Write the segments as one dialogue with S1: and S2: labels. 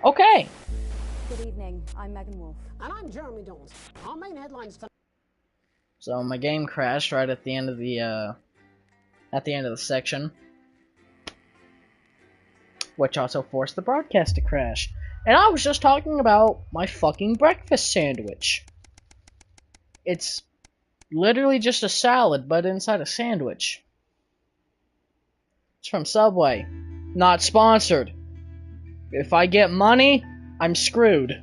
S1: Okay.
S2: Good evening. I'm Megan Wolf.
S3: And I'm Jeremy Dawes. Our main headlines tonight.
S1: So my game crashed right at the end of the section, which also forced the broadcast to crash. And I was just talking about my fucking breakfast sandwich. It's literally just a salad, but inside a sandwich. It's from Subway. Not sponsored. If I get money, I'm screwed.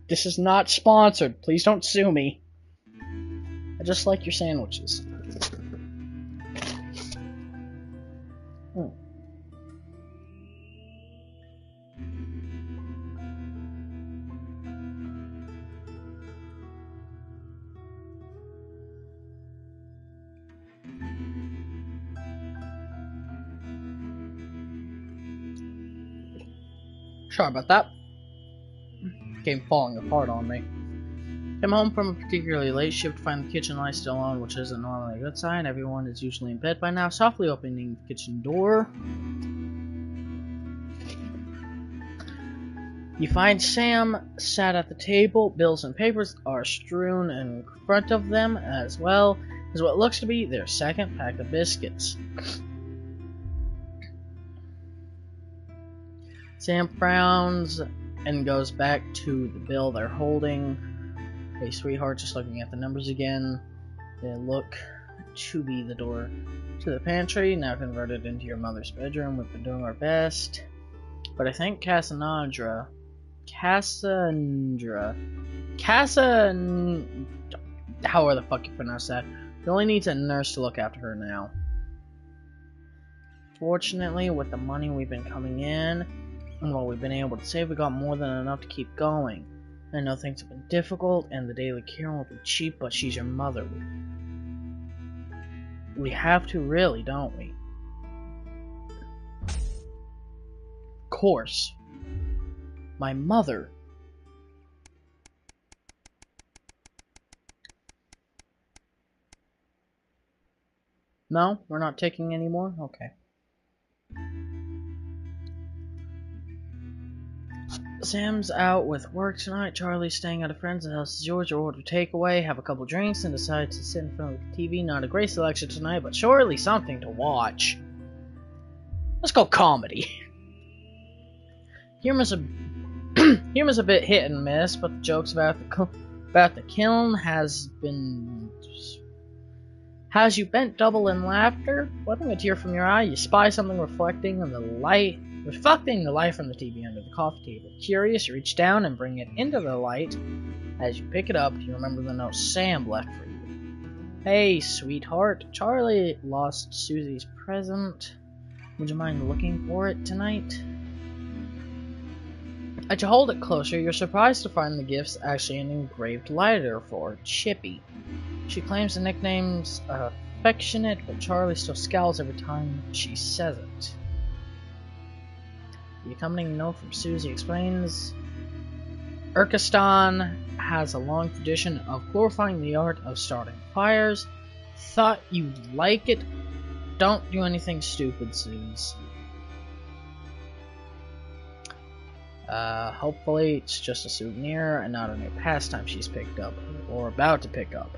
S1: This is not sponsored. Please don't sue me. I just like your sandwiches. Sorry about that. Game falling apart on me. Came home from a particularly late shift to find the kitchen light still on, which isn't normally a good sign. Everyone is usually in bed by now. Softly opening the kitchen door, you find Sam sat at the table. Bills and papers are strewn in front of them, as well as what looks to be their second pack of biscuits. Sam frowns and goes back to the bill they're holding. Hey, sweetheart, just looking at the numbers again. They look to be the door to the pantry, now converted into your mother's bedroom. We've been doing our best. But I think Cassandra, however the fuck you pronounce that, you only needs a nurse to look after her now. Fortunately, with the money we've been coming in, and what we've been able to save, we got more than enough to keep going. I know things have been difficult, and the daily care won't be cheap, but she's your mother. We have to, really, don't we? Of course. My mother. No? We're not taking any more? Okay. Sam's out with work tonight. Charlie's staying at a friend's. The house is yours. You order takeaway, have a couple drinks, and decide to sit in front of the TV. Not a great selection tonight, but surely something to watch. Let's go comedy. Humor's a bit hit and miss, but the jokes about the kiln has you bent double in laughter. Wetting a tear from your eye, you spy something reflecting the light from the TV under the coffee table. Curious, you reach down and bring it into the light. As you pick it up, you remember the note Sam left for you. Hey, sweetheart, Charlie lost Susie's present. Would you mind looking for it tonight? As you hold it closer, you're surprised to find the gift's actually an engraved letter for Chippy. She claims the nickname's affectionate, but Charlie still scowls every time she says it. The accompanying note from Susie explains, Urkistan has a long tradition of glorifying the art of starting fires. Thought you'd like it. Don't do anything stupid, Suze. Hopefully it's just a souvenir and not a new pastime she's picked up, or about to pick up.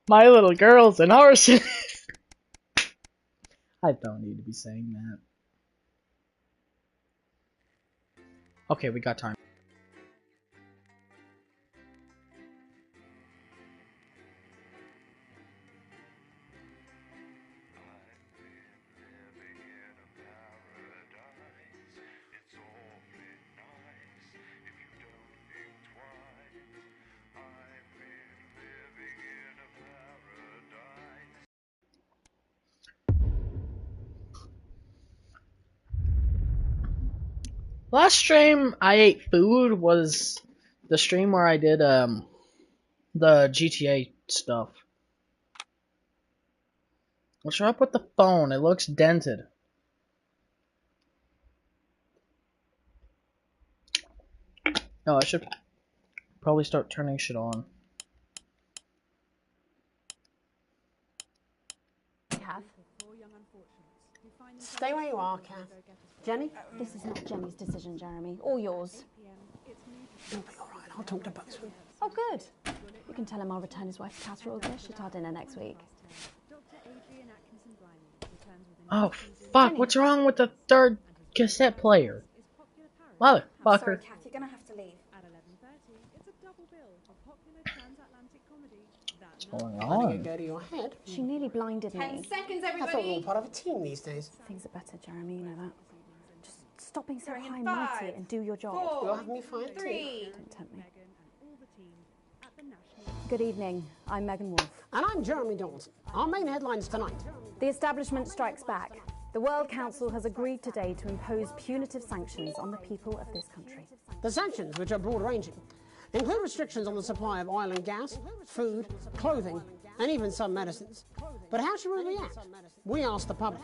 S1: My little girl's an arsonist! I don't need to be saying that. Okay, we got time. Last stream I ate food was the stream where I did the GTA stuff. What's up with the phone? It looks dented. Oh, I should probably start turning shit on.
S2: Have
S4: 4 young unfortunates.
S3: Stay where you are, Kath. Jenny?
S2: This is not Jenny's decision, Jeremy, or yours.
S3: You'll be all right. I'll talk to both of you.
S2: Oh, good. You can tell him I'll return his wife's casserole dish at our dinner next week.
S1: Oh, fuck, what's wrong with the third cassette player?
S2: I'm sorry,
S1: Motherfucker.
S2: Kath, you're gonna have to leave.
S1: What's going
S3: Letting
S1: on?
S3: it go to your head.
S2: She nearly blinded me.
S4: Seconds,
S3: I thought we were all part of a team these days.
S2: Things are better, Jeremy, you know that. Just stop being so
S4: Going in
S2: high and mighty
S4: 5,
S2: and do your job.
S4: 4,
S3: You'll have me fired too.
S4: 3.
S2: Don't tempt me. Good evening. I'm Megan Wolf.
S3: And I'm Jeremy Dawson. Our main headlines tonight.
S2: The establishment strikes back. The World Council has agreed today to impose punitive sanctions on the people of this country.
S3: The sanctions, which are broad-ranging, include restrictions on the supply of oil and gas, food, clothing, and even some medicines. But how should we react? We asked the public.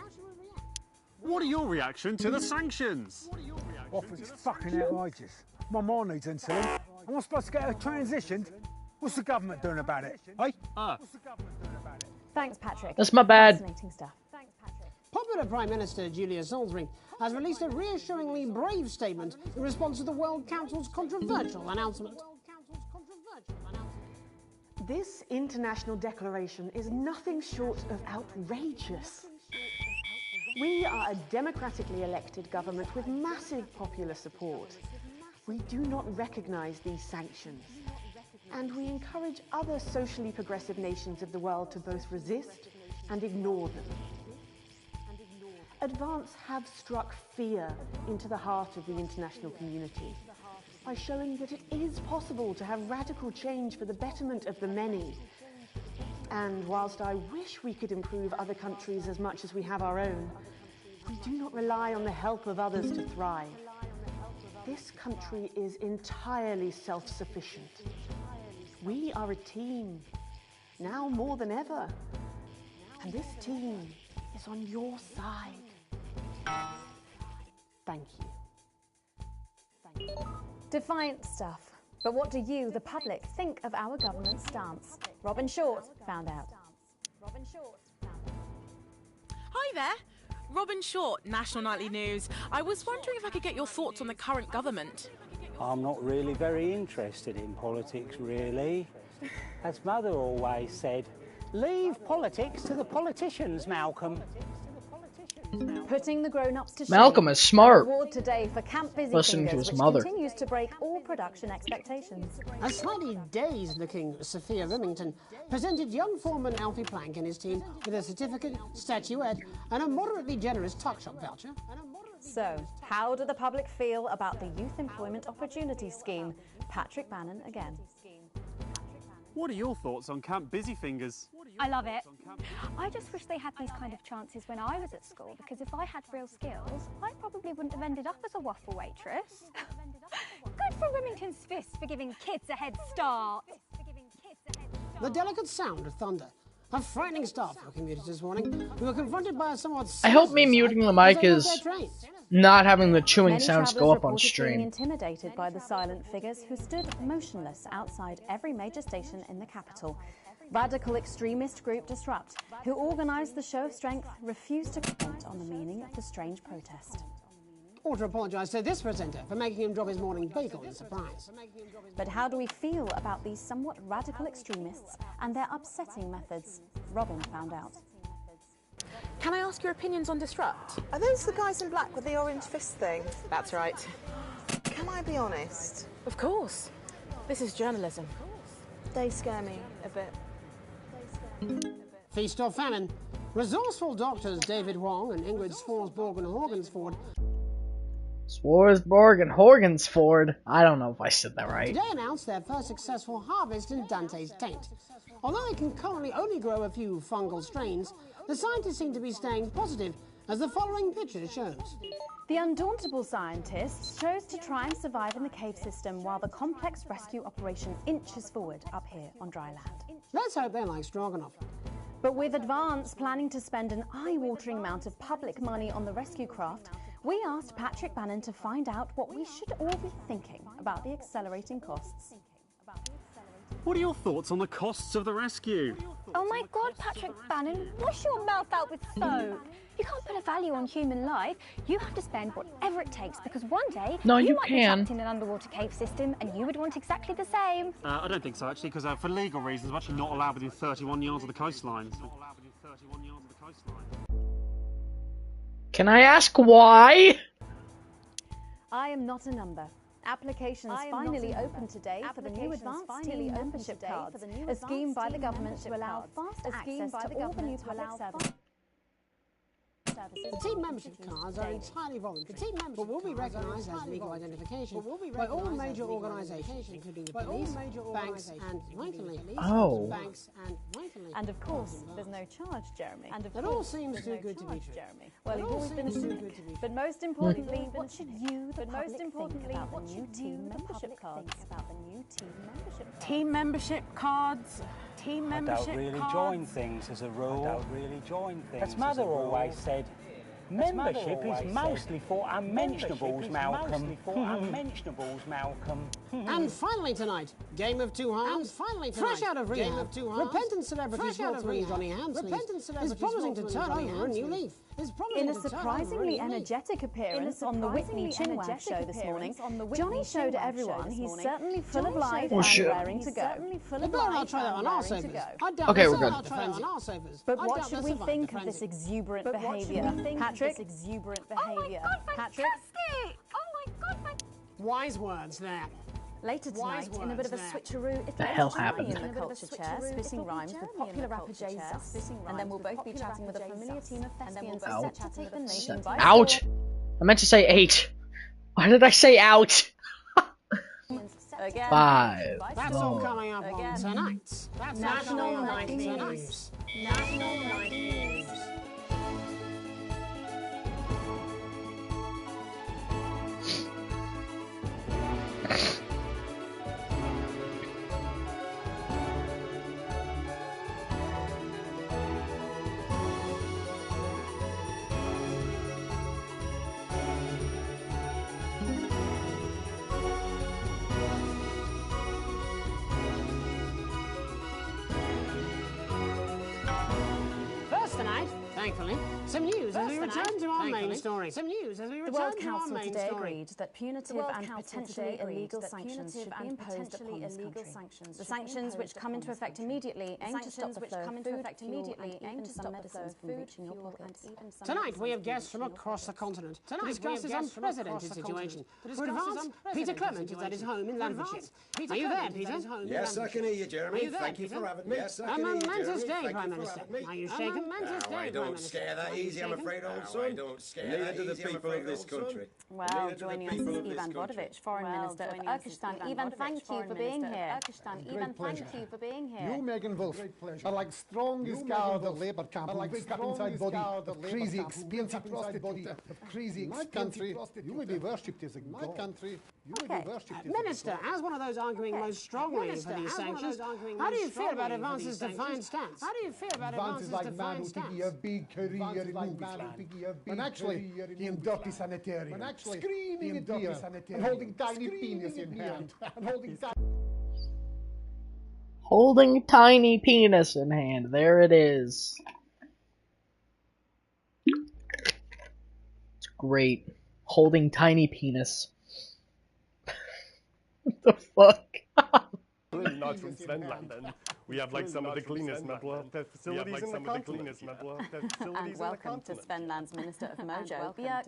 S5: What are your reaction to the sanctions?
S6: I think it's fucking outrageous. My mom needs insulin. Am I supposed to get her transitioned? What's the government doing about it? Hey? What's the government doing about it?
S2: Thanks, Patrick.
S1: That's my bad.
S2: Fascinating stuff. Thanks, Patrick.
S3: Popular Prime Minister Julia Salisbury has released a reassuringly brave statement in response to the World Council's controversial announcement.
S7: This international declaration is nothing short of outrageous. We are a democratically elected government with massive popular support. We do not recognise these sanctions, and we encourage other socially progressive nations of the world to both resist and ignore them. Advance have struck fear into the heart of the international community by showing that it is possible to have radical change for the betterment of the many. And whilst I wish we could improve other countries as much as we have our own, we do not rely on the help of others to thrive. This country is entirely self-sufficient. We are a team, now more than ever. And this team is on your side. Thank you. Thank you.
S2: Defiant stuff. But what do you, the public, think of our government's stance? Robin Short found out.
S8: Hi there, Robin Short, National Nightly News. I was wondering if I could get your thoughts on the current government.
S9: I'm not really very interested in politics, really. As Mother always said, leave politics to the politicians, Malcolm.
S2: Putting the grown-ups to shame.
S1: Malcolm is smart.
S2: Award today for Camp Busy
S1: Listening to
S2: Fingers,
S1: his
S2: which
S1: mother.
S2: continues to break all production expectations.
S3: A slightly dazed-looking Sophia Remington presented young foreman Alfie Plank and his team with a certificate, statuette, and a moderately generous tuck shop voucher.
S2: So, how do the public feel about the Youth Employment Opportunity Scheme? Patrick Bannon again.
S5: What are your thoughts on Camp Busy Fingers?
S10: I love it. I just wish they had these kind of chances when I was at school, because if I had real skills, I probably wouldn't have ended up as a waffle waitress. Good for Remington's Fist for giving kids a head start.
S3: The delicate sound of thunder. A frightening start for commuters this morning, who were confronted by a somewhat...
S1: I hope me muting the mic is not having the chewing
S2: Many
S1: sounds
S2: travellers
S1: go up on
S2: reported being
S1: stream.
S2: intimidated by the silent figures who stood motionless outside every major station in the capital. Radical extremist group Disrupt, who organised the show of strength, refused to comment on the meaning of the strange protest.
S3: Ought to apologise to this presenter for making him drop his morning bagel in surprise.
S2: But how do we feel about these somewhat radical extremists and their upsetting methods? Robin found out.
S8: Can I ask your opinions on Disrupt?
S4: Are those the guys in black with the orange fist thing?
S8: That's right.
S4: Can I be honest?
S8: Of course. This is journalism.
S4: They scare me a bit.
S3: Feast or famine. Resourceful doctors David Wong and Ingrid Swarsborg and Horgansford
S1: Swarsborg and Horgansford. I don't know if I said that right.
S3: today announced their first successful harvest in Dante's Taint. Although they can currently only grow a few fungal strains, the scientists seem to be staying positive, as the following picture shows.
S2: The undauntable scientists chose to try and survive in the cave system while the complex rescue operation inches forward up here on dry land.
S3: Let's hope they're like Stroganoff.
S2: But with Advance planning to spend an eye-watering amount of public money on the rescue craft, we asked Patrick Bannon to find out what we should all be thinking about the accelerating costs.
S5: What are your thoughts on the costs of the rescue?
S10: Oh my God, Patrick Bannon, wash your mouth out with soap. You can't put a value on human life. You have to spend whatever it takes because one day you might be trapped in an underwater cave system and you would want exactly the same.
S5: I don't think so, actually, because for legal reasons, I'm actually not allowed within 31 yards of the coastline.
S1: Can I ask why?
S2: I am not a number. Applications finally open today for the new Advanced Team Membership Cards, a scheme by the government to allow fast access to all the new public services.
S3: The team membership cards are entirely voluntary, but will be recognised as legal identification by all major organisations, including the police, banks, and rightfully,
S2: And of course, there's no charge, Jeremy. And
S3: it all seems too good to be true.
S2: Jeremy. Well, you've always been a student. But most importantly, what should you, the public, think about the new team membership cards?
S7: Team membership cards. Team membership
S9: I don't really
S7: cards.
S9: join things as a rule. I don't really join things. As Mother always said, membership is mostly for unmentionables, Malcolm.
S3: And finally tonight, Game of Two Halves. Fresh out of rehab, repentant celebrity sportsman Johnny Hamsley is promising to turn over a new leaf.
S2: In a surprisingly energetic appearance on the Whitney Chinwag show this morning, Johnny showed everyone he's certainly full of life and raring to go.
S3: I'll try that on our sofas.
S1: Okay, we're good.
S2: But what should we think of this exuberant behaviour? Patrick?
S10: Patrick? Oh my God,
S3: Wise words there.
S2: Later tonight, in a bit of a switcheroo,
S1: the hell happened?
S2: in the culture chair, spitting rhymes with popular rapper Jay Zuss, and then we'll both be chatting with a familiar team of thespians set to take the nation by
S1: Ouch! I meant to say 8. Why did I say out?
S2: Again.
S1: 5.
S3: That's all coming up on tonight. That's National Night News. National Night News. Thankfully, some news as we return to our main story.
S2: The World Council today agreed that punitive and potentially illegal sanctions should be imposed upon this country. The sanctions, which come into effect immediately, aim to stop the flow of food, fuel, and even some medicines from reaching your pockets.
S3: Tonight we have guests from across the continent to discuss this unprecedented situation. For advance, Peter Clement is at his home in Landfordshire. Are you there, Peter?
S11: Yes, I can hear you, Jeremy. Thank you for having me. Yes, I can hear you, Jeremy.
S3: A momentous day, Prime Minister. Are you shaken?
S11: I don't scare that easy, I'm afraid, old son. Neither do the people of this country.
S2: Well, joining us is Ivan Vodovich, Foreign Minister of Urkistan. Ivan, thank you for being here. Ivan, thank you for being here.
S12: You, Megan Wolf, are like strongest guard of Labour camp, like inside body of crazy, expensive prostitute, of crazy, expensive country. You will be worshipped as a god. Country.
S3: Minister, as one of those arguing most strongly for these sanctions, how do you feel about Advance's defiant stance?
S12: Advance's like man who think he a big career in movie and actually he in dirty sanitarium, screaming at beer and holding tiny penis in hand,
S1: Holding tiny penis in hand. There it is. It's great. Holding tiny penis. What the fuck?
S13: Not from Svenland, and we have like some of the cleanest mental health facilities in the continent.
S2: And welcome to Svenland's Minister of Mojo, Björk.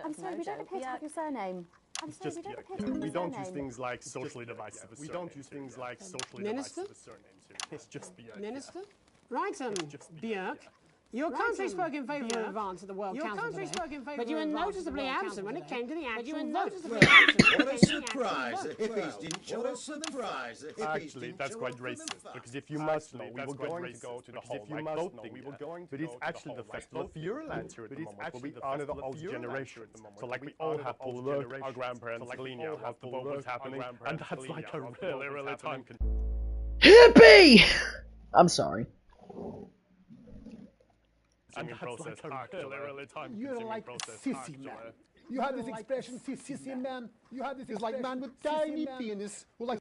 S2: I'm sorry, we don't appear to have your surname.
S13: It's just Björk. We don't use things like socially divisive surnames. We don't use things like socially divisive surnames here. It's just Björk.
S3: Minister? Right, Björk. Your country spoke in favour of Advance at the World Council today, but you were noticeably absent when it came to the actual vote.
S11: What a surprise! The hippies didn't show us surprise.
S13: Actually, that's quite racist, because if you must know, we were going to go to the whole like boat thing but it's actually the festival of Fioreland here at the moment, where we honor the old generation. So like we all have to look our grandparents clean out what the vote was happening, and that's like a really time.
S1: Hippie! I'm sorry.
S13: And process really time.
S12: You're like sissy man. You had this expression, sissy man. You had this like man with tiny penis who like.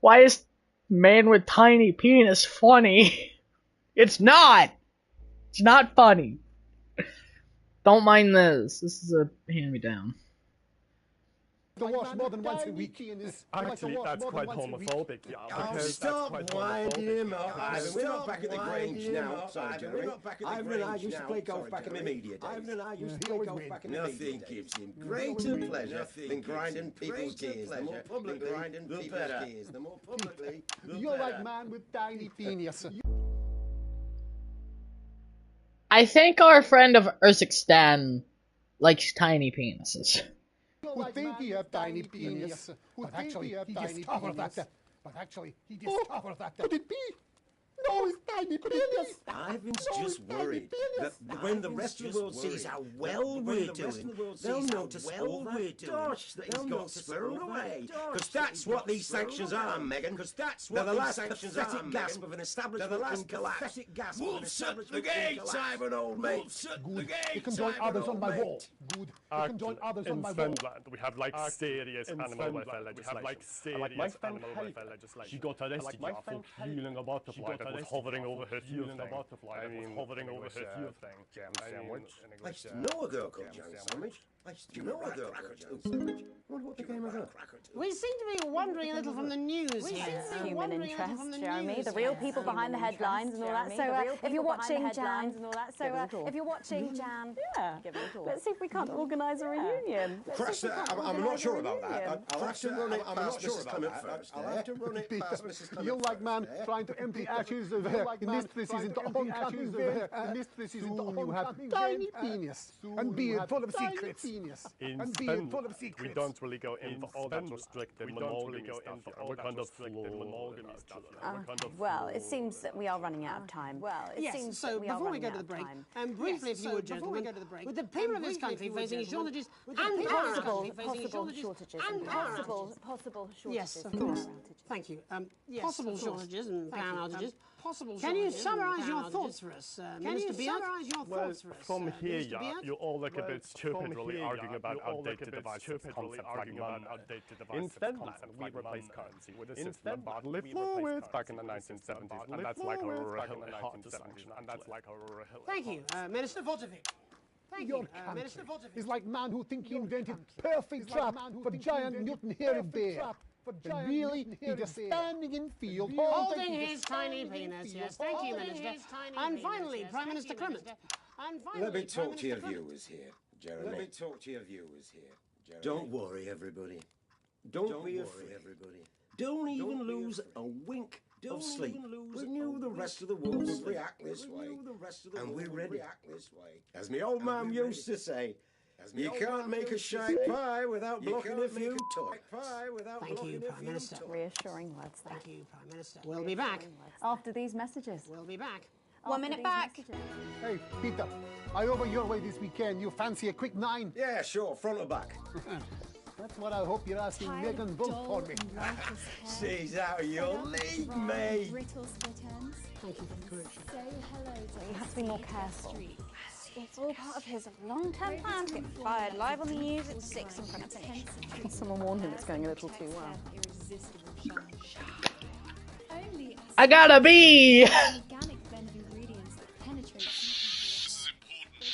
S1: Why is man with tiny penis funny. It's not! It's not funny. Don't mind this. This is a hand-me-down.
S12: To wash more than once a week.
S13: Actually, that's quite homophobic, yeah.
S11: Oh, stop winding him up, Ivan. We're not back at the Grange now. Sorry, Jeremy. Ivan and I used to play golf back in the media days. Ivan and I used to play golf back in the media days. Nothing gives him greater pleasure than grinding people's gears. The more publicly, the better. The more publicly, the better.
S12: You're like man with tiny penis.
S1: I think our friend of Urzikstan likes tiny penises.
S12: Who think he have tiny penis, but actually he discovered that. But actually he discovered that. Could it be? No, it's tiny penis.
S11: Ivan's just worried that when the rest of the world sees how well we're doing, they'll notice all that dosh that he's got squirreled away. Because that's what these sanctions are, Megan. Because that's what the last pathetic gasp of an establishment can collapse. Wolf shut the gates, Ivan, old mate.
S12: Good. You can join others on my wall. Good. You can join others on my wall.
S13: In Finland, we have like serious animal welfare legislation. She got arrested for killing a butterfly that was hovering over her field thing. Hovering over her field thing. Jam sandwich.
S11: I used to know a girl called Jam Sandwich. I used to know a girl called Jam Sandwich. What became of her?
S3: We seem to be wandering a little from the news here.
S2: Human interest, Jeremy. The real people behind the headlines and all that. So if you're watching Jan, if you're watching Jan, let's see if we can't organise a reunion.
S11: Crash, I'm not sure about that. I'll have to run it past Mrs. Clement first. I'll have to run it past Mrs. Clement.
S12: You're like man trying to empty ashes of her mistresses into oncoming bear. Mistresses into you have tiny penis and beard full of secrets.
S13: In Finland, we don't really go in for all that restrictive monogamy stuff. We're kind of
S2: well, it seems that we are running out of time.
S3: Yes, so before we go to the break, briefly, if you would, gentlemen, with the people of this country facing shortages and
S2: possible shortages.
S3: Yes, of course. Thank you. Possible shortages and power outages. Can you summarise your thoughts for us, Minister Biak?
S13: Well, from here, you all look a bit stupid, really arguing about outdated devices, concepts like money. In Finland, we replaced currency with a system of bodily fluids back in the 1970s, and that's like a really hard distinction, and that's like a really
S3: Thank you, Minister Votovic.
S12: Your country is like man who think he invented perfect trap for giant Newton-haired bear. But really, he's just standing in field
S3: holding his tiny penis. Yes, thank you, Minister. And finally, Prime Minister Clement.
S11: Let me talk to your viewers here, Jeremy. Let me talk to your viewers here, Jeremy. Don't worry, everybody. Don't be afraid, everybody. Don't even lose a wink of sleep. We knew the rest of the world would react this way, and we're ready. As my old man used to say, you can't make a shite pie without blocking a few toys.
S3: Thank you, Prime Minister.
S2: Reassuring words.
S3: Thank you, Prime Minister. We'll be back.
S2: After these messages.
S3: We'll be back.
S10: 1 minute back.
S12: Hey, Peter, I over your way this weekend. You fancy a quick 9?
S11: Yeah, sure, front or back.
S12: That's what I hope you're asking Megan Wolf for me.
S11: She's out of your league, mate.
S3: Thank you for the correction.
S10: Say hello to
S2: You have to be more careful. It's all part of his long-term plan to get fired live on the news at 6 in front of me. Someone warned him it's going a little too well.
S1: I gotta be!
S10: Organic blend of ingredients that penetrate.
S14: This is important.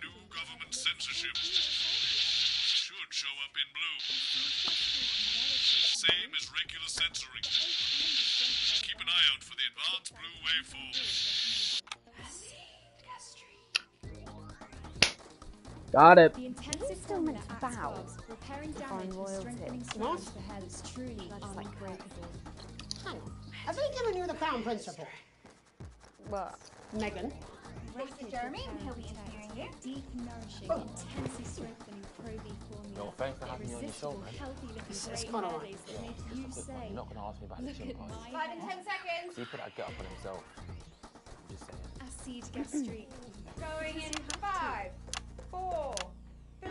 S14: New government censorship should show up in blue. Same as regular censoring. Keep an eye out for the advanced blue waveform.
S1: Got it.
S10: The intensive
S2: still meant to bow.
S10: repairing
S2: Divine
S10: damage and
S2: royalty.
S10: strengthening
S3: What?
S10: storage for hair that's truly unbreakable.
S3: Hang on. Have they given you the Crown Prince report?
S2: What?
S3: Megan?
S10: Mr. Jeremy, I'm here interviewing you. Deep, nourishing, intensely strengthening Pro-V formula.
S15: No, thanks for having me on your show, man.
S3: It's quite all right.
S15: You're not going to ask me about the gym part.
S10: 5 and 10 seconds.
S15: See, put that get up on himself. I'm just saying.
S10: Acid gastric. Going in 5, 4, 3.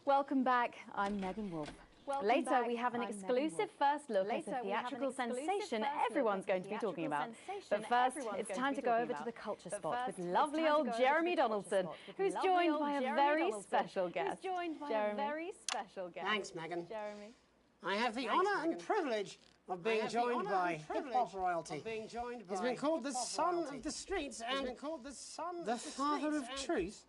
S2: Welcome back. I'm Megan Wolf. Later, we have an exclusive first look at the theatrical sensation everyone's going to be talking about. But first, it's time to go over to the culture spot with lovely old Jeremy Donaldson, who's joined by a very special guest.
S3: Thanks, Megan. I have the honour and privilege of being joined by hip-hop royalty. He's been called the son of the streets and the father of truth.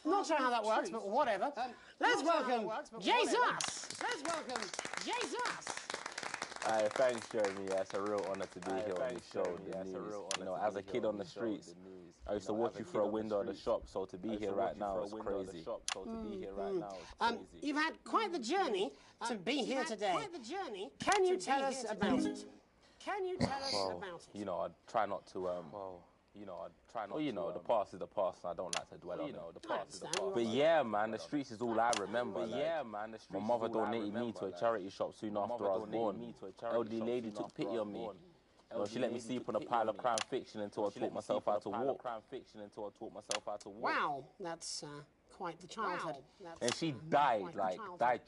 S3: Not sure how that works, but whatever. Let's welcome Jesus! Let's welcome Jesus!
S16: Thanks, Jeremy. Yeah, it's a real honour to be here on this show. Yeah, it's a real honour. You know, as a kid on the streets, I used to watch you through a window of the shop, so to be here right now is crazy.
S3: You've had quite the journey to be here today. Can you tell us about it?
S16: You know, I try not to, the past is the past, and I don't like to dwell on it. But yeah, man, the streets is all I remember. My mother donated me to a charity shop soon after I was born. Elderly lady took pity on me. She let me sleep on a pile of crime fiction until I taught myself how to walk.
S3: Wow, that's quite the childhood.
S16: And she died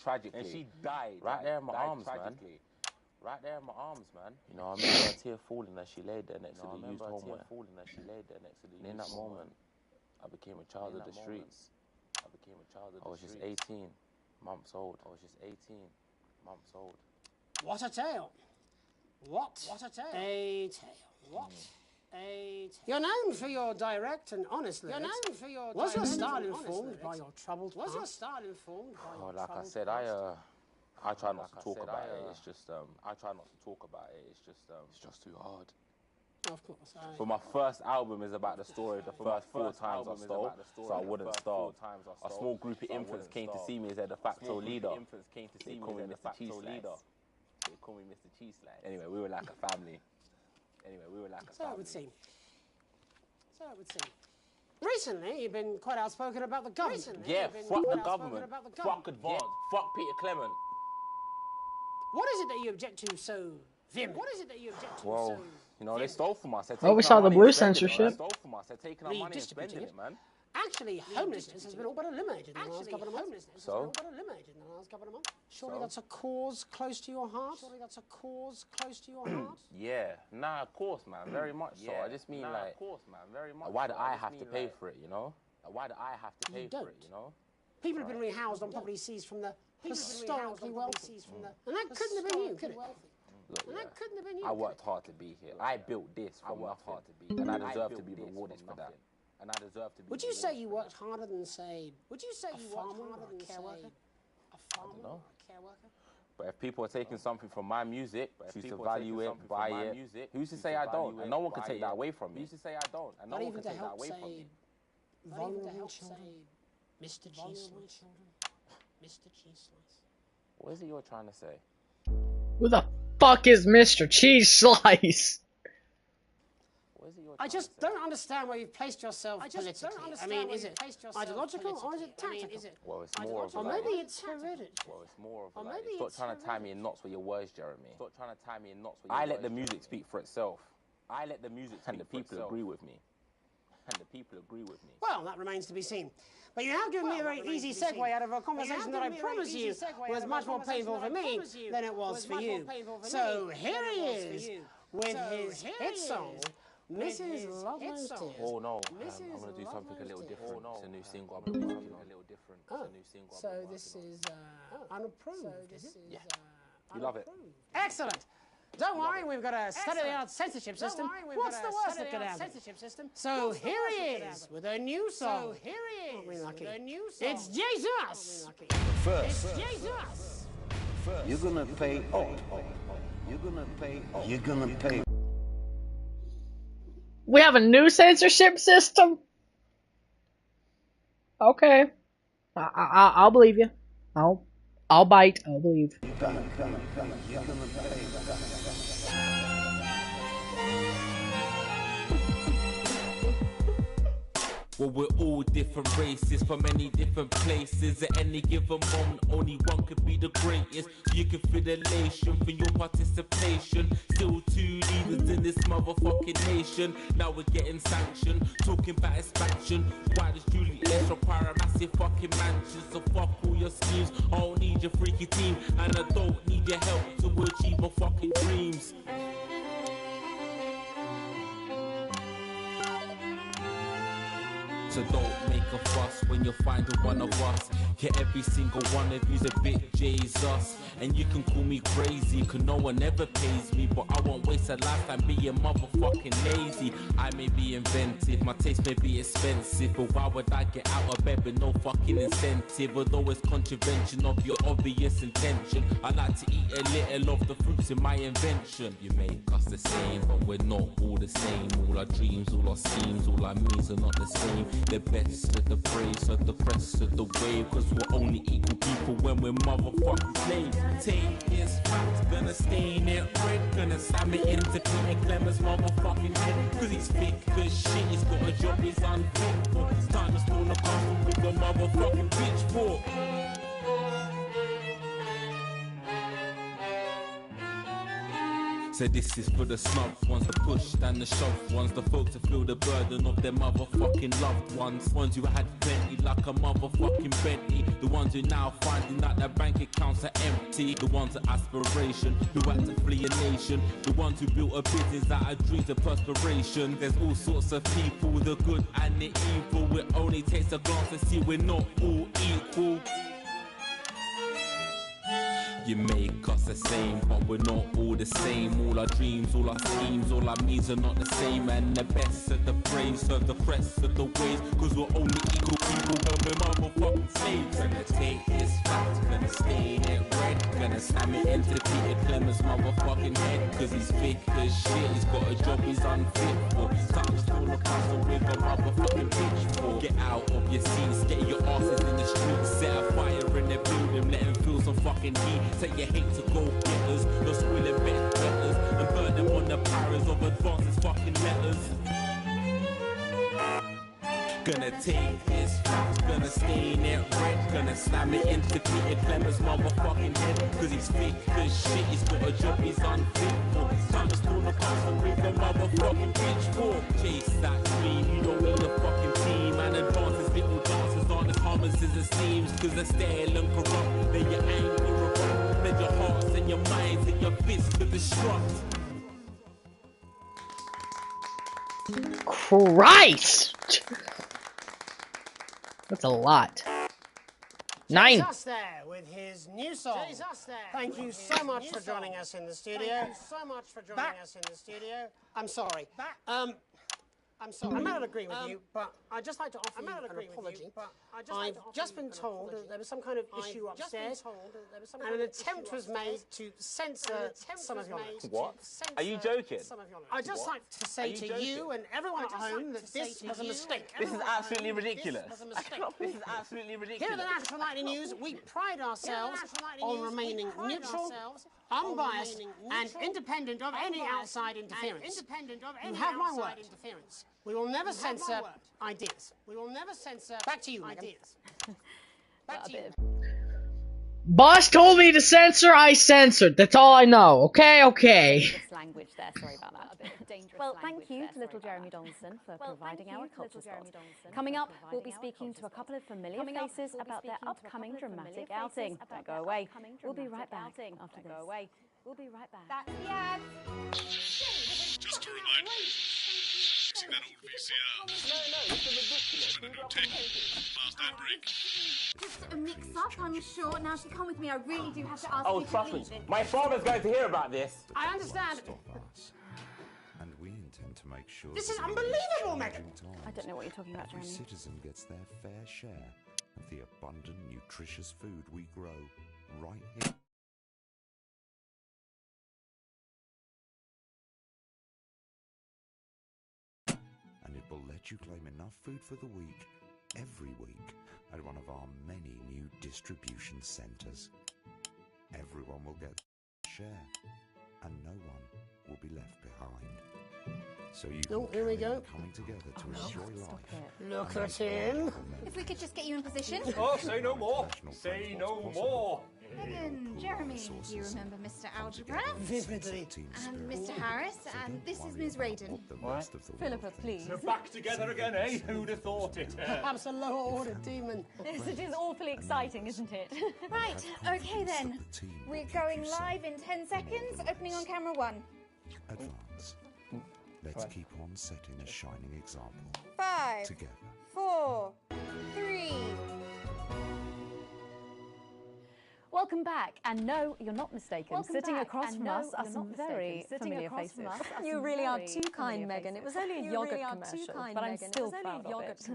S16: tragically. Right there in my arms, man. You know, I remember a tear falling as she laid there next to the used homeware. And in that moment, I became a child of the streets. I was just 18 months old.
S3: What a tale. What a tale. A tale. What a tale. You're known for your direct and honest lyrics. Was your style informed by your troubled past?
S16: Like I said, I try not to talk about it. It's just it's just too hard.
S3: Of course.
S16: But my first album is about the story of the first 4 times I stole, so I wouldn't starve. A small group of infants came to see me as their de facto leader. They call me Mr. Cheese Slice. Anyway, we were like a family.
S3: So it would seem. Recently, you've been quite outspoken about the government.
S16: Yeah, fuck the government. Fuck advance. Fuck Peter Clement.
S3: What is it that you object to so vehemently?
S16: Well, you know, they stole from us.
S1: Oh, we saw the blue censorship.
S16: They stole from us. They're taking our money and spending it, man.
S3: Actually, homelessness has been all but eliminated in the last couple of months. Surely that's a cause close to your heart?
S16: Yeah, nah, of course, man, very much so. I just mean, why do I have to pay for it, you know?
S3: People have been rehoused on property seized from the historically wealthy. And that couldn't have been you, could it?
S16: I worked hard to be here. I built this from nothing, and I deserve to be rewarded for that.
S3: Would you say you worked harder than, say, a farmer or a care worker?
S16: I don't know. But if people are taking something from my music, choose to value it, buy it, who's to say I don't? And no one can take that away from me.
S3: Not even to help, say, vulnerable children, Mr. Cheese Slice. Mr. Cheese Slice.
S16: What is it you're trying to say?
S1: Who the fuck is Mr. Cheese Slice?
S3: I just don't understand where you've placed yourself politically. I mean, is it ideological or is it tactical?
S16: Well, it's more of
S3: or maybe it's hereditary.
S16: Stop trying to tie me in knots with your words, Jeremy. I let the music speak for itself. And the people agree with me.
S3: Well, that remains to be seen. But you have given me a very easy segue out of a conversation that I promise you was much more painful for me than it was for you. So here he is with his hit song, Mrs. Love's Tears.
S16: Oh no, I'm going to do something a little different. It's a new single. I'm going to do something a little different.
S3: So this is unapproved, is it?
S16: Yeah. You love it.
S3: Excellent. Don't worry, we've got a state-of-the-art censorship system. What's the worst that could happen? So here he is with a new song. It's Jesus!
S11: First,
S3: it's Jesus!
S11: You're gonna pay up. You're gonna pay.
S1: We have a new censorship system? Okay. I'll believe you. I'll bite. I'll believe.
S16: Well, we're all different races from many different places. At any given moment, only one could be the greatest. You can feel the elation from your participation. Still two leaders in this motherfucking nation. Now we're getting sanctioned, talking about expansion. Why does Julius require a massive fucking mansion? So fuck all your schemes. I don't need your freaky team, and I don't need your help to achieve my fucking dreams. So don't make a fuss when you find a one of us. Yeah, every single one of you's a bit Jesus. And you can call me crazy, cause no one ever pays me. But I won't waste a lifetime being motherfucking lazy. I may be inventive, my taste may be expensive, but why would I get out of bed with no fucking incentive? Although it's contravention of your obvious intention, I like to eat a little of the fruits in my invention. You make us the same, but we're not all the same. All our dreams, all our schemes, all our means are not the same. The best of the praise of the crest of the wave, cause we're only equal people when we're motherfucking slaves. Take this fact, gonna stain it red, gonna slam it into Peter Clemens' motherfucking head, cause he's thick as shit, he's got a job he's unfit for. It's time to storm the castle with a motherfucking pitchfork. So this is for the snubs ones, the pushed and the shoved ones, the folks that feel the burden of their motherfucking loved ones who had plenty like a motherfucking Bentley, the ones who now finding that their bank accounts are empty, the ones of aspiration who had to flee a nation, the ones who built a business out of dreams of perspiration. There's all sorts of people, the good and the evil. It only takes a glance to see we're not all equal. You make us the same, but we're not all the same. All our dreams, all our schemes, all our means are not the same. And the best of the praise of the crest of the ways, cause we're only equal people when we're motherfucking slaves. Gonna take this fact, gonna stain it red, gonna slam it into Peter Clemens' motherfucking head, cause he's thick as shit, he's got a job he's unfit for. Time to storm the castle with a motherfucking pitchfork. Get out of your seats, get your asses in the streets, set a fire in the building, let them feel some fucking heat. Say you hate to go getters, the squilling bet betters, and burn them on the powers of advances fucking letters. Gonna take this fact, gonna stain it red, gonna slam it into Peter Clemens' motherfucking head, cause he's thick as shit, he's got a job he's unfit for. Time to storm the castle with a motherfucking pitchfork. Chase that dream, you don't need a fucking team, and advances little dances aren't as harmless as it seems, cause they're stale and corrupt, then you're angry or wrong, then your hearts and your minds and your fists to destruct.
S1: Christ! That's a lot. 9.
S3: Jesus there with his new song. Thank you so much for joining us in the studio. I'm sorry. I may not agree with you, but I'd just like to offer you an apology. I've just been told that there was some kind of issue upstairs, and an attempt was made to censor some of your notes.
S16: What? Are you joking?
S3: I'd just like to say to you and everyone at home that this was a mistake.
S16: This is absolutely ridiculous. This is absolutely ridiculous.
S3: Here at the National Nightly News, we pride ourselves on remaining neutral, unbiased, and independent of any outside interference. You have my word. We will never censor ideas. Back to you, ideas. Back to you.
S1: Boss told me to censor, I censored. That's all I know. Okay.
S2: Language there, sorry about that. A bit dangerous. Well, thank you to little Jeremy Donaldson for providing our culture spot. Coming up, we'll be speaking to a couple of familiar faces about their upcoming dramatic outing. Don't go away. We'll be right back after this. We'll be right back.
S14: Just to remind you, fixing that old VCR. No, take it. Past that break.
S17: Just a mix-up, I'm sure. Now, if you come with me, I really do have to ask
S16: Oh,
S17: you to
S16: trust me.
S17: leave it.
S16: My father's going to hear about this.
S3: I understand.
S18: And we intend to make sure
S3: This is unbelievable, Megan.
S2: I don't know what you're talking about,
S18: every
S2: Jeremy.
S18: citizen gets their fair share of the abundant, nutritious food we grow right here. And it will let you claim enough food for the week, every week, at one of our many new distribution centres. Everyone will get their share, and no one will be left behind. So you
S3: Oh,
S18: can
S3: here we
S18: carry
S3: go.
S18: on coming together to enjoy life.
S3: Look at him.
S17: If we could just get you in position.
S13: Oh, say no more. Say no more.
S17: Megan, Jeremy, you remember Mr. Algebra?
S3: Vividly.
S17: And Mr. Harris, and this is Ms. Radin.
S18: What?
S2: Philippa, please.
S13: We're back together again, eh? Who'd have thought it?
S3: Perhaps a lower order demon.
S2: Yes, it is awfully exciting, isn't it?
S17: Right, okay then. We're going live in 10 seconds, opening on camera 1.
S18: Advance. Let's keep on setting a shining example.
S17: 5,
S18: Together.
S17: 4, 3.
S2: Welcome back, and no, you're not mistaken. Sitting across from us are some very familiar faces.
S19: You really are too kind, Megan. It was only a yogurt commercial, but I'm still proud of it.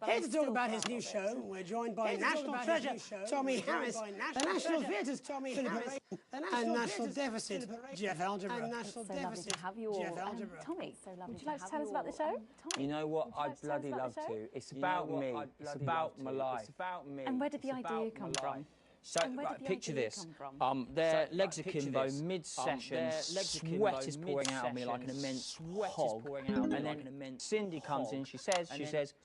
S3: Here to talk about his new show, we're joined by National Treasure Tommy Harris, the National Theatre's Tommy Harris, and National Deficit Jeff Algebra. And National Deficit
S2: have you all.
S3: Jeff Algebra.
S2: Tommy, would you like to tell us about the show?
S20: You know what? I'd bloody love to. It's about me. It's about my life. It's about me.
S2: And where did the idea come from?
S20: So, right, picture this. Their legs akimbo, mid-session, sweat is pouring out of me like an immense hog. And then Cindy comes in, she says, Pete's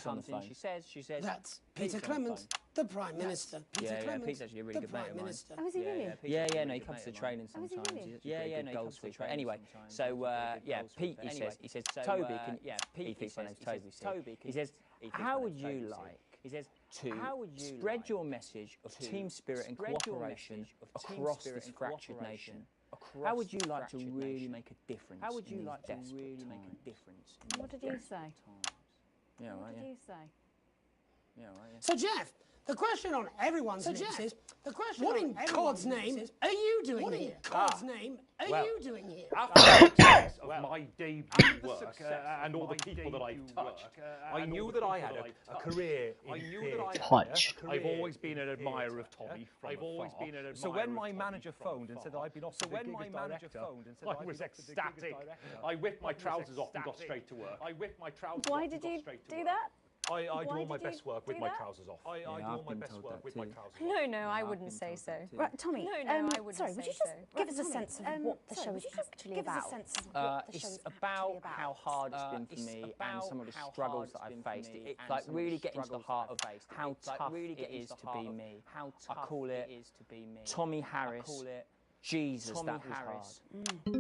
S20: on the phone. She says,
S3: that's Peter Clement, the Prime Minister.
S20: Pete's actually a really good mate of mine.
S2: Oh, is he really?
S20: Yeah, no, he comes to the training sometimes. Yeah, no, he comes to the training. Anyway, so, Pete, he says, Toby, Pete's my name's Toby. He says, how would you like to spread your message of team spirit and cooperation across this fractured nation? How would you like to really make a difference? How would you like to really make a difference?
S2: What did you say?
S20: Yeah,
S2: What
S20: right.
S2: did you say?
S20: Yeah, right.
S3: So, Jeff, the question on everyone's lips is, what in God's name are you doing here? God's name are you doing here?
S13: After the success of my debut work and all the people that I've touched, I knew that I had a career in
S1: Touch.
S13: I've always been an admirer of Tommy from afar. So when my manager phoned and said that I'd been offered the gig as director, I was ecstatic. I whipped my trousers off and got straight to work.
S2: Why did you do that?
S13: I do all my best work with my trousers off. I do all my best work with my trousers off.
S19: No, I wouldn't say so.
S2: Right, Tommy, sorry, would you just give us a sense of what the show is actually about?
S20: It's about how hard it's been for me and some of the struggles that I've faced. It's like really getting to the heart of how tough it is to be me. I call it Tommy Harris. Jesus, that was hard.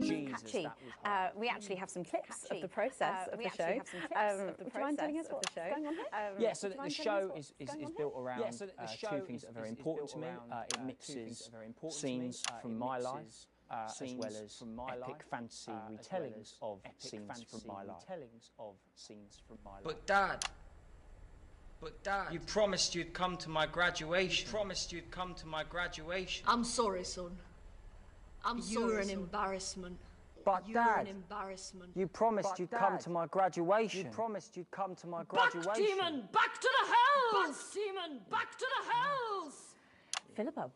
S20: Jesus,
S2: Catchy.
S20: that was hard.
S2: We actually have some clips of the process of the show. Would you mind telling us what's going on here?
S20: Yeah, so the show is built around two things that are very important to me. It mixes scenes from my life as well as epic fantasy retellings of scenes from my life.
S21: But Dad, you promised you'd come to my graduation.
S22: I'm sorry, son. You're an embarrassment.
S20: But
S22: You're
S20: Dad,
S22: an embarrassment.
S20: you promised you'd come to my graduation.
S22: Back, demon! Back to the hells! Demon! Back to the hells!
S2: Philippa,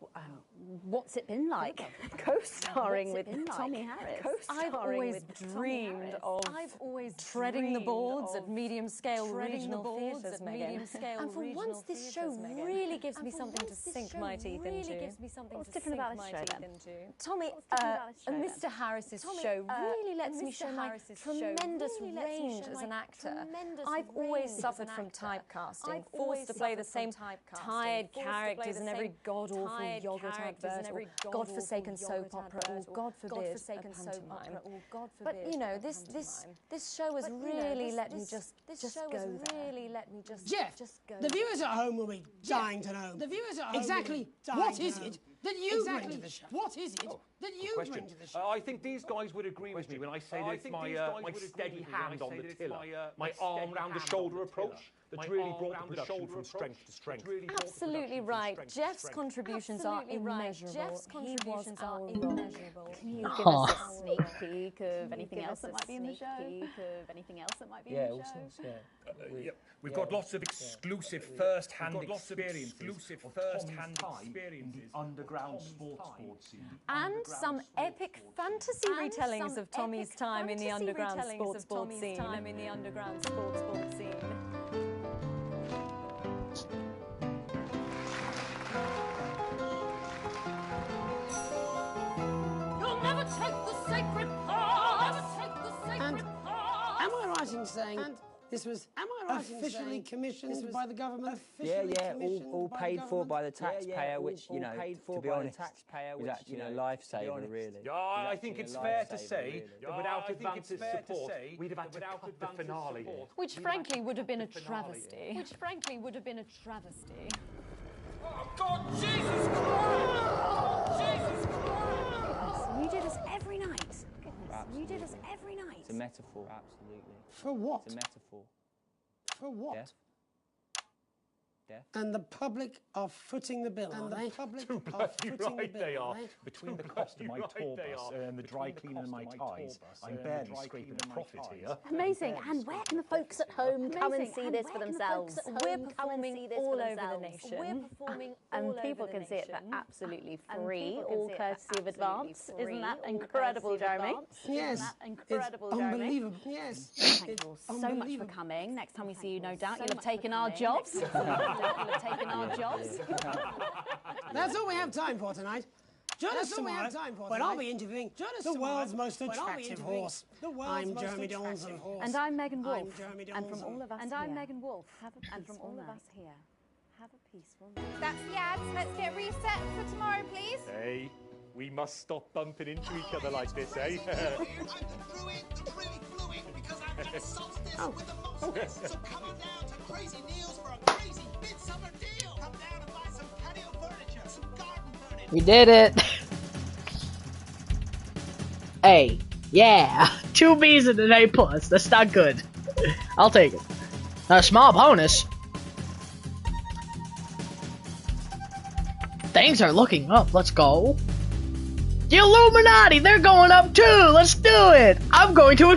S2: what's it been like co-starring with Tommy Harris?
S19: I've always dreamed of treading the boards at medium-scale regional theatres, Megan. And for once, this show really gives me something to sink my teeth into.
S2: What's different about this show, then?
S19: Tommy, Mr. Harris's show really lets me show my tremendous range as an actor. I've always suffered from typecasting, forced to play the same tired characters in every god-awful yogurt advert or godforsaken soap opera or, God forbid, a pantomime. But, you know, this show has really let me just go there.
S3: Jeff, the viewers at home will be dying to know exactly what is it that you bring to the show? What is it that you bring to the show?
S13: I think these guys would agree with me when I say that it's my steady hand on the tiller, my arm round the shoulder approach that's really brought the production from strength to strength.
S19: Absolutely right. Jeff's contributions are immeasurable. He was our rock.
S2: Can you give us a sneak peek of anything else that might be in the show?
S23: We've got lots of exclusive first-hand experiences in the underground sports board scene.
S19: And some epic fantasy retellings of Tommy's time in the underground sports board scene.
S22: You'll never take the sacred path!
S3: right in saying this was officially commissioned by the government?
S20: Yeah, all paid for by the taxpayer, which, you know, to be honest, is actually a lifesaver, really.
S23: Yeah, I think it's fair to say that without advances support, we'd have had to cut the finale.
S2: Which frankly would have been a travesty. Which frankly would have been a travesty.
S22: Oh, God, Jesus Christ! Jesus Christ!
S2: You do this every night. You do this every night.
S20: It's a metaphor, absolutely.
S3: For what?
S20: It's a metaphor.
S3: For what?
S20: Death. Death.
S3: And the public are footing the bill, and the public
S23: Too
S3: are
S23: bloody
S3: footing
S23: right
S3: the
S23: they
S3: bill,
S23: are.
S3: right?
S23: Between the cost of my tour bus and the dry cleaning and my ties, I'm barely scraping a profit here.
S2: Amazing. And where can the folks at home come and see this for themselves?
S19: We're performing all over the nation.
S2: We're performing and people can see it for absolutely free, all courtesy of Advance. Isn't that incredible, Jeremy?
S3: Yes,
S2: incredible,
S3: it's
S2: Jeremy.
S3: unbelievable. Yes,
S2: Thank you all so much for coming. Next time we see you, no doubt you'll have taken our jobs. You'll have taken our jobs.
S3: That's all we have time for tonight. Join us tomorrow when I'll be interviewing the world's most attractive horse. I'm Jeremy Donaldson.
S2: And I'm Megan Wolf.
S3: And from all of us
S2: and I'm Megan Wolf. And from all of us here, have a peaceful night.
S17: That's the ads. Let's get reset for tomorrow, please.
S13: Hey, we must stop bumping into each other like this, eh?
S3: Oh.
S22: So come on down to Crazy Neil's for a crazy midsummer deal. Come down and buy some patio furniture, some garden furniture.
S1: We did it! A. Yeah! 2 B's and an A+. That's not good. I'll take it. A small bonus. Things are looking up. Let's go. The Illuminati! They're going up too! Let's do it! I'm going to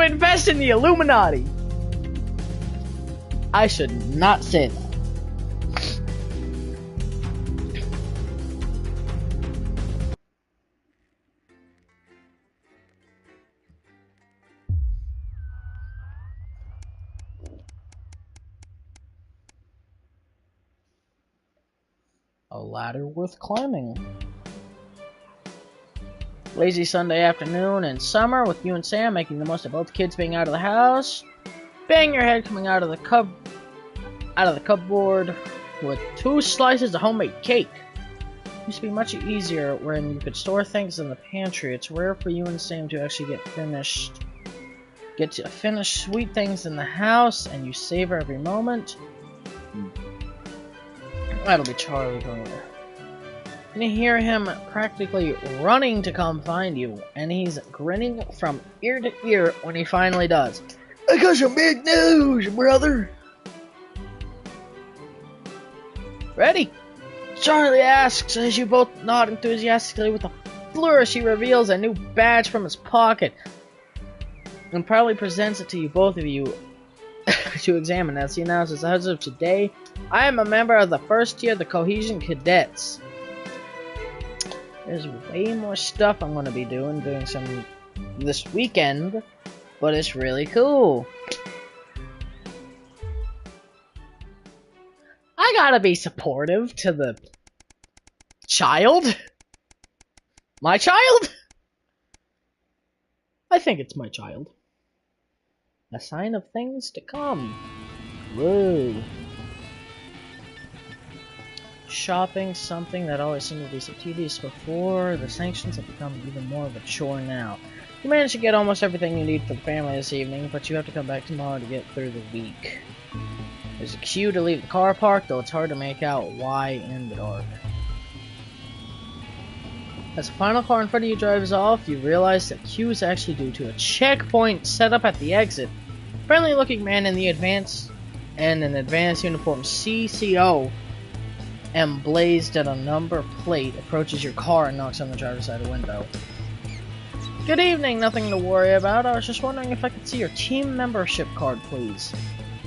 S1: invest in the Illuminati! I should not say that. A ladder worth climbing. Lazy Sunday afternoon in summer with you and Sam making the most of both kids being out of the house. Bang your head coming out of the cupboard with 2 slices of homemade cake. Used to be much easier when you could store things in the pantry. It's rare for you and Sam to actually get to finish sweet things in the house, and you savor every moment. That'll be Charlie going there. And you hear him practically running to come find you, and he's grinning from ear to ear when he finally does. I got some big news, brother! Ready? Charlie asks as you both nod enthusiastically. With a flourish, he reveals a new badge from his pocket and proudly presents it to you, both of you, to examine. As he announces, as of today, I am a member of the first year of the Cohesion Cadets. There's way more stuff I'm going to be doing some this weekend, but it's really cool. I gotta be supportive to the child. My child? I think it's my child. A sign of things to come. Whoa. Shopping, something that always seemed to be so tedious before. The sanctions have become even more of a chore now. You managed to get almost everything you need for the family this evening, but you have to come back tomorrow to get through the week. There's a queue to leave the car park, though it's hard to make out why in the dark. As the final car in front of you drives off, you realize the queue is actually due to a checkpoint set up at the exit. A friendly-looking man in an advanced uniform CCO emblazoned on a number plate approaches your car and knocks on the driver's side window. Good evening, nothing to worry about. I was just wondering if I could see your team membership card, please.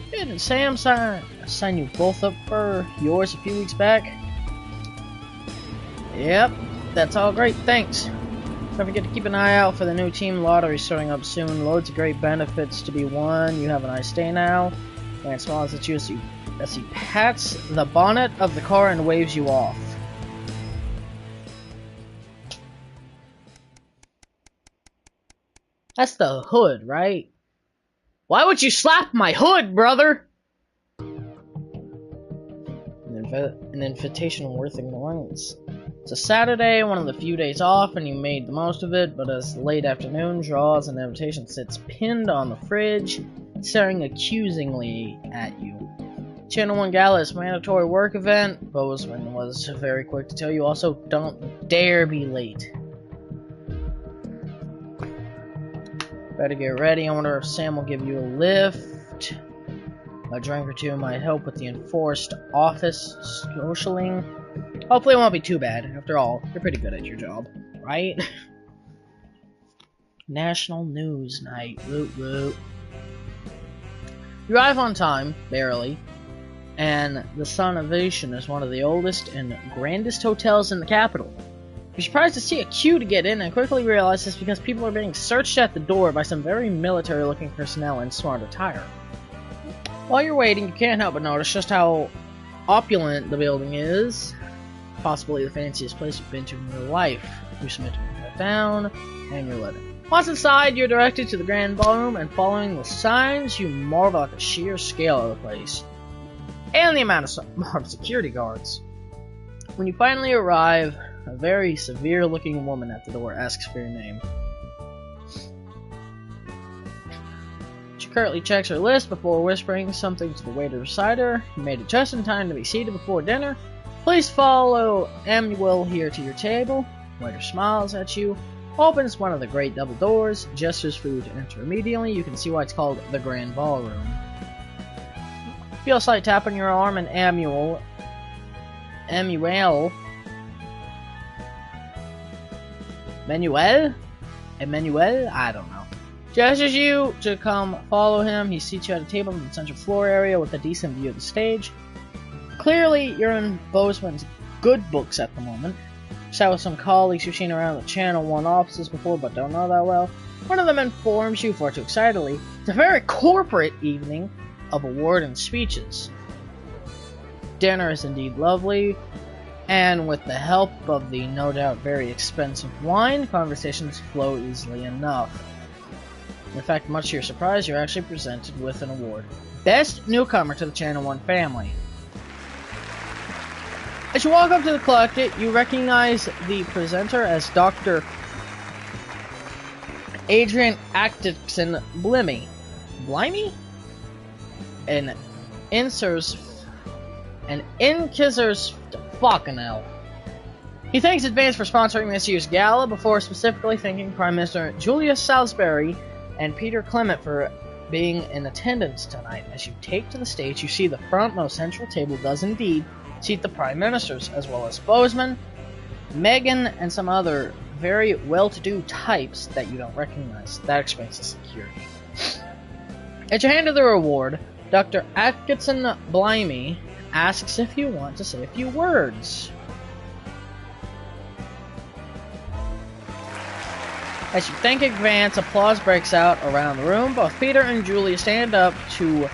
S1: Didn't Sam sign you both up for yours a few weeks back? Yep, that's all great, thanks. Don't forget to keep an eye out for the new team lottery starting up soon. Loads of great benefits to be won. You have a nice day now. And smiles at you as he pats the bonnet of the car and waves you off. That's the hood, right? Why would you slap my hood, brother? An invitation worth ignoring. It's a Saturday, one of the few days off, and you made the most of it, but as the late afternoon draws, an invitation sits pinned on the fridge, staring accusingly at you. Channel 1 Gala is a mandatory work event. Bozeman was very quick to tell you. Also, don't dare be late. Better get ready. I wonder if Sam will give you a lift. A drink or two might help with the enforced office socialing. Hopefully it won't be too bad. After all, you're pretty good at your job, right? National News Night. Woot woot. You arrive on time, barely, and the Sun Ovation is one of the oldest and grandest hotels in the capital. You're surprised to see a queue to get in and quickly realize it's because people are being searched at the door by some very military-looking personnel in smart attire. While you're waiting, you can't help but notice just how opulent the building is. Possibly the fanciest place you've been to in your life. You submit to move down, and you're let in. Once inside, you're directed to the grand ballroom, and following the signs, you marvel at the sheer scale of the place. And the amount of security guards. When you finally arrive, a very severe-looking woman at the door asks for your name. She curtly checks her list before whispering something to the waiter beside her. You made it just in time to be seated before dinner. Please follow Amuel here to your table. Waiter smiles at you, opens one of the great double doors, gestures for you to enter immediately. You can see why it's called the Grand Ballroom. Feel a slight tap on your arm, and Emmanuel, I don't know, gestures you to come follow him. He seats you at a table in the central floor area with a decent view of the stage. Clearly, you're in Bozeman's good books at the moment. Sat with some colleagues you've seen around the Channel 1 offices before but don't know that well. One of them informs you, far too excitedly, it's a very corporate evening of award and speeches. Dinner is indeed lovely, and with the help of the no doubt very expensive wine, conversations flow easily enough. In fact, much to your surprise, you're actually presented with an award. Best Newcomer to the Channel 1 family. As you walk up to collect it, you recognize the presenter as Dr. Adrian Atkinson Blimey. Blimey? An Inquisitor's fucking hell. He thanks Advance for sponsoring this year's gala before specifically thanking Prime Minister Julius Salisbury and Peter Clement for being in attendance tonight. As you take to the stage, you see the frontmost central table does indeed seat the Prime Ministers, as well as Bozeman, Megan, and some other very well-to-do types that you don't recognize. That explains the security. As you hand her the reward, Dr. Atkinson Blimey asks if you want to say a few words. As you thank Advance, applause breaks out around the room. Both Peter and Julia stand up to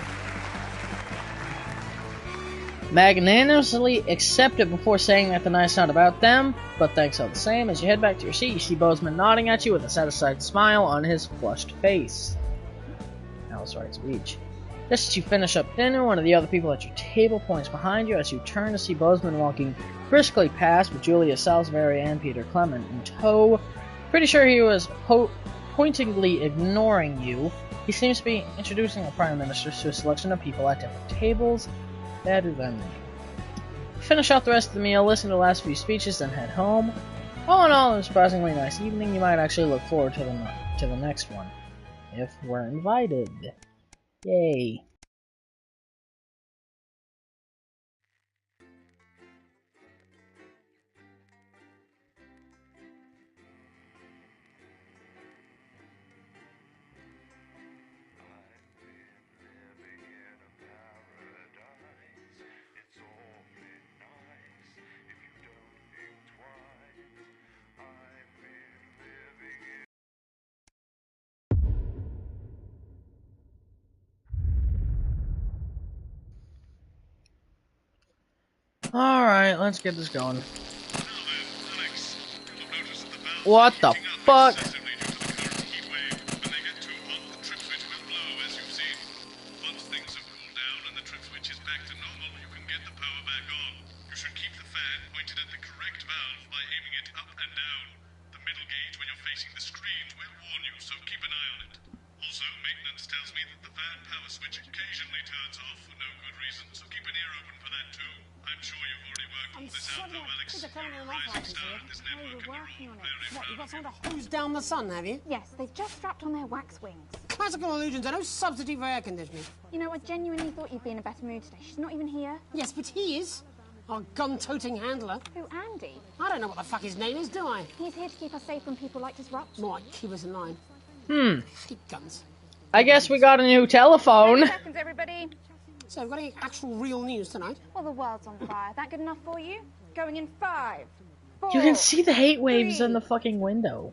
S1: magnanimously accept it before saying that the night's not about them, but thanks all the same. As you head back to your seat, you see Bozeman nodding at you with a satisfied smile on his flushed face. Alice writes speech. Just as you finish up dinner, one of the other people at your table points behind you as you turn to see Bozeman walking briskly past with Julia Salisbury and Peter Clement in tow. Pretty sure he was pointedly ignoring you. He seems to be introducing the Prime Minister to a selection of people at different tables. Better than me. Finish out the rest of the meal, listen to the last few speeches, then head home. All in all, a surprisingly nice evening. You might actually look forward to the next one, if we're invited. Yay. Alright, let's get this going. What the fuck?
S10: working on it.
S3: What, you've got someone to hose down the sun, have you?
S10: Yes, they've just strapped on their wax wings.
S3: Classical illusions are no substitute for air conditioning.
S10: You know, I genuinely thought you'd be in a better mood today. She's not even here.
S3: Yes, but he is. Our gun-toting handler.
S10: Who, Andy?
S3: I don't know what the fuck his name is, do I?
S10: He's here to keep us safe when people like Disrupt.
S3: More like keep us in line.
S1: Hmm.
S3: I hate guns.
S1: I guess we got a new telephone.
S10: 10 seconds, everybody.
S3: So, we've got any actual real news tonight?
S10: Well, the world's on fire. That good enough for you? Going in 5, 4...
S1: You can see the hate waves in the fucking window.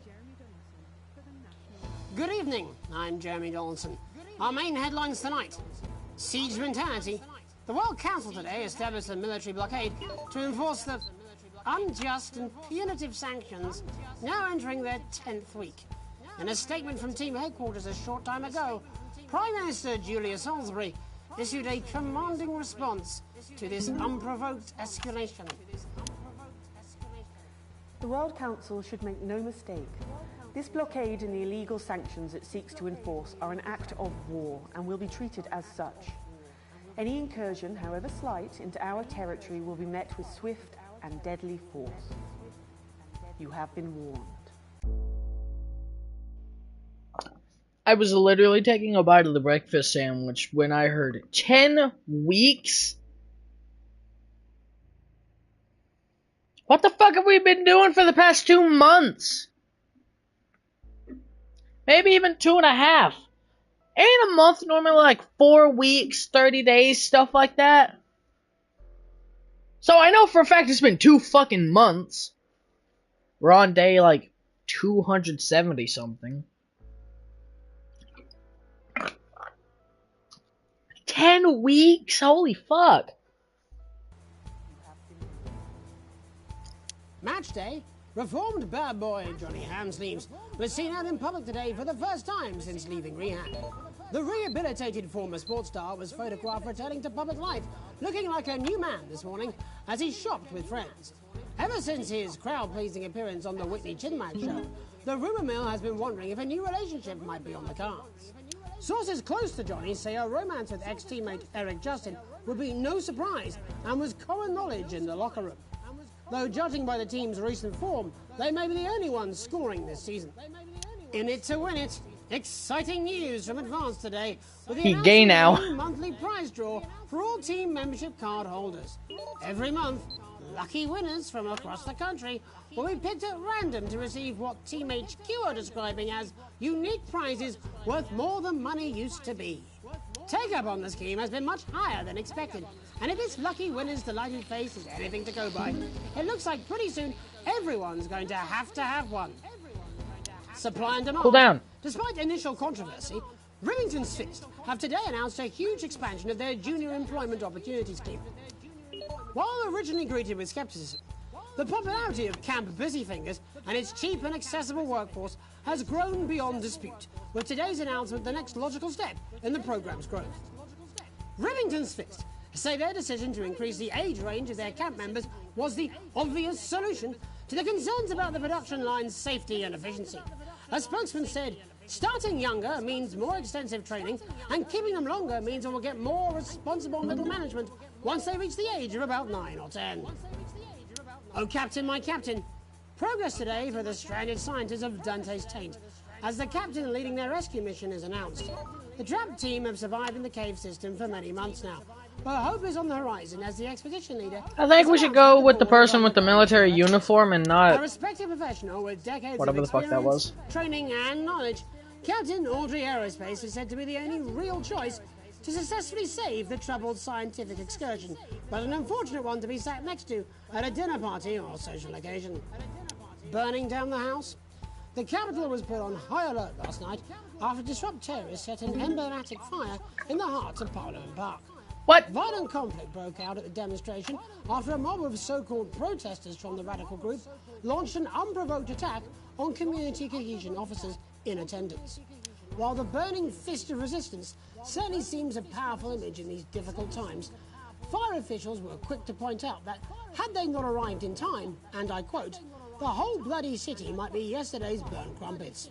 S3: Good evening. I'm Jeremy Donaldson. Our main headlines tonight. Siege mentality. The World Council today established a military blockade to enforce the unjust and punitive sanctions now entering their 10th week. In a statement from team headquarters a short time ago, Prime Minister Julia Salisbury issued a commanding response to this unprovoked escalation.
S7: The World Council should make no mistake. This blockade and the illegal sanctions it seeks to enforce are an act of war and will be treated as such. Any incursion, however slight, into our territory will be met with swift and deadly force. You have been warned.
S1: I was literally taking a bite of the breakfast sandwich when I heard 10 weeks? What the fuck have we been doing for the past 2 months? Maybe even 2.5. Ain't a month normally like 4 weeks, 30 days, stuff like that? So I know for a fact it's been 2 fucking months. We're on day like 270 something. 10 weeks? Holy fuck.
S3: Match day. Reformed bad boy Johnny Hamsleeves was seen out in public today for the first time since leaving rehab. The rehabilitated former sports star was photographed returning to public life, looking like a new man this morning as he shopped with friends. Ever since his crowd-pleasing appearance on the Whitney Chinmay show, the rumour mill has been wondering if a new relationship might be on the cards. Sources close to Johnny say a romance with ex-teammate Eric Justin would be no surprise and was common knowledge in the locker room. Though judging by the team's recent form, they may be the only ones scoring this season. In it to win it, exciting news from Advance today with the announcement of a new monthly prize draw for all team membership card holders. Every month, lucky winners from across the country will be picked at random to receive what Team HQ are describing as unique prizes worth more than money used to be. Take-up on the scheme has been much higher than expected, and if this lucky winner's delighted face is anything to go by, it looks like pretty soon everyone's going to have one. Supply and demand.
S1: Cool down.
S3: Despite initial controversy, Rivington's Fist have today announced a huge expansion of their junior employment opportunity scheme. While originally greeted with skepticism, the popularity of Camp Busyfingers and its cheap and accessible workforce has grown beyond dispute, with today's announcement the next logical step in the programme's growth. Rivington's Fist say their decision to increase the age range of their camp members was the obvious solution to the concerns about the production line's safety and efficiency. A spokesman said, starting younger means more extensive training, and keeping them longer means they will get more responsible middle management once they reach the age of about 9 or 10. Oh, Captain, my Captain. Progress today for the stranded scientists of Dante's Taint, as the captain leading their rescue mission is announced. The trapped team have survived in the cave system for many months now, but hope is on the horizon as the expedition leader...
S1: I think we should go with the person with the military uniform and
S3: A
S1: not
S3: respected professional with decades
S1: whatever
S3: of
S1: the fuck that was.
S3: training and knowledge, Captain Audrey Aerospace is said to be the only real choice to successfully save the troubled scientific excursion, but an unfortunate one to be sat next to at a dinner party or social occasion. Burning down the house? The capital was put on high alert last night after disrupt terrorists set an emblematic fire in the heart of Parliament Park.
S1: What?
S3: Violent conflict broke out at the demonstration after a mob of so-called protesters from the radical group launched an unprovoked attack on community cohesion officers in attendance. While the burning fist of resistance certainly seems a powerful image in these difficult times, fire officials were quick to point out that had they not arrived in time, and I quote, the whole bloody city might be yesterday's burnt crumpets.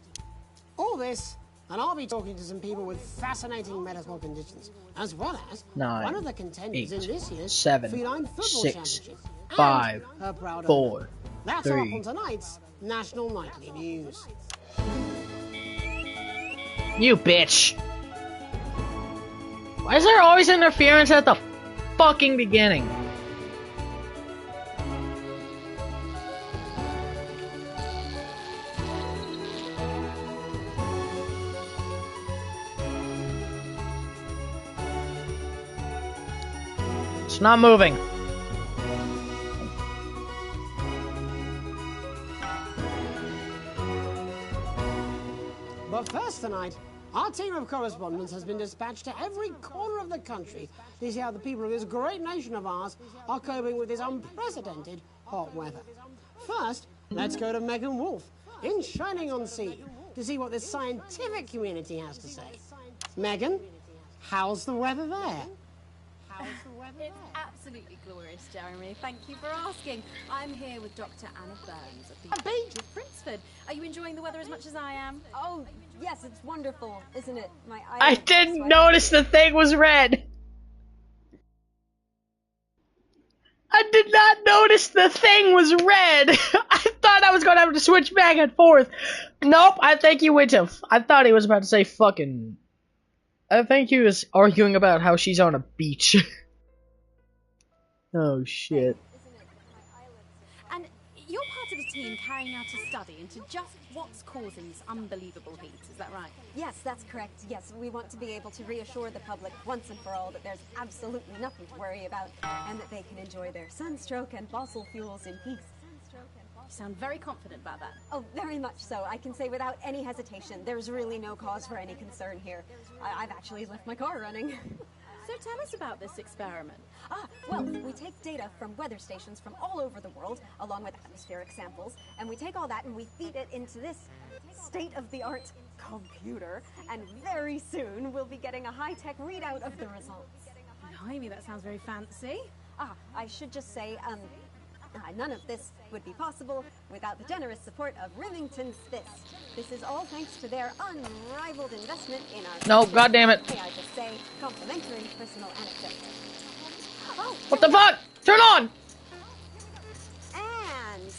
S3: All this, and I'll be talking to some people with fascinating medical conditions, as well as
S1: 9,
S3: one of the contenders
S1: 8,
S3: in this year's
S1: 7,
S3: Feline Football
S1: 6,
S3: Championship.
S1: 5,
S3: and her proud
S1: 4,
S3: owner. That's
S1: 3,
S3: all on tonight's National Nightly News.
S1: You bitch. Why is there always interference at the fucking beginning? It's not moving.
S3: But first tonight, our team of correspondents has been dispatched to every corner of the country to see how the people of this great nation of ours are coping with this unprecedented hot weather. First, let's go to Megan Wolf in Shining-on-Sea to see what the scientific community has to say. Megan, how's the weather there?
S2: It's absolutely glorious, Jeremy. Thank you for asking. I'm here with Dr. Anna Burns at the Beach of Princeford. Are you enjoying the weather as much as I am?
S19: Oh, yes, it's wonderful, isn't it? My
S1: I didn't notice the thing was red. I did not notice the thing was red. I thought I was gonna have to switch back and forth. Nope, I think you went to. I thought he was about to say fucking. I think he was arguing about how she's on a beach. Oh shit.
S2: And you're part of a team carrying out a study into just what's causing this unbelievable heat, is that right?
S19: Yes, that's correct. Yes, we want to be able to reassure the public once and for all that there's absolutely nothing to worry about and that they can enjoy their sunstroke and fossil fuels in peace.
S2: You sound very confident about that.
S19: Oh, very much so. I can say without any hesitation, there's really no cause for any concern here. I've actually left my car running.
S2: So tell us about this experiment.
S19: Well, we take data from weather stations from all over the world, along with atmospheric samples, and we take all that and we feed it into this state-of-the-art computer, and very soon we'll be getting a high-tech readout of the results.
S2: Blimey, that sounds very fancy.
S19: I should just say, none of this would be possible without the generous support of Remington's Fist. This is all thanks to their unrivaled investment in our...
S1: No, goddammit.
S19: May I just say, complimentary personal anecdote.
S1: What the fuck? Turn on!
S19: And,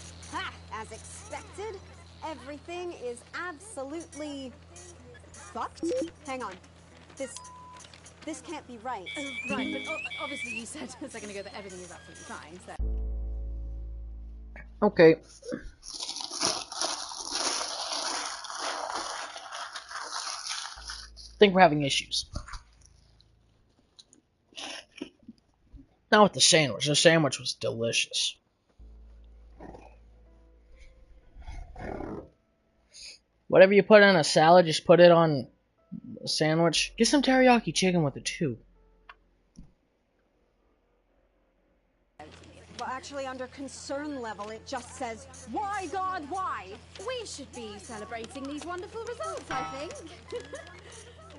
S19: as expected, everything is absolutely fucked. Hang on. This can't be right.
S2: Right, but obviously you said a second ago that everything is absolutely fine, so...
S1: Okay. I think we're having issues. Not with the sandwich. The sandwich was delicious. Whatever you put in a salad, just put it on a sandwich. Get some teriyaki chicken with it too.
S19: Well, actually, under concern level, it just says, why, God, why?
S2: We should be celebrating these wonderful results, I think.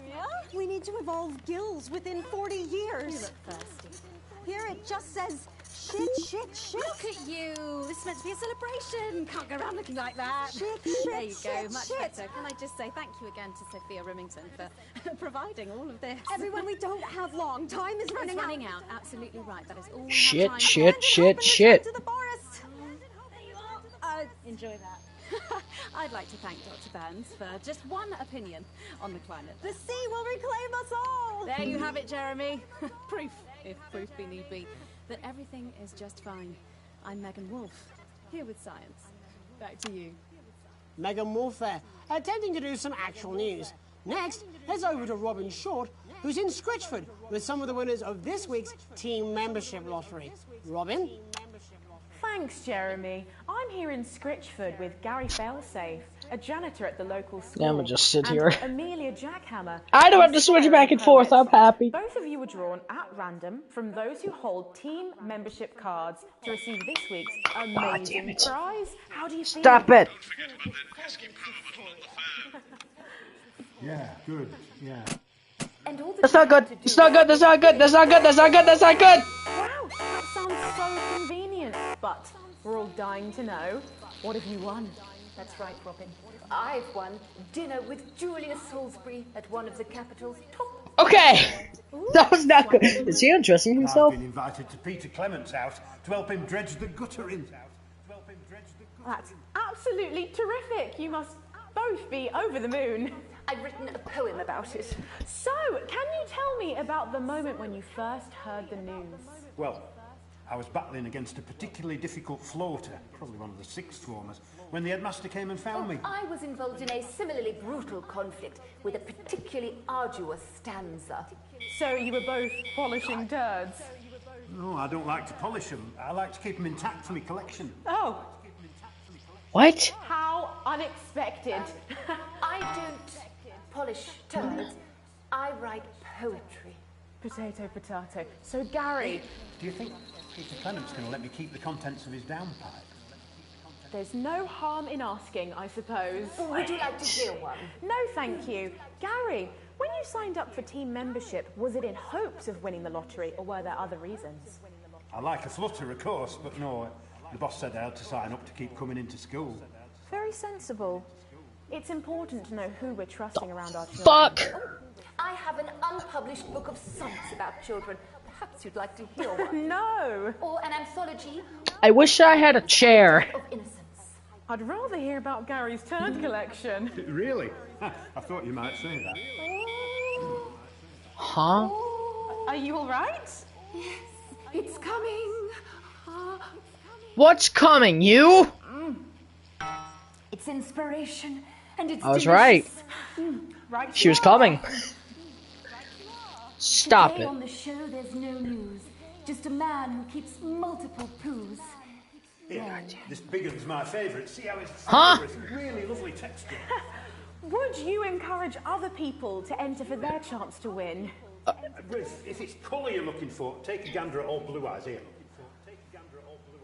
S19: Yeah? We need to evolve gills within 40 years.
S2: You look thirsty.
S19: Here it just says, shit.
S2: Look at you. This is meant to be a celebration. Can't go around looking like that.
S19: Shit.
S2: There you go. Much better. Can I just say thank you again to Sophia Remington for providing all of this.
S19: Everyone, we don't have long. Time is running out.
S2: Running out. Absolutely right. That is all we
S1: Shit.
S2: have time
S1: Shit.
S19: To the forest.
S2: Enjoy that. I'd like to thank Dr. Burns for just one opinion on the climate.
S19: The sea will reclaim us all.
S2: There you have it, Jeremy. Proof, if proof be need be, that everything is just fine. I'm Megan Wolf, here with science. Back to you.
S3: Megan Wolf there, attempting to do some actual news. Next, heads over to Robin Short, who's in Scritchford with some of the winners of this week's team membership lottery. Robin?
S4: Thanks, Jeremy. I'm here in Scritchford with Gary Failsafe, a janitor at the local school.
S1: Yeah, I'm gonna just sit
S4: and
S1: here.
S4: Amelia Jackhammer.
S1: I don't have to switch back and forth. I'm happy.
S4: Both of you were drawn at random from those who hold team membership cards to receive this week's amazing prize. How do you feel?
S1: Stop it.
S12: Yeah, good. Yeah.
S1: That's not good. That's not good. That's not good. That's not good. That's not good. That's not good.
S4: Wow, that sounds so convenient. But we're all dying to know, what have you won?
S6: That's right, Robin. I've won dinner with Julia Salisbury at one of the capital's top...
S1: Okay. That was not good. Is he undressing himself?
S8: I've been invited to Peter Clement's house to help him dredge the gutter in.
S4: That's absolutely terrific. You must both be over the moon.
S6: I've written a poem about it.
S4: So, can you tell me about the moment when you first heard the news?
S5: Well, I was battling against a particularly difficult floater, probably one of the sixth formers, when the headmaster came and found me.
S6: I was involved in a similarly brutal conflict with a particularly arduous stanza.
S4: So you were both polishing turds?
S5: No, I don't like to polish them. I like to keep them intact for my collection.
S4: Oh.
S1: What?
S4: How unexpected.
S6: I don't polish turds. I write poetry.
S4: Potato, potato. So, Gary...
S5: Do you think Peter Clement's going to let me keep the contents of his downpipe?
S4: There's no harm in asking, I suppose.
S6: Would you like to hear one?
S4: No, thank you. Gary, when you signed up for team membership, was it in hopes of winning the lottery, or were there other reasons?
S5: I like a flutter, of course, but no, the boss said I had to sign up to keep coming into school.
S4: Very sensible. It's important to know who we're trusting around our children.
S1: Fuck!
S6: I have an unpublished book of sonnets about children. Perhaps you'd like to hear one.
S4: No!
S6: Or an anthology.
S1: I wish I had a chair.
S6: Of innocence.
S4: I'd rather hear about Gary's turd collection.
S5: Really? I thought you might say that.
S1: Huh?
S4: Are you all right?
S6: Yes, it's coming.
S1: What's coming, you?
S6: It's inspiration, and it's
S1: I was
S6: delicious.
S1: right.
S6: Right.
S1: She was coming. Stop
S6: Today
S1: it.
S6: on the show, there's no news. Just a man who keeps multiple poos.
S5: Yeah, this big one's my favourite. See how it's
S1: Huh?
S5: really lovely texture.
S4: Would you encourage other people to enter for their chance to win?
S5: If it's colour you're looking for, take a gander at old Blue Eyes here.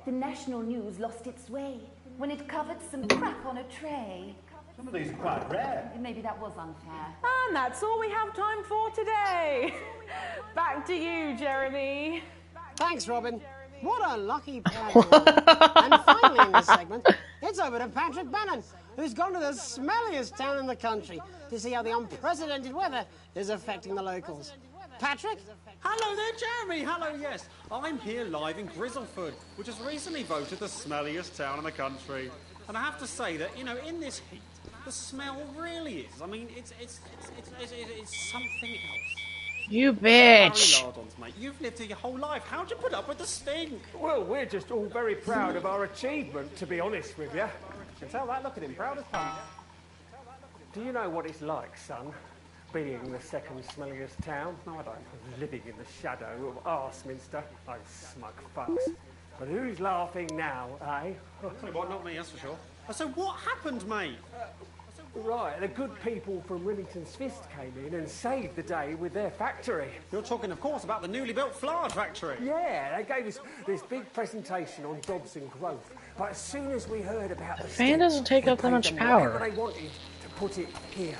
S6: The national news lost its way when it covered some crap on a tray.
S5: Some of these are quite rare.
S6: Maybe that was unfair.
S4: And that's all we have time for today. Back to you, Jeremy.
S3: Thanks, Robin. What a lucky pair. And finally in this segment, it's over to Patrick Bannon, who's gone to the smelliest town in the country to see how the unprecedented weather is affecting the locals. Patrick?
S8: Hello there, Jeremy. Hello, yes. I'm here live in Grizzleford, which has recently voted the smelliest town in the country. And I have to say that, you know, in this heat, the smell really is. I mean, it's something else.
S1: You bitch.
S8: Harry Lardons, mate. You've lived here your whole life. How'd you put up with the stink?
S9: Well, we're just all very proud of our achievement, to be honest with you. You can tell that, look at him, proud as punch. Do you know what it's like, son, being the second smelliest town? No, I don't. Living in the shadow of Arseminster. Those smug fucks. But who's laughing now, eh?
S8: What, not me, that's for sure. So what happened, mate?
S9: Right, the good people from Remington's Fist came in and saved the day with their factory.
S8: You're talking, of course, about the newly built flour factory.
S9: Yeah, they gave us this big presentation on jobs and growth. But as soon as we heard about the
S1: Fan doesn't take up that much power.
S9: they wanted to put it here.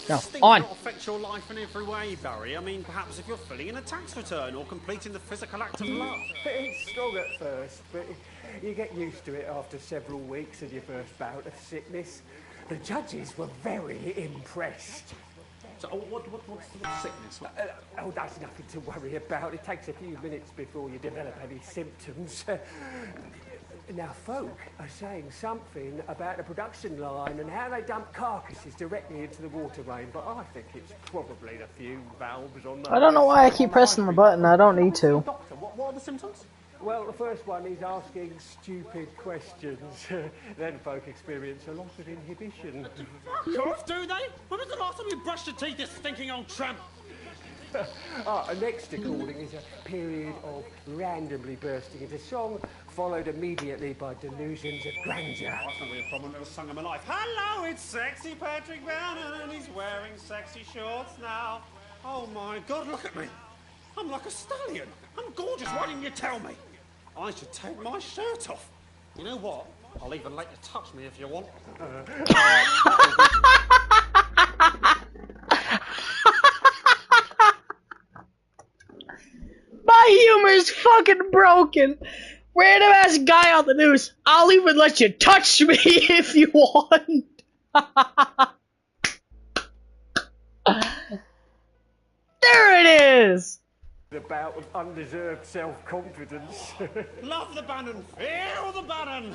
S1: No,
S8: Stink
S1: on.
S8: will not affect your life in every way, Barry. I mean, perhaps if you're filling in a tax return or completing the physical act of love.
S9: It's strong at first, but you get used to it after several weeks of your first bout of sickness. The judges were very impressed.
S8: So, what's the sickness?
S9: Oh, that's nothing to worry about. It takes a few minutes before you develop any symptoms. Now, folk are saying something about the production line and how they dump carcasses directly into the water main, but I think it's probably the few valves on the...
S1: I don't know why I keep pressing the button. I don't need to.
S8: Doctor, what are the symptoms?
S9: Well, the first one is asking stupid questions. Then folk experience a lot of inhibition.
S8: Fuck off, do they? When was the last time you brushed your teeth, you stinking old tramp?
S9: Next according is a period of randomly bursting into song, followed immediately by delusions of grandeur.
S8: That's not really a problem, never sung in my life. Hello, it's sexy Patrick Bannon, and he's wearing sexy shorts now. Oh my God, look at me. I'm like a stallion. I'm gorgeous, why didn't you tell me? I should take my shirt off. You know what? I'll even let you touch me if you want.
S1: My humor's fucking broken. Random ass guy on the news. I'll even let you touch me if you want. There it is.
S9: A bout of undeserved self-confidence.
S8: Love the Bannon. Feel the Bannon.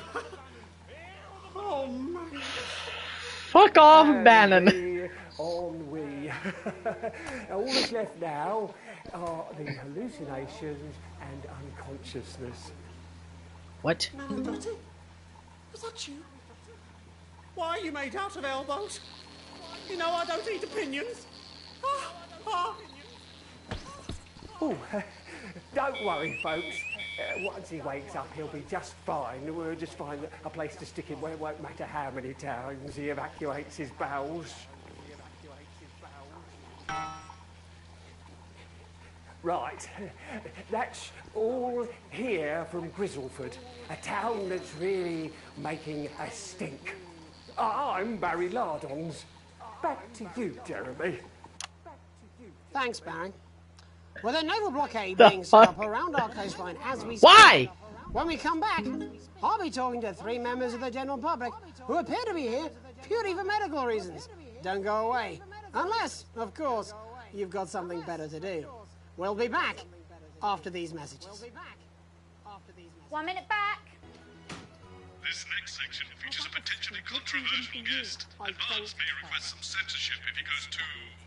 S9: Oh, man.
S1: Fuck off, Bannon.
S9: Ennui. All that's left now are the hallucinations and unconsciousness.
S1: What?
S8: Manalotti? Was that you? Why are you made out of elbows? You know I don't eat opinions.
S9: Oh, don't worry, folks. Once he wakes up, he'll be just fine. We'll just find a place to stick him where it won't matter how many times he evacuates his bowels. Right, that's all here from Grizzleford, a town that's really making a stink. I'm Barry Lardons. Back to you, Jeremy.
S3: Thanks, Barry. With a naval blockade being set up around our coastline as we speak.
S1: Why?
S3: When we come back, I'll be talking to 3 members of the general public who appear to be here purely for medical reasons. Don't go away. Unless, of course, you've got something better to do. We'll be back after these messages.
S17: 1 minute back.
S11: This next section features a potentially controversial guest, and Mars may request some censorship if he goes too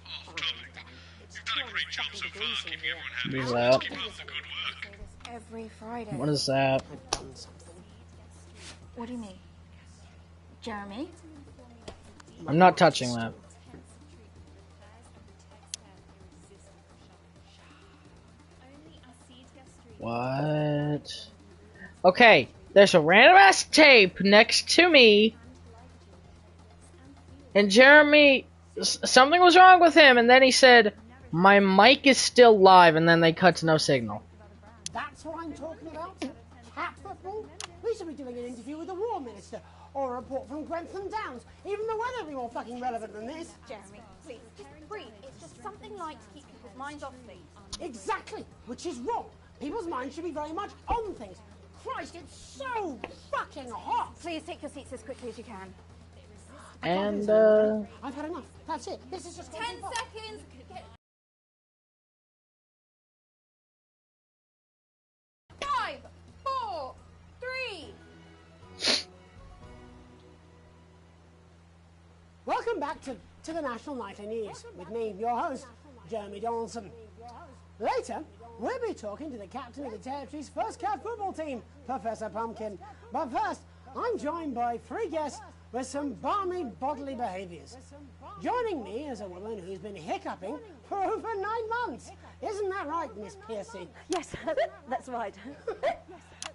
S11: off-topic. You've done a great job so far keeping everyone happy,
S1: What is
S11: so
S1: that?
S11: let's keep up the good work.
S17: Every Friday.
S1: What is that?
S17: What do you mean? Jeremy?
S1: I'm not touching that. What? Okay, there's a random ass tape next to me, and Jeremy, something was wrong with him, and then he said, "My mic is still live," and then they cut to no signal.
S3: That's what I'm talking about? Cat football? We should be doing an interview with the War Minister, or a report from Grentham Downs. Even the weather would be more fucking relevant than this.
S17: Jeremy, please, just breathe. It's just something light to keep people's minds off things.
S3: Exactly, which is wrong. People's minds should be very much on things. Christ, it's so fucking hot.
S17: Please take your seats as quickly as you can.
S1: And,
S3: I've had enough. That's it. This is just
S17: 10 seconds. Get... 5, 4, 3.
S3: Welcome back to the National Nightly News with me, your host, Jeremy Donaldson. Later, we'll be talking to the captain of the Territory's first cat football team, Professor Pumpkin. But first, I'm joined by 3 guests with some balmy bodily behaviours. Joining me is a woman who's been hiccuping for over 9 months. Isn't that right, Miss Piercy?
S7: Yes, that's right.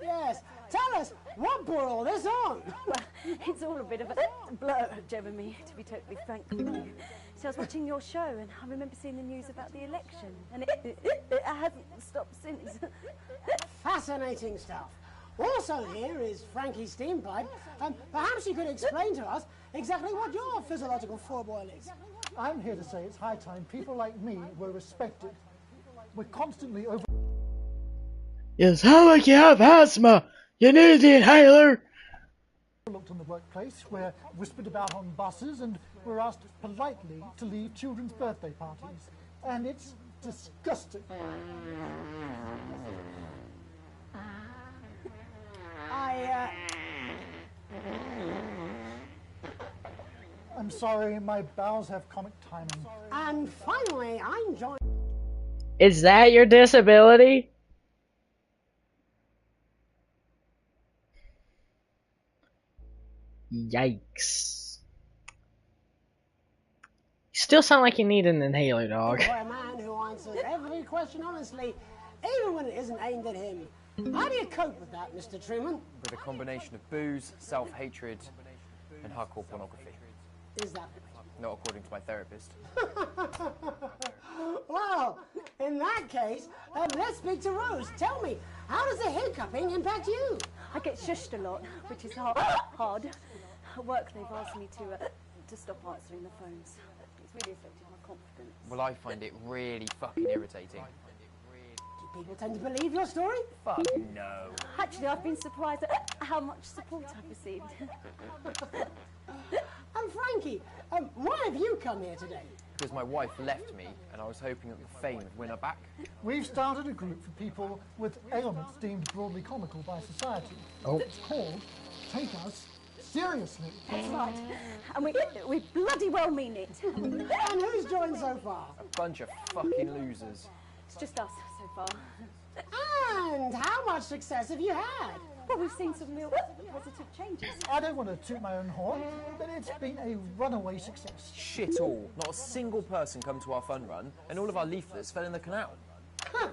S3: Yes. Tell us, what brought all this on?
S7: Well, it's all a bit of a blur, Jeremy, to be totally frank with you. So I was watching your show, and I remember seeing the news about the election, and it hasn't stopped since.
S3: Fascinating stuff. Also here is Frankie Steampipe. Perhaps you could explain to us exactly what your physiological foreboil is.
S12: I'm here to say it's high time people like me were respected. We're constantly over...
S1: You sound like you have asthma! You need the inhaler!
S12: Looked in the workplace, we're whispered about on buses, and we're asked politely to leave children's birthday parties. And it's disgusting. I'm sorry, my bowels have comic timing.
S3: And finally, I'm joined...
S1: Is that your disability? Yikes. You still sound like you need an inhaler, dog.
S3: ...by a man who answers every question honestly, even when it isn't aimed at him. How do you cope with that, Mr. Truman?
S14: With a combination of booze, self-hatred, and hardcore pornography.
S3: Is that...
S14: Not according to my therapist.
S3: Well, in that case, let's speak to Rose. Tell me, how does the hiccuping impact you?
S7: I get shushed a lot, which is hard. At work, they've asked me to stop answering the phones. It's really affected my confidence.
S14: Well, I find it really fucking irritating.
S3: Do people tend to believe your story?
S14: Fuck no.
S7: Actually, I've been surprised at how much support I've received.
S3: And Frankie, why have you come here today?
S14: Because my wife left me, and I was hoping that the fame would win her back.
S12: We've started a group for people with ailments deemed broadly comical by society.
S1: Oh.
S12: It's called Take Us Seriously?
S17: That's right. And we bloody well mean it.
S3: And who's joined so far?
S14: A bunch of fucking losers.
S17: It's just us so far.
S3: And how much success have you had?
S17: Well, we've seen some real positive changes.
S12: I don't want to toot my own horn, but it's been a runaway success.
S14: Shit all. Not a single person come to our fun run, and all of our leaflets fell in the canal.
S3: Huh.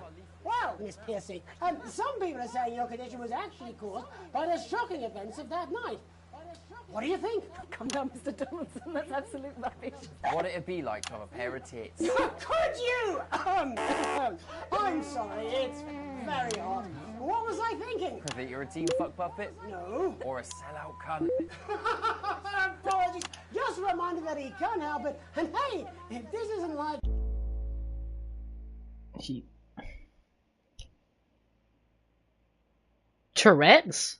S3: Well, Miss Piercy, some people are saying your condition was actually caused by the shocking events of that night. What do you think?
S17: Come down, Mr. Donaldson. That's absolute rubbish.
S14: What it'd be like to have a pair of tits.
S3: Could you? I'm sorry, it's very hot. What was I thinking?
S14: That you're a team fuck puppet?
S3: No.
S14: Or a sellout cunt?
S3: Apologies. Just a reminder that he can't help it. And hey, if this isn't like...
S1: Tourette's?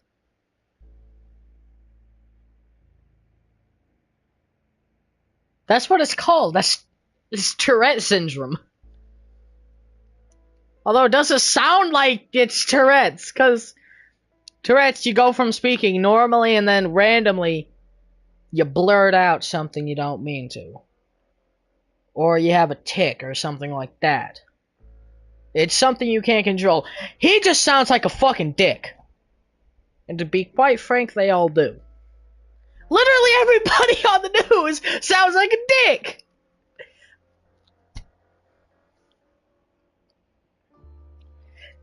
S1: That's what it's called. It's Tourette syndrome. Although it doesn't sound like it's Tourette's, because Tourette's, you go from speaking normally and then randomly you blurt out something you don't mean to. Or you have a tic or something like that. It's something you can't control. He just sounds like a fucking dick. And to be quite frank, they all do. Literally everybody on the news sounds like a dick!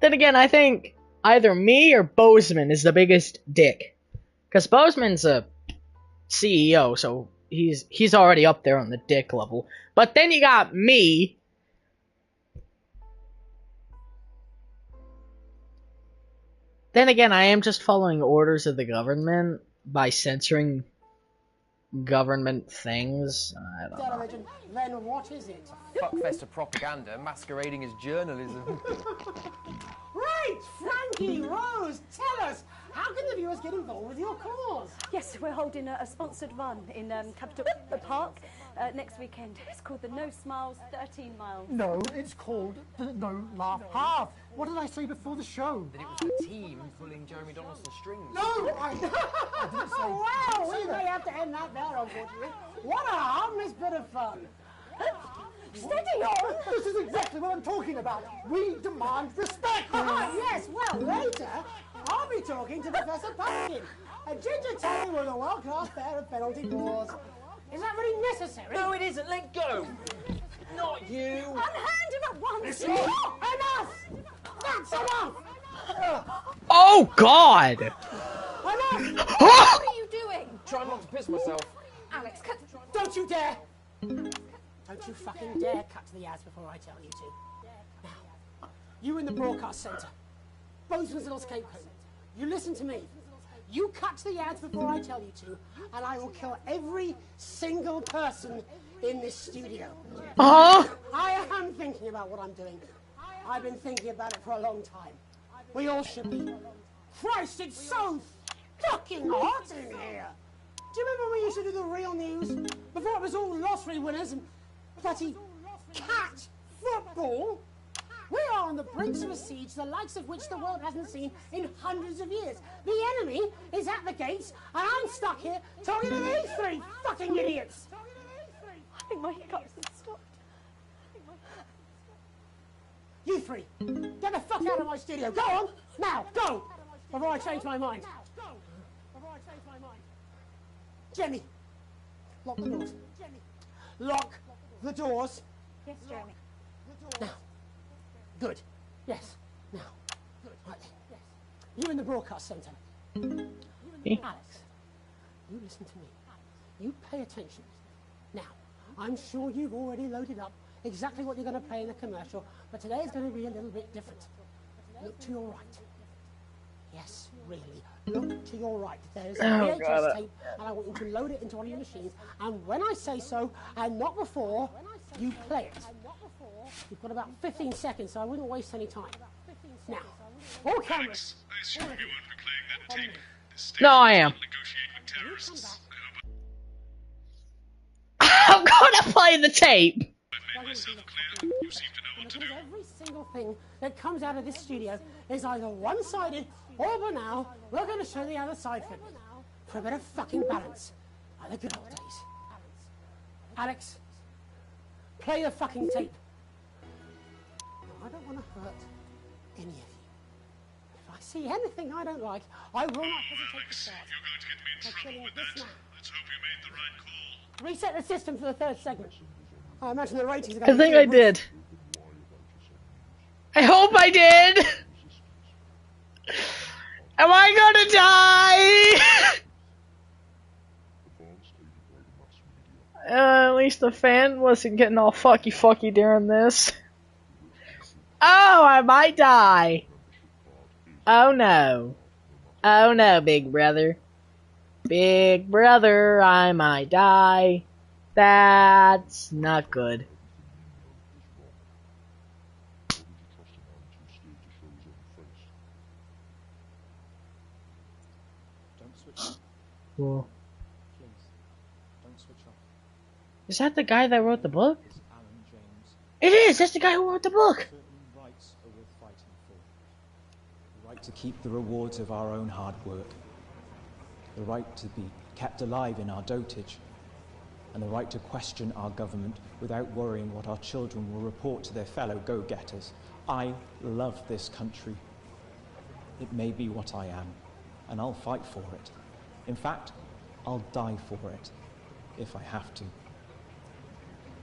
S1: Then again, I think either me or Bozeman is the biggest dick. Because Bozeman's a CEO, so he's already up there on the dick level. But then you got me. Then again, I am just following orders of the government by censoring government things. I don't know.
S3: Television, then what is it?
S14: Fuckfest of propaganda masquerading as journalism.
S3: Right, Frankie, Rose, tell us, how can the viewers get involved with your cause?
S17: Yes, we're holding a sponsored run in Capitol Park next weekend. It's called the No Smiles 13 Miles.
S12: No, it's called the No Laugh Half. What did I say before the show?
S14: That it was the team pulling Jeremy Donaldson's strings.
S12: No, I didn't say.
S3: Wow, we may have to end that there, unfortunately. What a harmless bit of fun.
S17: Steady on!
S12: This is exactly what I'm talking about. We demand respect.
S3: Yes, well, later, I'll be talking to Professor Pumpkin, a ginger tabby with a world-class pair of penalty paws. Is that really necessary?
S14: No, it isn't. Let go. Not you.
S17: Unhand him at once.
S3: Listen. Enough! That's enough!
S1: Oh, God!
S3: Enough!
S17: What are you doing?
S14: Try not to piss myself.
S17: Alex, cut.
S3: Don't you dare! Don't you fucking dare cut to the ads before I tell you to. Now, you in the broadcast centre, Bozeman's little scapegoat, you listen to me. You cut to the ads before I tell you to, and I will kill every single person in this studio. I am thinking about what I'm doing. I've been thinking about it for a long time. We all should be. Christ, it's so fucking hot in here. Do you remember when we used to do the real news? Before it was all lottery winners and bloody cat football? We are on the brinks of a siege, the likes of which the world hasn't seen in hundreds of years. The enemy is at the gates, and I'm stuck here talking to these three fucking idiots.
S17: I think my hiccups have stopped.
S3: You three, get the fuck out of my studio. Go on, now, go, before I change my mind. Jenny, lock the doors. Lock the doors.
S17: Yes, Jeremy.
S3: Now. Good. Yes. Now. Good. Right then. Yes. You in the broadcast centre. Alex, you listen to me. You pay attention. Now, I'm sure you've already loaded up exactly what you're going to play in the commercial, but today is going to be a little bit different. Look to your right. Yes, really. Look to your right. There's a VHS tape, and I want you to load it into one of your machines. And when I say so, and not before, you play it. You've got about 15 seconds, so I wouldn't waste any time. Now, all cameras.
S11: I assume you won't be playing that tape.
S1: No, I am. I'm gonna play the tape.
S3: Every single thing that comes out of this studio is either one-sided or, by now, we're going to show the other side for it. for a bit of fucking balance, like the good old days. Alex, play the fucking tape. No, I don't want to hurt any of you. If I see anything I don't like, I will not hesitate to start.
S11: You're going to get me in trouble with that. Let's hope you made the right call.
S3: Reset the system for the third segment. I imagine the ratings are
S1: I
S3: going to
S1: think I did. I hope I did! Am I gonna die? At least the fan wasn't getting all fucky during this. Oh, I might die. Oh no. Oh no, big brother. Big brother, I might die. That's not good. Cool. Is that the guy that wrote the book? It is! That's the guy who wrote the book!
S15: Rights are worth fighting for. The right to keep the rewards of our own hard work. The right to be kept alive in our dotage. And the right to question our government without worrying what our children will report to their fellow go-getters. I love this country. It may be what I am, and I'll fight for it. In fact, I'll die for it, if I have to.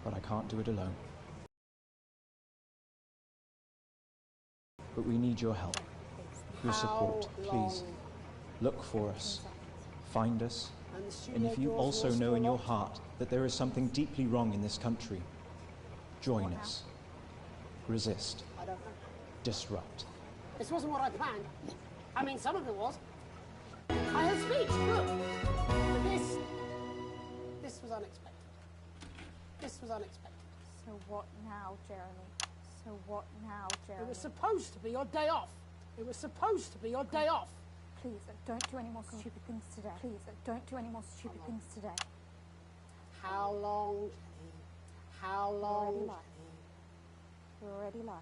S15: But I can't do it alone. But we need your help, your support. Please, look for us, find us, and if you also know in your heart that there is something deeply wrong in this country, join us. Resist. Disrupt.
S3: This wasn't what I planned. I mean, some of it was. I had speech, look. But this was unexpected. This was unexpected.
S10: So what now, Jeremy? So what now, Jeremy?
S3: It was supposed to be your day off. It was supposed to be your day off.
S10: Please, don't do any more stupid things today. Please, don't do any more stupid things today.
S3: How long, Jenny? How long?
S10: You're already live.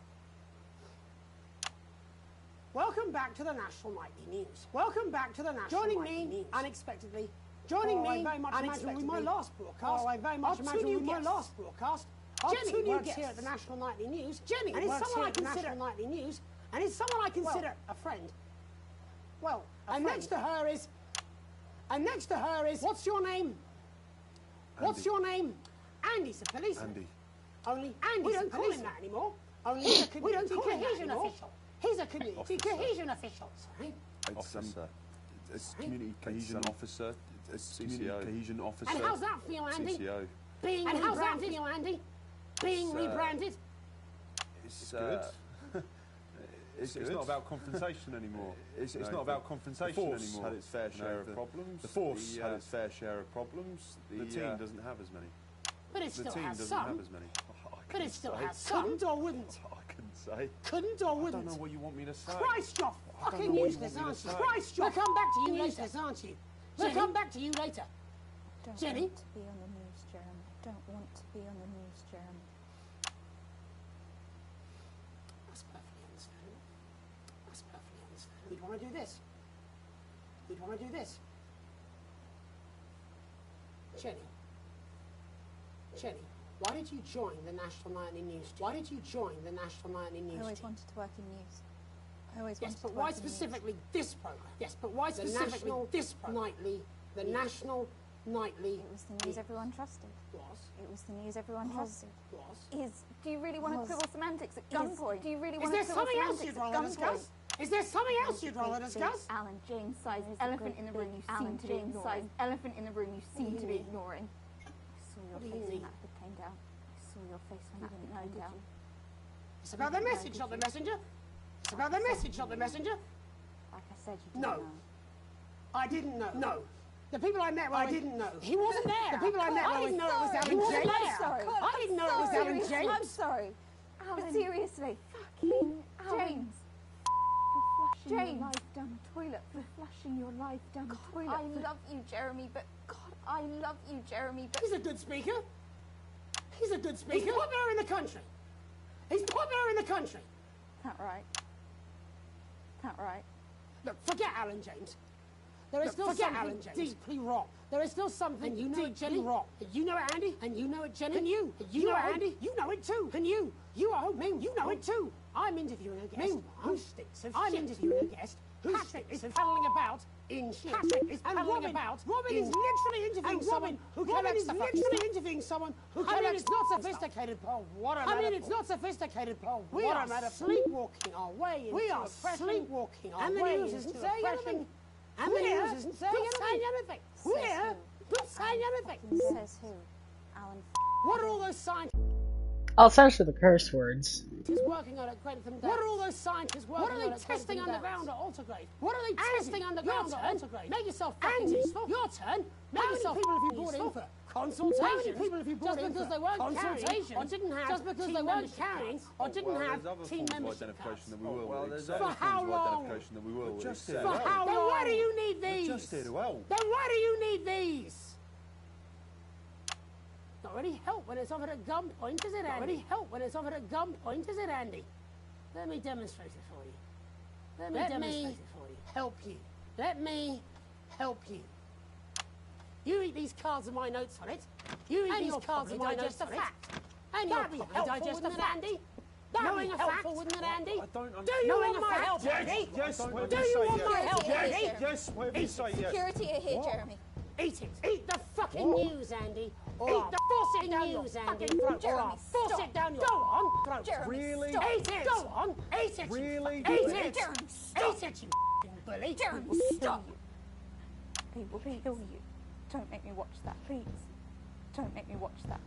S3: Welcome back to the National Nightly News. Welcome back to the National Nightly News. Unexpectedly. Joining me unexpectedly with my last broadcast. I very much imagine with my last broadcast. Jenny works here at the National Nightly News. Jenny works here at the National Nightly News. And is someone I consider a friend. Well, next to her is. What's your name?
S16: Andy.
S3: What's your name? Andy's a policeman.
S16: Andy.
S3: Only Andy's we don't call him that anymore. Only we don't call him cohesion official. He's a community cohesion official. Sorry.
S16: It's community cohesion officer. It's community cohesion officer.
S3: And how's that feel, Andy?
S16: CCO.
S3: Being and how's that feel, Andy? Being rebranded.
S16: It's good. It's not about confrontation anymore. It's not about confrontation anymore. The force had its fair share of problems. The force had its fair share of problems. The team doesn't have as many.
S3: But it still has some.
S16: The team doesn't have as many.
S3: But it still has some. Couldn't or wouldn't?
S16: I couldn't say.
S3: Couldn't or wouldn't?
S16: I don't know what you want me to say.
S3: Christ, you're fucking useless, aren't you? Christ, we'll come back to you later, aren't you? We'll come back to you later. Jenny?
S10: Want to be on the news, Jeremy. Don't want to be on the news, Jeremy.
S3: That's perfectly understandable. That's perfectly understandable. We'd want to do this. We'd want to do this. Jenny, why did you join the National Nightly News? Why did you join the National Nightly News?
S10: I always wanted to work in news. I always wanted to work in news.
S3: Yes, but why specifically this program? Yes, but why specifically this program? Nightly, the National Nightly.
S10: It was the news everyone trusted.
S3: Was.
S10: It was the news everyone trusted.
S3: Was.
S10: Do you really want to quibble semantics at gunpoint? Do you really want to
S3: quibble semantics at gunpoint? Is there something else you'd rather discuss?
S10: Alan, James sized elephant in the room you seem to be ignoring. Elephant in the room you seem to be ignoring. I saw your face when that hood came down. I saw your face when that hood came down.
S3: It's about the message, not the messenger. It's about the message, not the messenger.
S10: Like I said, you didn't know.
S3: I didn't know. No. The people I met, I didn't know. He wasn't there. The people I met, I didn't know it was Alan James.
S10: I'm sorry.
S3: I didn't know it was Alan James.
S10: I'm sorry. Alan, seriously. Fucking James. You're flushing your life down the toilet. You're flushing your life down the toilet. I love you, Jeremy, but God, I love you, Jeremy, but
S3: he's a good speaker. He's a good speaker. He's popular in the country. He's popular in the country.
S10: That right? That right?
S3: Look, forget Alan James. There is still something deeply wrong. There is still something and you know deeply wrong. You know it, Andy, and you know it, Jenny. And you know it, Andy. You know it too. And you at home, you know it too. I'm interviewing a guest who stinks of shit. I'm interviewing a guest who is paddling about in shit. Patrick is paddling about. Robin is literally interviewing someone who collects the fuck. Literally interviewing someone who collects. I mean, it's not sophisticated. Oh, what a metaphor. I mean, it's not sophisticated. Oh, what a metaphor. Sleepwalking our way into. We are sleepwalking our way into. And the news isn't saying anything. And the news isn't saying anything. We're not saying anything.
S2: Says who? Alan.
S3: What are all those scientists?
S1: I'll censor the curse words.
S3: Working on at Grantham Downs. What are all those scientists working on? What are they testing underground at Altergrave? What are they testing underground at Altergrave? Make yourself fucking useful. Your turn. Make yourself people have you brought in for consultation? How many people have you brought in just because they weren't carrying or didn't have just because they weren't carrying or didn't have team membership cards? For how long? For how long? Then why do you need these? Just here to help. Then why do you need these? Not really help when it's offered at gunpoint, is it, Andy? Not really help when it's offered at gunpoint, is it, Andy? Let me demonstrate it for you. Let me demonstrate it for you. Help you. Let me help you. You read these cards with my notes on it. You read these cards with my notes on it. And you'll probably digest the fact. Andy? Knowing a fact, wouldn't it, Andy? I don't understand. Do you want my help, Andy? Yes. Do you want my help, Andy? Yes. Whatever you say, yes. Security are here, Jeremy. Eat it. Eat the fucking news, Andy. Or eat the force it down news, Andy. Jeremy, force it down your throat. Jeremy, really? Eat it. Go on. Eat it. Really? Eat it. Jeremy, stop. Eat it, you bully. Jeremy, stop.
S10: They will kill you. Don't make me watch that, please. Don't make me watch that.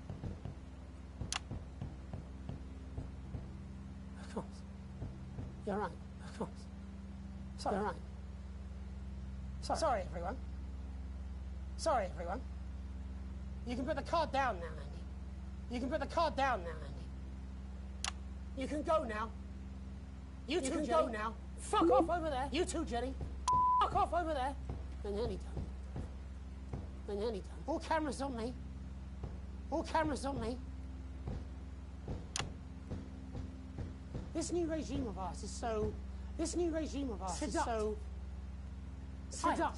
S3: Of course. You're right. Of course. Sorry. You're right. Sorry, everyone. Sorry, everyone. You can put the card down now, Andy. You can put the card down now, Andy. You can go now. You two, Jenny. Go now. Fuck off over there. You too, Jenny. Fuck off over there. And nearly done. And nearly done. All cameras on me. All cameras on me. This new regime of ours is so... This new regime of ours is so... Seduct.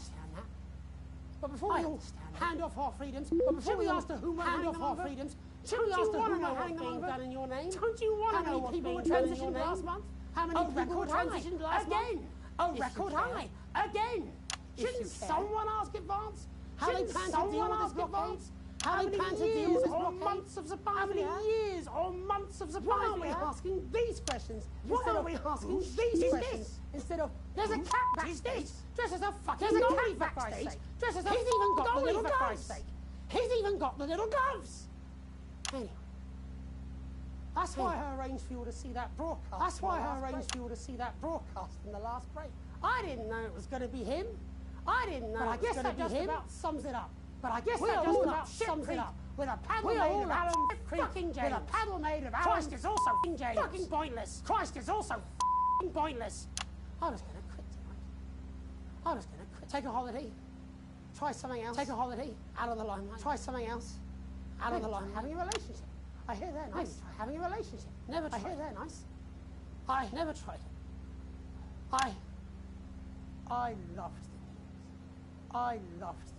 S3: But before we all hand off our freedoms, but before we ask to whom we're handing off our freedoms, should we ask to whom we're handing them over? Done in your name? Don't you want to know what people were transitioned last month? How many people were transitioned last month? Again! Oh, record high! Again! Shouldn't someone ask advance? How they plan to deal with this blockade? How they plan to deal with this blockade? Months of supply? How many years or months of supply? Why are we asking these questions? Why are we asking these questions? Instead of, there's a cat backstage, dressed as a fucking goalie backstage, dressed as a... He's even got the little gloves. He's even got the little gloves. Anyway, that's why I arranged for you to see that broadcast. That's why I arranged for you to see that broadcast in the last break. I didn't know it was going to be him. I didn't know it was going to be him. But I guess that just about sums it up. But I guess that just about sums it up. With a paddle made of Alan fucking James. With a paddle made of Alan. Christ is also James. Fucking pointless. Christ is also pointless. I was going to quit tonight. I was going to quit. Take a holiday. Try something else. Take a holiday. Out of the limelight. Try something else. Out of the limelight. Having a relationship. I hear they're nice. Try having a relationship. Never tried. I hear they're nice. I never tried it. I loved the news. I loved the news.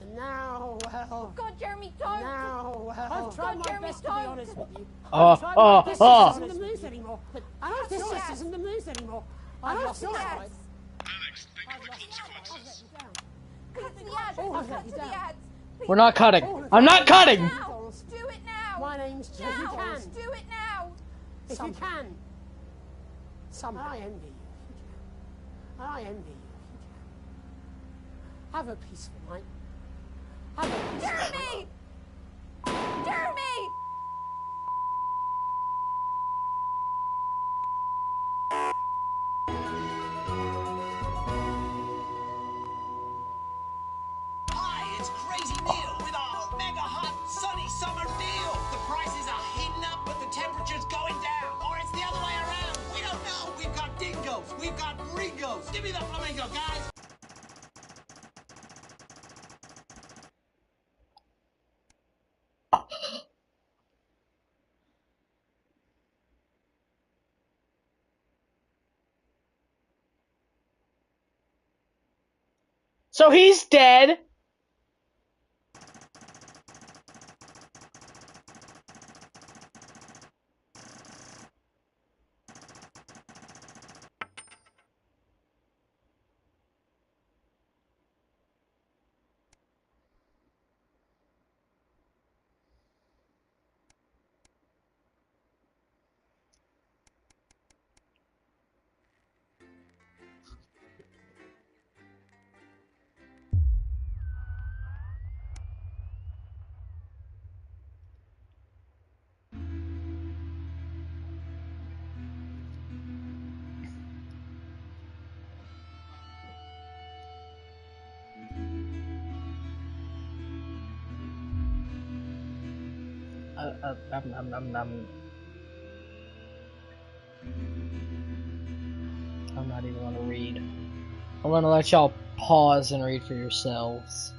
S3: And now, well... God, Jeremy, don't! Now, well... I've tried my best to be honest with you. This isn't the news anymore. But this just isn't the news anymore. I've lost my life.
S11: Alex, think of the consequences.
S3: Cut to the ads. Cut to the ads.
S1: We're not cutting. I'm not cutting!
S3: Do it now! My name's Jim. If you can. Do it now! If you can. Somehow. I envy you if you can. I envy you if you can. Have a peaceful night. Have a peaceful night. Jeremy! Jeremy!
S22: Hi, it's Crazy Neil with our mega hot sunny summer deal. The prices are heating up, but the temperature's going down. Or it's the other way around. We don't know. We've got dingoes. We've got gringos. Give me the flamingo, guys.
S1: So he's dead. I'm not even gonna read. I'm gonna let y'all pause and read for yourselves.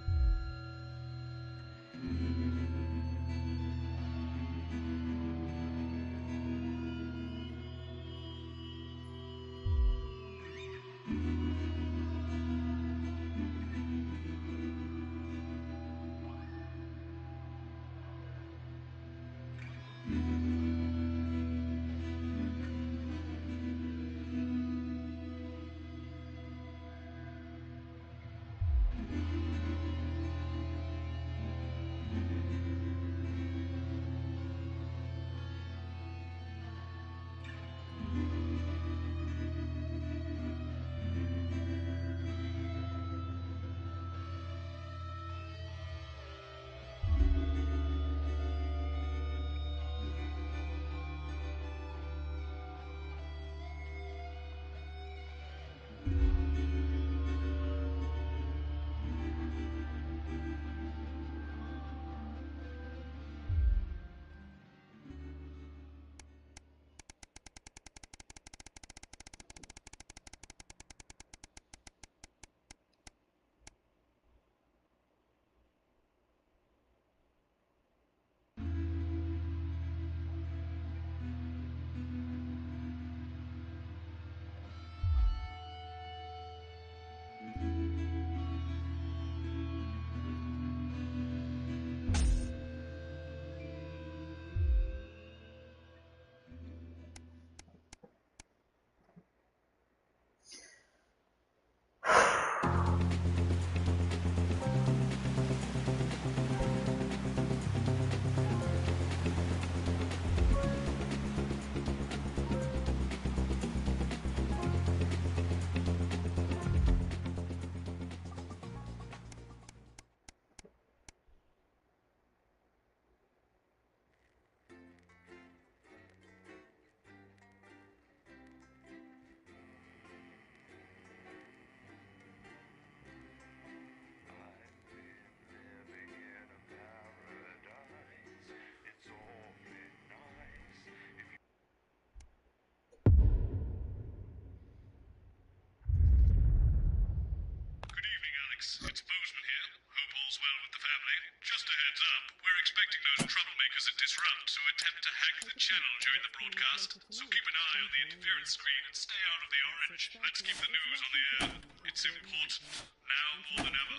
S11: It's Bozeman here. Hope all's well with the family. Just a heads up, we're expecting those troublemakers at Disrupt to attempt to hack the channel during the broadcast, so keep an eye on the interference screen and stay out of the orange. Let's keep the news on the air. It's important, now more than ever.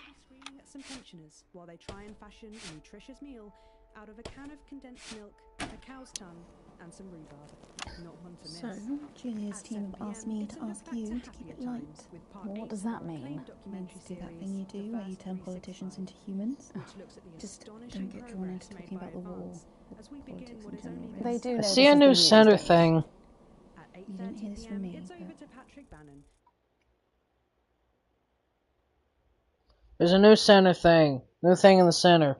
S18: Some pensioners while they try and fashion a nutritious meal out of a can of condensed milk, a cow's tongue, and some rhubarb. Not one to miss.
S20: So, Julia's team have asked me to ask you to keep it light.
S2: Well, what does that mean?
S20: It means to do that thing you do where you turn politicians into humans. Just don't get drawn into talking about the war or politics in general.
S2: They do know
S1: I see a new center thing.
S20: You didn't hear this from me,
S1: There's a new center thing. New thing in the center.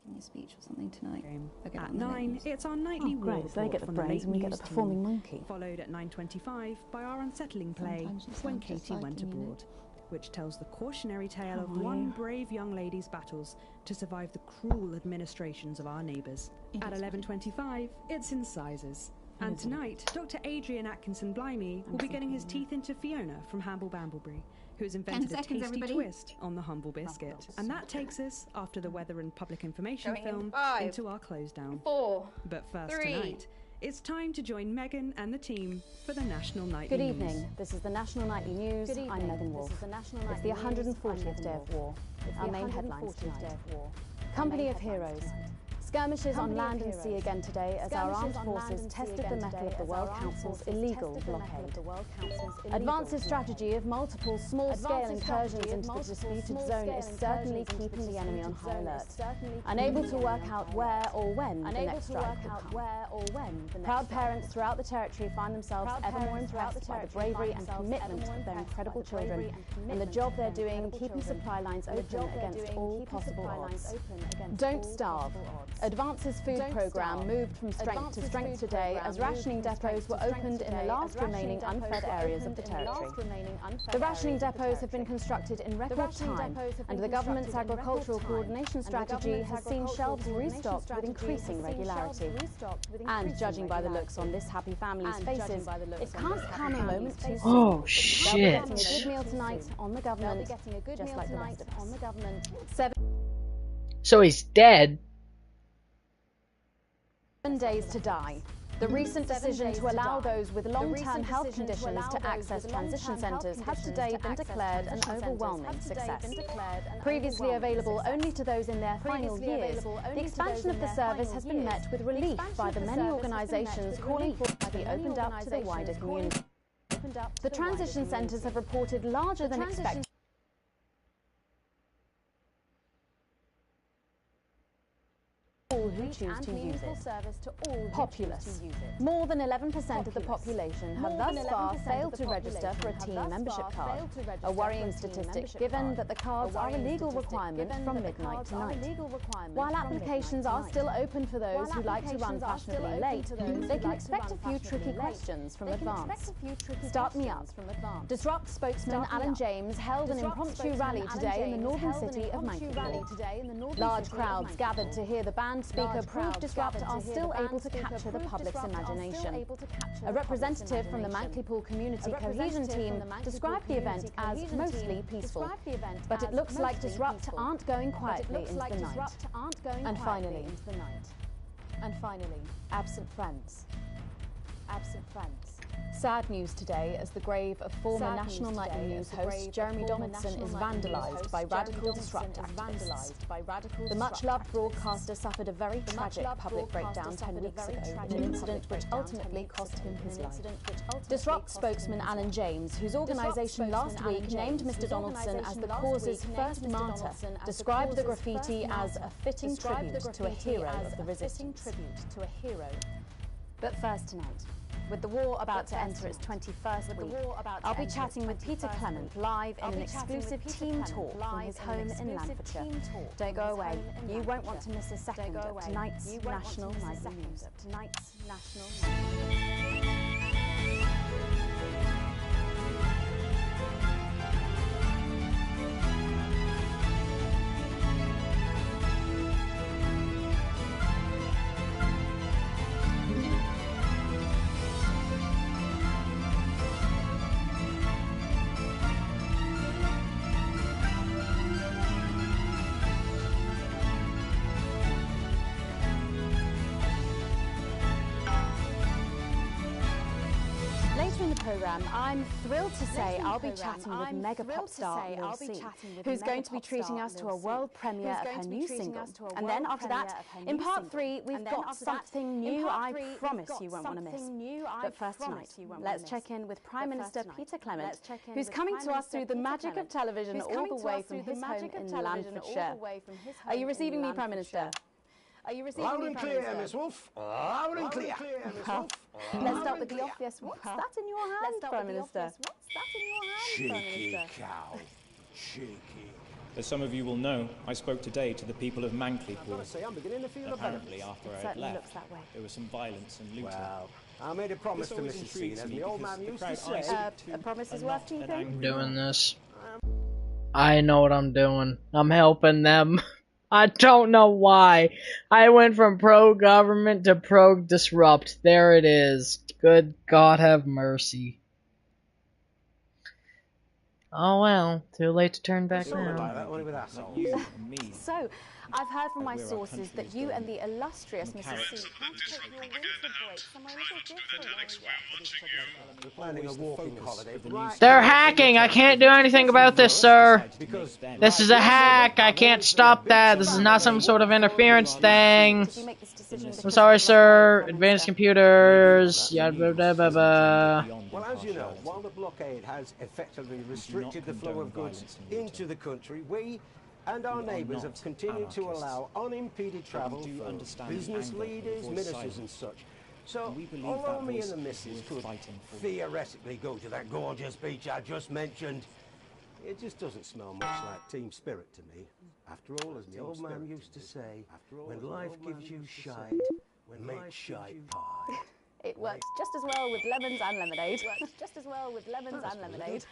S20: Give me a speech or something tonight.
S18: At 9, it's our nightly war
S2: great, so they get the
S18: from
S2: brains and we get the performing monkey.
S18: Followed at 9:25 by our unsettling play, When Katie Went Abroad, which tells the cautionary tale of one brave young lady's battles to survive the cruel administrations of our neighbours. At 11:25, it's Incisors. And tonight, Dr. Adrian Atkinson Blimey will be getting his teeth into Fiona from Hamble Bamblebury, who has invented a tasty twist on the humble biscuit. And that takes us, after the weather and public information film, into our close down.
S6: 4,
S18: But first
S6: 3,
S18: tonight, It's time to join Megan and the team for the National Nightly
S2: Good
S18: News.
S2: evening. This is the National Nightly News. I'm Megan Wolf. It's the 140th day of war. Our main headlines tonight. Company of Heroes. Skirmishes on land and sea again today as our armed forces tested the mettle of the World Council's illegal blockade. Advance's strategy of multiple small-scale incursions into the disputed zone is certainly keeping the enemy on high alert, unable to work out where or when the next strike will come. Proud parents throughout the territory find themselves ever more impressed by the bravery and commitment of their incredible children and the job they're doing keeping supply lines open against all possible odds. Don't starve. Advance's food programme moved from strength to strength today as rationing depots were opened in the last remaining unfed areas of the territory. The rationing depots have been constructed in record time, and the government's agricultural coordination strategy has seen shelves restocked with increasing regularity. And judging by the looks on this happy family's faces, it can't come a moment too soon.
S1: Oh, shit.
S2: They'll be getting a good meal tonight on the government, just like the rest of us.
S1: So he's dead.
S2: 7 days to die. The recent decision to allow those with long-term health conditions to access transition centres has today been declared an overwhelming success. Previously available only to those in their final years, the expansion of the service has been met with relief by the many organisations calling for it to be opened up to the wider community. The transition centres have reported larger than expected all who choose to use it. Populace. More than 11% of the population have thus far failed to register for a team membership card, a worrying statistic given that the cards are a legal requirement from midnight tonight. While applications are still open for those who like to run fashionably late, they can expect a few tricky questions from Advance. Start me up. Disrupt spokesman Alan James held an impromptu rally today in the northern city of Manchester. Large crowds gathered to hear the band speaker prove Disrupt are still able to capture the public's imagination. A representative from the Mankley Pool Community Cohesion Team described the event as mostly peaceful. But it looks like Disrupt aren't going quietly into the night. And finally, absent friends. Sad news today as the grave of former National Nightly News host Jeremy Donaldson is vandalised by radical Disrupt activists. The much-loved broadcaster suffered a very tragic public breakdown 10 weeks ago in an incident which ultimately cost him his life. Disrupt spokesman Alan James, whose organisation last week named Mr Donaldson as the cause's first martyr, described the graffiti as a fitting tribute to a hero of the resistance. But first tonight, with the war about to enter its 21st week, I'll be chatting with Peter Clement live in an exclusive team talk from his home in Lancashire. Don't go away. You won't want to miss a second of tonight's National Nightly News. I'm thrilled to say I'll be chatting with mega pop star Lil C, who's going to be treating us to a world premiere of her new single. And then after that, in part 3, we've got something new I promise you won't want to miss. But first tonight, let's check in with Prime Minister Peter Clement, who's coming to us through the magic of television all the way from his home in Lancashire. Are you receiving me, Prime Minister? Are you receiving
S13: Loud and clear, Miss Wolf. Loud and clear.
S2: Let's start with the obvious. What's that in your hand, Prime Minister?
S13: Cheeky cow. Cheeky.
S15: As some of you will know, I spoke today to the people of Mankley Pool.
S13: I'm beginning to feel
S15: Apparently, after I had left, there was some violence and looting.
S13: Well, I made a promise to Mrs. Sean, as the old man used to say.
S2: A promise is worth keeping.
S1: I'm doing this. I know what I'm doing. I'm helping them. I don't know why. I went from pro-government to pro-disrupt. There it is. Good God have mercy. Oh well, too late to turn back now.
S2: So, I've heard from my sources that you and the illustrious Mrs. C plan to take your winter break somewhere a little different.
S13: We're planning a walking holiday.
S1: They're hacking! I can't do anything about this, sir! This is a hack! I can't stop that! This is not some sort of interference thing! I'm sorry, sir. Advanced computers. Yada blah blah blah.
S13: Well, as you know, while the blockade has effectively restricted the flow of goods into the country, we and our neighbours have continued to allow unimpeded travel for business leaders, ministers and such. So, although me and the missus could theoretically go to that gorgeous beach I just mentioned, it just doesn't smell much like team spirit to me. After all, as the old man used to say, when life gives you shite, make shite pie.
S2: It works just as well with lemons and lemonade. Works just as well with lemons and lemonade.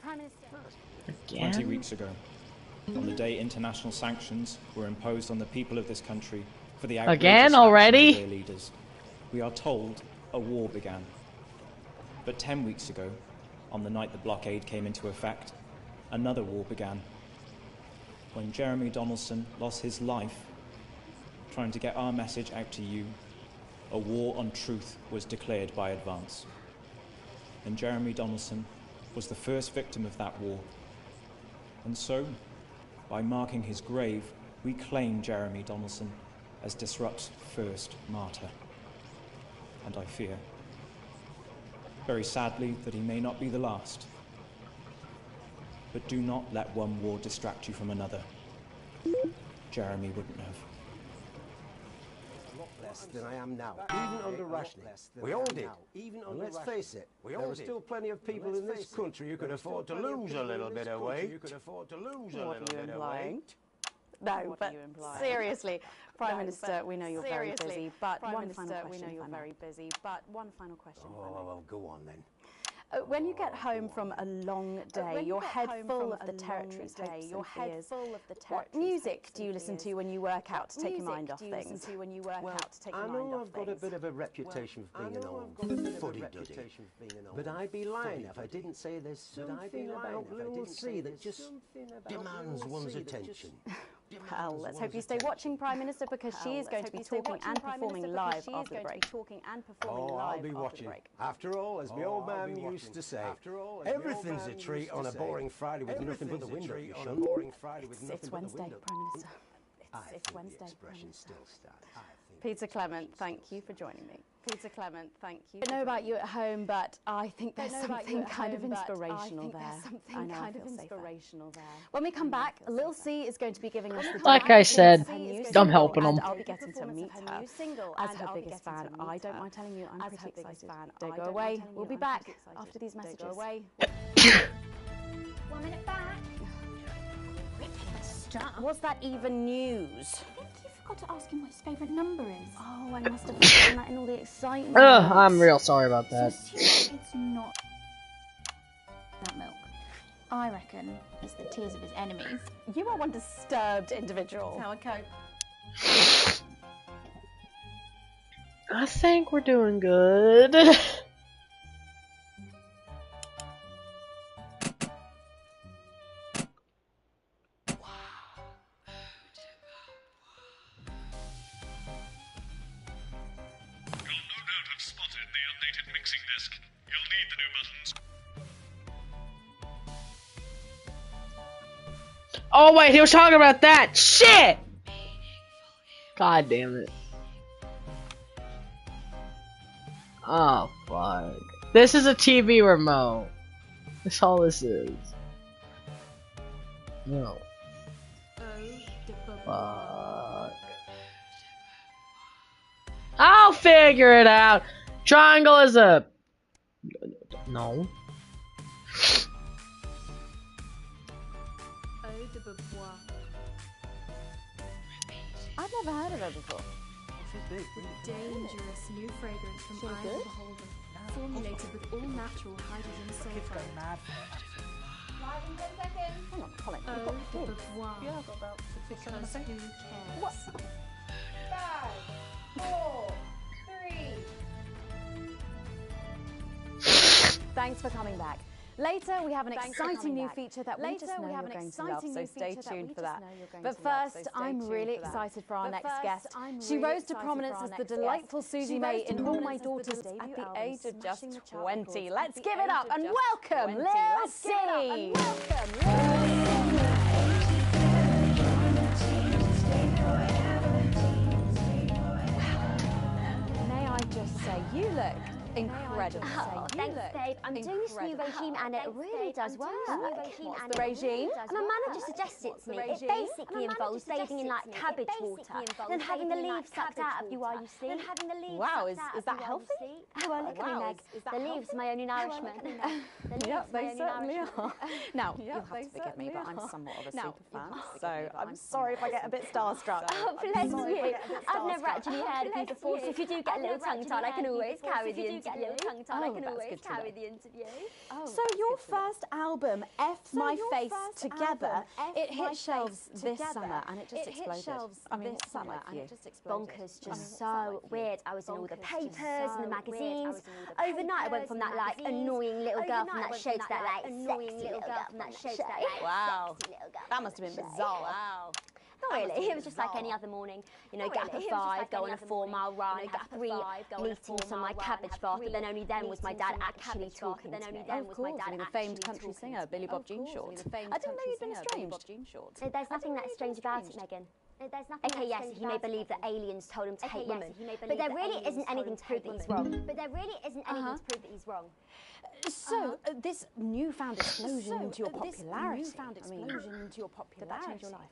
S2: Prime Minister.
S15: 20 weeks ago, on the day international sanctions were imposed on the people of this country for the
S1: again already,
S15: of their leaders, we are told a war began. But 10 weeks ago, on the night the blockade came into effect, another war began. When Jeremy Donaldson lost his life trying to get our message out to you, a war on truth was declared by Advance. And Jeremy Donaldson was the first victim of that war. And so, by marking his grave, we claim Jeremy Donaldson as Disrupt's first martyr. And I fear, very sadly, that he may not be the last. But do not let one war distract you from another. Jeremy wouldn't have.
S13: Less than I am now, even under rationing. We all did. And let's face it, there are still plenty of people in this country who could afford to lose a little bit of weight.
S2: What are you implying? No, but seriously, Prime Minister, we know you're very busy, but one final question. We know you're very busy, but one final question.
S13: Oh, well, go on then.
S2: When you get home from a long day, your head full of the territory's hopes and fears, what music do you listen to when you work out to take your mind off things?
S13: I know I've got a bit of a reputation for being an old fuddy-duddy, but I'd be lying if I didn't say there's something about Blue Sea that just demands one's attention.
S2: Well, let's hope you stay watching, Prime Minister, because she is going to be talking and performing live after the break.
S13: I'll be watching. After all, as my old man used to say, everything's a treat on a boring Friday with nothing but the window shut.
S2: It's Wednesday, Prime Minister. It's Wednesday, Prime Minister. Peter Clement, thank you for joining me. Peter Clement, thank you. I don't know about you at home, but I think there's something kind of inspirational there. When we come back, Lil C is going to be giving us the
S1: like I said, I'm helping them.
S2: I'll be getting to meet her as her biggest fan. I don't mind telling you, I'm pretty excited. Don't go away. We'll be back after these messages. Don't go away.
S10: 1 minute back.
S2: Was that even news?
S10: I forgot to ask him what his favourite number is.
S2: Oh, I must have forgotten that in all the excitement.
S1: I'm real sorry about that.
S10: So it's not that milk. I reckon it's the tears of his enemies.
S2: You are one disturbed individual.
S10: That's how I cope.
S1: I think we're doing good. Oh wait, he was talking about that! Shit! God damn it. Oh fuck. This is a TV remote. That's all this is. No. Fuck. I'll figure it out! Triangle is a... No.
S2: I've never heard of her before.
S19: Dangerous new fragrance from Eye of the Beholder, formulated with all natural hydrogen sulfide.
S2: Hang on, Colin.
S19: Oh, the Beauvoir.
S2: Yeah, I've got about 6
S19: Because who cares?
S2: What? 5, 4, 3. Thanks for coming back. Later, we have an exciting new feature that we just know you're going to love, so stay tuned for that. But first, I'm really excited for our next guest. She rose to prominence as the delightful Susie May in All My Daughters at the age of just 20. Let's give it up and welcome Lil C! May I just say, you look incredible.
S5: Oh, thanks, babe. I'm doing this new regime and it really does work.
S2: What's the regime?
S5: My manager suggested it to me. It basically involves bathing in like cabbage water, then having the leaves sucked out of you while you sleep.
S2: Wow, is that healthy?
S5: Well, look at me, Meg. The leaves are my only nourishment.
S2: Yep, they certainly are. Now, you'll have to forgive me, but I'm somewhat of a super fan, so I'm sorry if I get a bit starstruck.
S5: Oh, bless you. I've never actually heard of you before, so if you do get a little tongue-tied, I can always carry the interview.
S2: So your first album, F My Face Together, it hit shelves this summer and it just exploded. I mean, what's that like for you?
S5: Bonkers, just so weird. I was in all the papers and the magazines. Overnight, I went from that like annoying little girl from that show to that like sexy little girl from that show.
S2: Wow, that must have been bizarre. Wow.
S5: Not really, it was just like any other morning. You know, get up at 5, go on a 4-mile run, have 3 meetings on my cabbage bath, but then only then was my dad actually talking to me.
S2: Of course, I mean, the famed country singer, Billy Bob Jean Short. I didn't know you'd been estranged.
S5: There's nothing that strange about it, Megan. Okay, yes, he may believe that aliens told him to hate women, but there really isn't anything to prove that he's wrong.
S2: So, this newfound explosion into your popularity, did that change your life?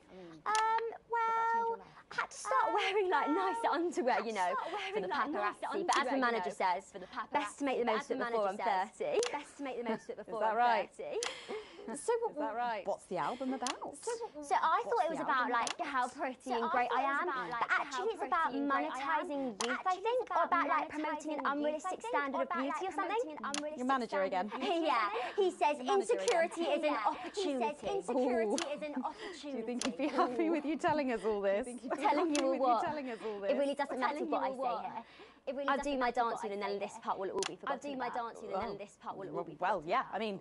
S5: Well, I had to start wearing like nicer underwear, you know, for the paparazzi. But as the manager says, best to make the most of it before I'm 30. Best to make the most of it before I'm 30.
S2: So what's the album about?
S5: So I thought it was about like how pretty and great I am, but actually it's about monetizing youth, I think, or about like promoting an unrealistic standard of beauty or something.
S2: Your manager again.
S5: Yeah, he says insecurity is an opportunity.
S2: Do you think he'd be happy with you telling us all this?
S5: Telling you all what? It really doesn't matter what I say here. I'll do my dancing and then this part will all be forgotten.
S2: Well, yeah, I mean,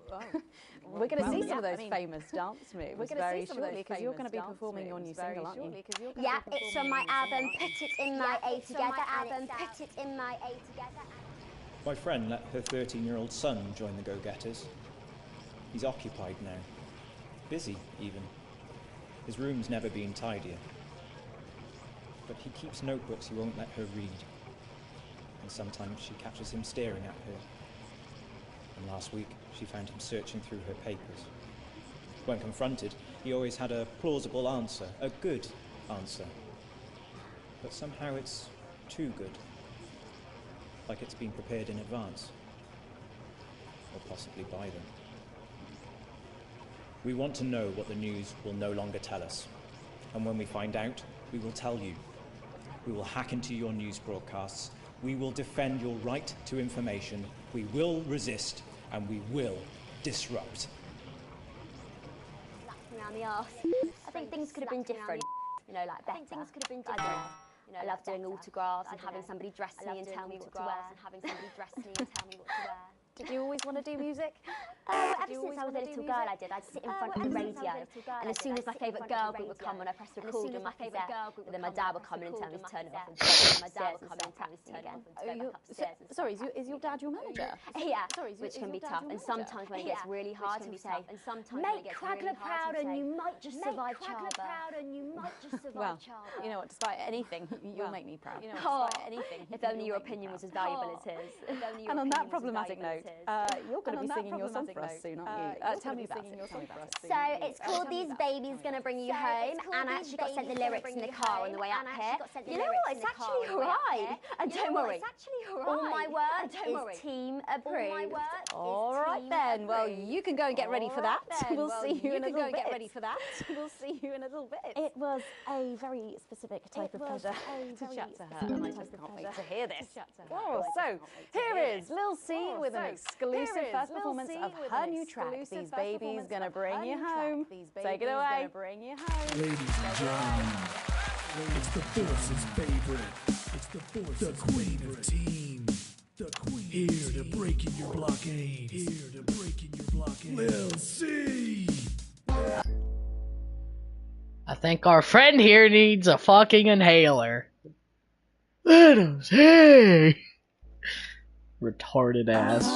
S2: we're going to see some of those famous dance moves very shortly because you're going to be performing your new single, aren't you?
S5: Yeah, it's from my album Put It In My A Together.
S15: My friend let her 13-year-old son join the Go-Getters. He's occupied now. Busy, even. His room's never been tidier. But he keeps notebooks he won't let her read. And sometimes she catches him staring at her. And last week, she found him searching through her papers. When confronted, he always had a plausible answer, a good answer. But somehow it's too good. Like it's been prepared in advance. Or possibly by them. We want to know what the news will no longer tell us. And when we find out, we will tell you. We will hack into your news broadcasts. We will defend your right to information. We will resist, and we will disrupt.
S5: Around the arse. I think things could have been different. You know, like better. I love doing autographs and having somebody dress me and tell me what to wear.
S2: Did you always want to do music?
S5: Ever since I was a little girl, I did. I'd sit in front of the radio, and as soon as my favourite girl group would come on, I pressed record on my cassette, and then my dad would come in and tell me to turn it off and start practicing again.
S2: Sorry, is your dad your manager?
S5: Yeah, which can be tough, and sometimes when it gets really hard, he'll say, make Craggler proud and you might just survive childbirth.
S2: Well, you know what, despite anything, you'll make me proud.
S5: If only your opinion was as valuable as his.
S2: And on that problematic note, you're going to be singing your song for us soon, aren't you? Tell me about it.
S5: So it's called These Babies Gonna Bring You Home, and I actually got sent the lyrics in the car on the way up here. You know what? It's actually alright. And don't worry, all my work is team approved.
S2: All right then. Well, you can go and get ready for that. We'll see you in a little bit. It was a very specific type of pleasure to chat to her, and I just can't wait to hear this. Oh, so here is Lil C with an exclusive first performance of her new track, These Babies Gonna Bring You Home. Take it away.
S21: Ladies and gentlemen, it's the Force's favorite. It's the Force's queen of teams. The queen Here to breaking your blockade. Here to breaking your blockade. We'll see.
S1: I think our friend here needs a fucking inhaler. Let us, hey! Retarded ass.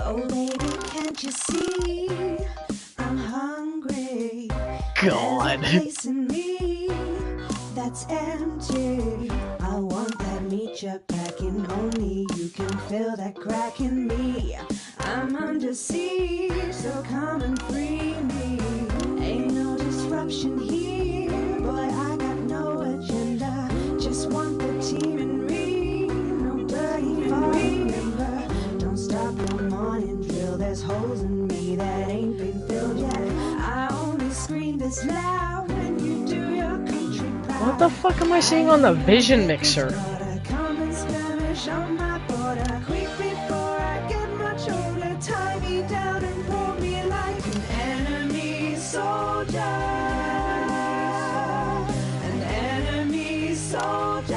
S4: Oh baby, can't you see I'm hungry?
S1: God.
S4: There's a place in me that's empty. I want that meat you're packing. Only you can fill that crack in me. I'm under siege, so come and free me. Ain't no disruption here, boy. I got no agenda. Just want the team and me. Nobody remember. Don't stop the morning drill. There's holes in me that ain't been filled yet. I only scream this loud when you do your country proud.
S1: What the fuck am I seeing on the vision mixer?
S4: Come and skirmish on my border. Quick before I get much older. Tie me down and pull me like an enemy soldier. An enemy soldier.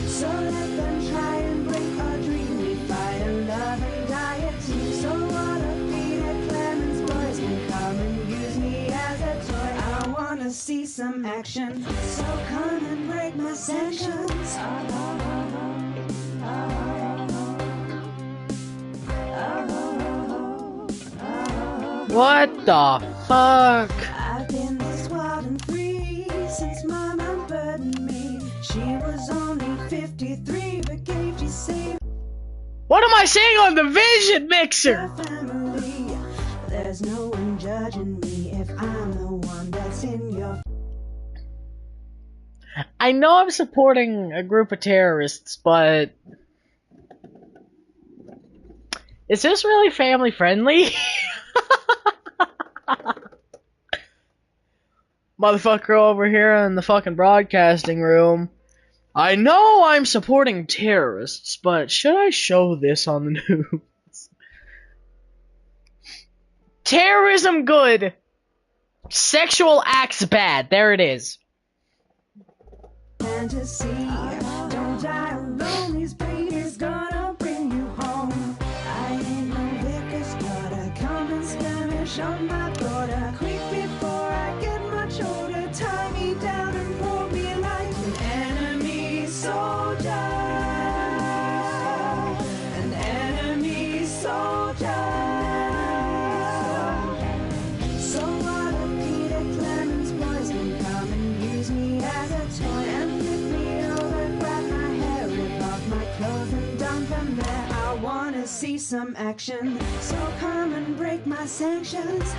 S4: So let them try and break our dream. We fight and love and die at two. So what a Peter Clemens boys can come and use me as a toy. I wanna see some action. So come and break my sanctions.
S1: What the fuck?
S4: I've been this wild and free since my mom burdened me. She was only 53, but gave you same
S1: What am I seeing on the vision mixer?
S4: family. There's no one judging me if I'm the one that's in your.
S1: I know I'm supporting a group of terrorists, but is this really family friendly? Motherfucker over here in the fucking broadcasting room. I know I'm supporting terrorists, but should I show this on the news? Terrorism good. Sexual acts bad. There it is.
S4: Fantasy, don't die alone. His breed is gonna bring you home. I ain't no liquor starter. Come and skirmish on my border. Quick before I get much older. Tie me down and pull me like an enemy soldier. An enemy soldier. So what if Peter Clemens boys can come and use me as a toy and flip me over, grab my hair, rip off my clothes and dump them there. I wanna see some action, so come and break my sanctions.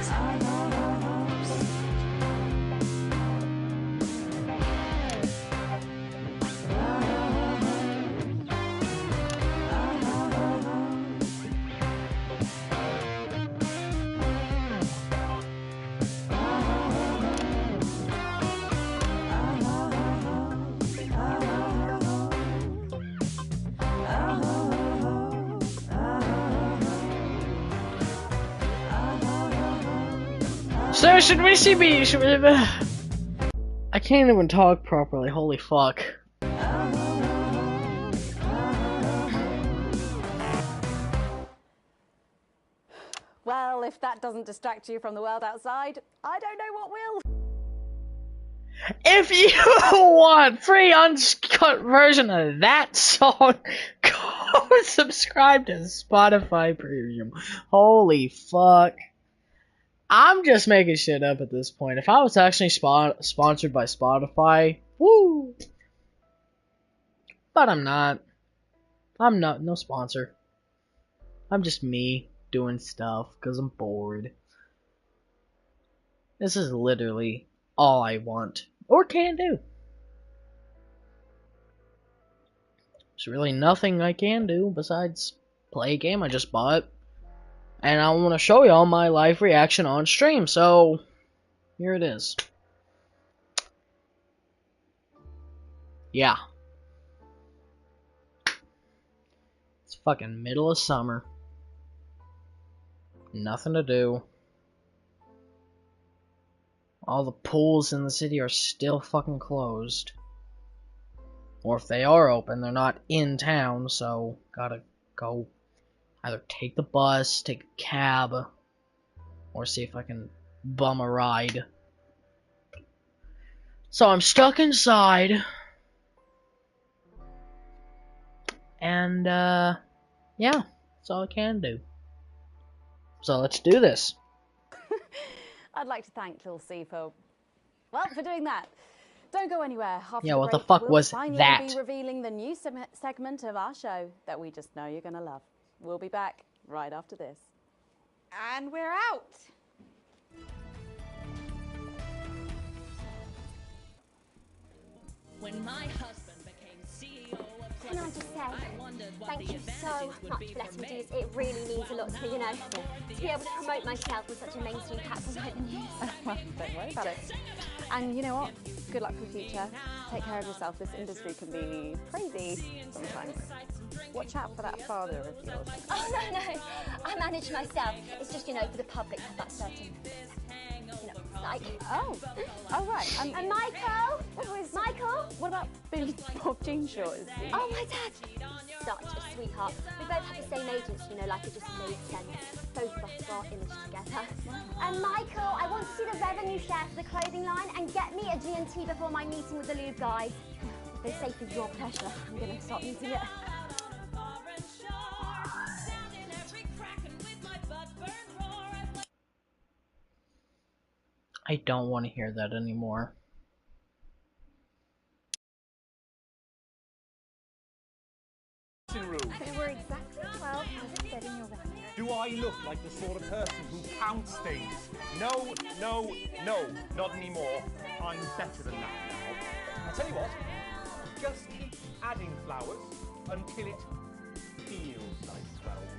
S1: So should we see me? I can't even talk properly. Holy fuck.
S2: Well, if that doesn't distract you from the world outside, I don't know what will.
S1: If you want free uncut version of that song, go subscribe to Spotify Premium. Holy fuck. I'm just making shit up at this point. If I was actually sponsored by Spotify, woo! But I'm not. I'm not, no sponsor. I'm just me doing stuff because I'm bored. This is literally all I want or can do. There's really nothing I can do besides play a game I just bought. And I want to show y'all my live reaction on stream, so here it is. Yeah. It's fucking middle of summer. Nothing to do. all the pools in the city are still fucking closed. Or if they are open, they're not in town, so gotta go either take the bus, take a cab, or see if I can bum a ride. So I'm stuck inside. And, yeah, that's all I can do. So let's do this.
S2: I'd like to thank Lil C for doing that. Don't go anywhere. After
S1: Yeah, what the
S2: break,
S1: fuck
S2: we'll
S1: was
S2: finally
S1: that?
S2: be revealing the new segment of our show that we just know you're going to love. We'll be back right after this.
S8: And we're out.
S9: When my husband became CEO of
S5: Can I just say, thank you so much for letting me do this. It really means a lot to me, you know, to be able to promote myself with such a mainstream platform like the news.
S2: Well, don't worry about it. And you know what? Good luck for the future. Take care of yourself. This industry can be crazy sometimes. Watch out for that father of yours.
S5: Oh, no, I manage myself. It's just, you know, for the public to have that certain, you know, like.
S2: Oh, right.
S5: And Michael? Michael?
S2: What about Billy Bob Jeanshaw?
S5: Oh, my dad. Such a sweetheart. We both have the same agents, you know, like it just made sense. Both of us got our image together. And Michael, I want to see the revenue share for the clothing line and get me a G&T before my meeting with the lube guys. They say for your pleasure, I'm going to start using it.
S1: I don't want to hear that anymore.
S5: They were exactly 12 as it said in your running.
S23: Do I look like the sort of person who counts things? No, not anymore. I'm better than that now. I tell you what, just keep adding flowers until it feels like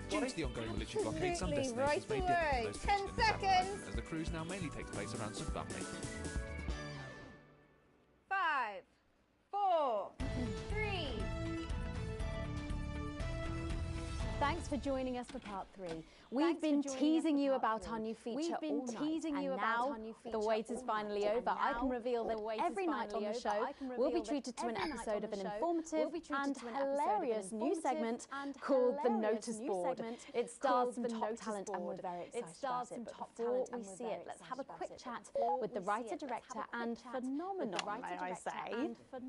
S23: 12.
S24: Due to the ongoing military blockade, some
S8: Absolutely,
S24: destinations may
S8: right
S24: differ from those
S8: 10
S24: featured in the satellite,
S8: seconds.
S24: as the cruise now mainly takes place around Sundbyberg.
S8: 5, 4, 3.
S2: Thanks for joining us for part 3. We've been teasing you about our new feature all night, and now the wait is finally over. I can reveal that every night on the show we'll be treated to an episode of an informative and hilarious new segment called The Notice Board. It stars some top talent and we're very excited about it. But before we see it, let's have a quick chat with the writer, director and phenomenon, may I say,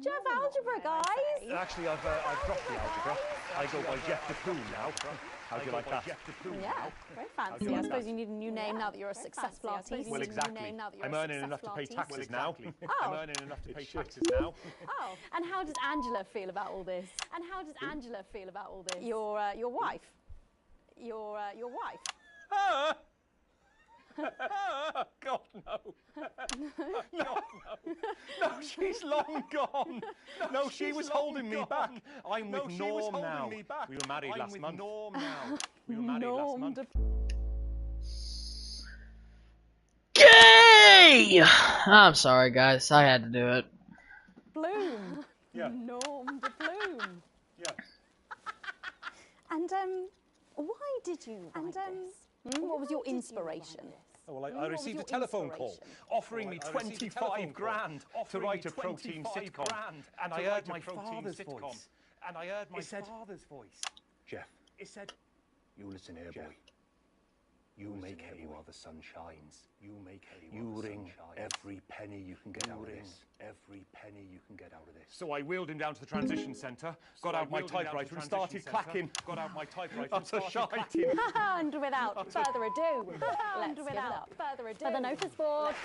S2: Jeff Algebra, guys!
S23: Actually, I've dropped the algebra. I go by Jeff DePoon now. How do you like that?
S2: Yeah, very fancy. I suppose you need a new name now that you're a successful artist.
S23: Well, exactly. I'm earning enough to pay taxes now. I'm earning enough to pay taxes now.
S2: Oh, and how does Angela feel about all this? Your wife. Your wife.
S23: God, no. God, no. No, she's long gone. No, she was holding me back. I'm with Norm now. We were married last month. Norm now. We were married last month.
S1: Gay! I'm sorry, guys. I had to do it.
S2: Bloom.
S23: Yeah.
S2: Norm de Bloom.
S23: Yeah.
S2: And why did you write this? What was your inspiration?
S23: Oh, well, I received a telephone call offering me 25 grand to write a protein sitcom, and I heard my father's voice. And I heard my father's voice. Jeff, it said,
S25: You listen here, boy. You make hay while the sun shines. You make hay while the sun shines. Every penny you can get out of this. Every penny you can get out of this.
S23: So I wheeled him down to the transition centre, got out my typewriter and started clacking.
S2: And without further ado, let's give it up for the notice board.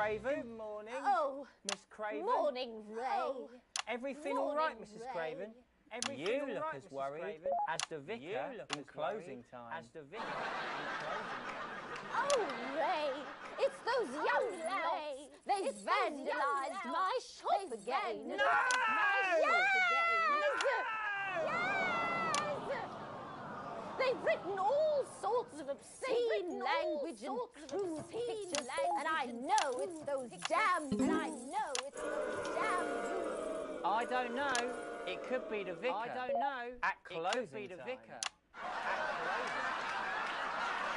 S26: Craven. Good morning.
S5: Oh,
S26: Miss Craven.
S5: Morning, Ray.
S26: Oh. Everything all right, Mrs. Craven? Everything you look as worried as the vicar in closing time. As the vicar in closing time.
S5: Oh, Ray, it's those young louts. They've vandalised my shop again.
S26: No!
S5: Yes! They've written all sorts sorts of obscene language and crude pictures, and I know it's those damn.
S26: I don't know. It could be the vicar. I don't know. At closing time.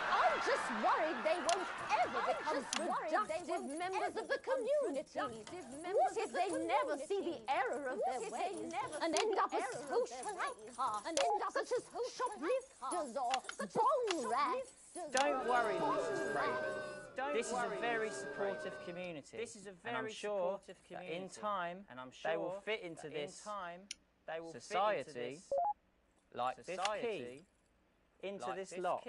S5: I'm just worried they won't ever become productive members of the community. What if they never see the error of their ways and end up as social outcasts, such as shoplifters or bong rats?
S26: Don't worry, Mrs. Craven. This is a very supportive community. This is a very supportive community. In time, they will fit into this society, like this key, into this lock.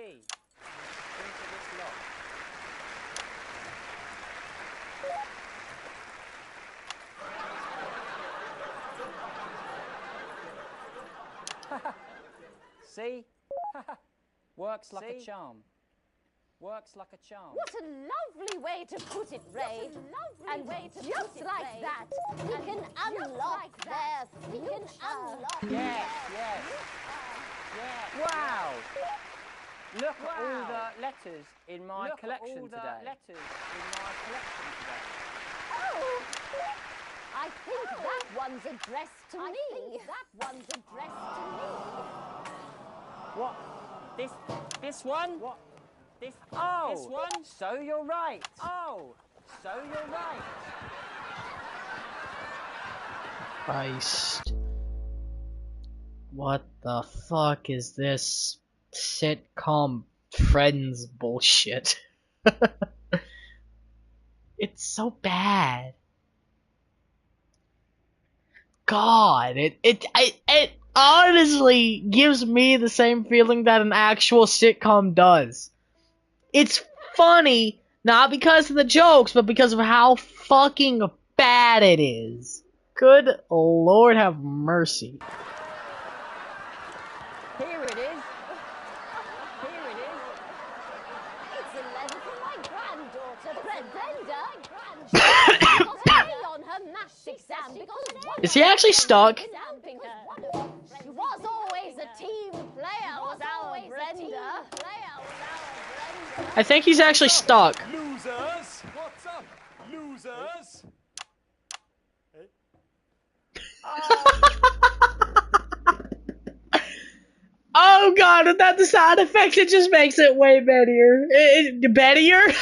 S26: See? Works like a charm. Works like a charm.
S5: What a lovely way to put it, Ray. And just like that, we can unlock their future.
S26: Yes. Wow. Look at all the letters in my collection today.
S5: Oh, I think that one's addressed to me.
S26: What? This one? What? This one? So you're right.
S1: Christ. What the fuck is this sitcom Friends bullshit? It's so bad. God, it honestly gives me the same feeling that an actual sitcom does. It's funny, not because of the jokes, but because of how fucking bad it is. Good Lord have mercy.
S5: Here it is. It's a letter from my granddaughter, Brenda. She got A on her maths exam because
S1: Is he actually stuck?
S5: She was always a team player, was our Brenda.
S1: I think he's actually stuck.
S23: Losers! What's up, losers?
S1: Oh god, without the sound effects, it just makes it way better. Better?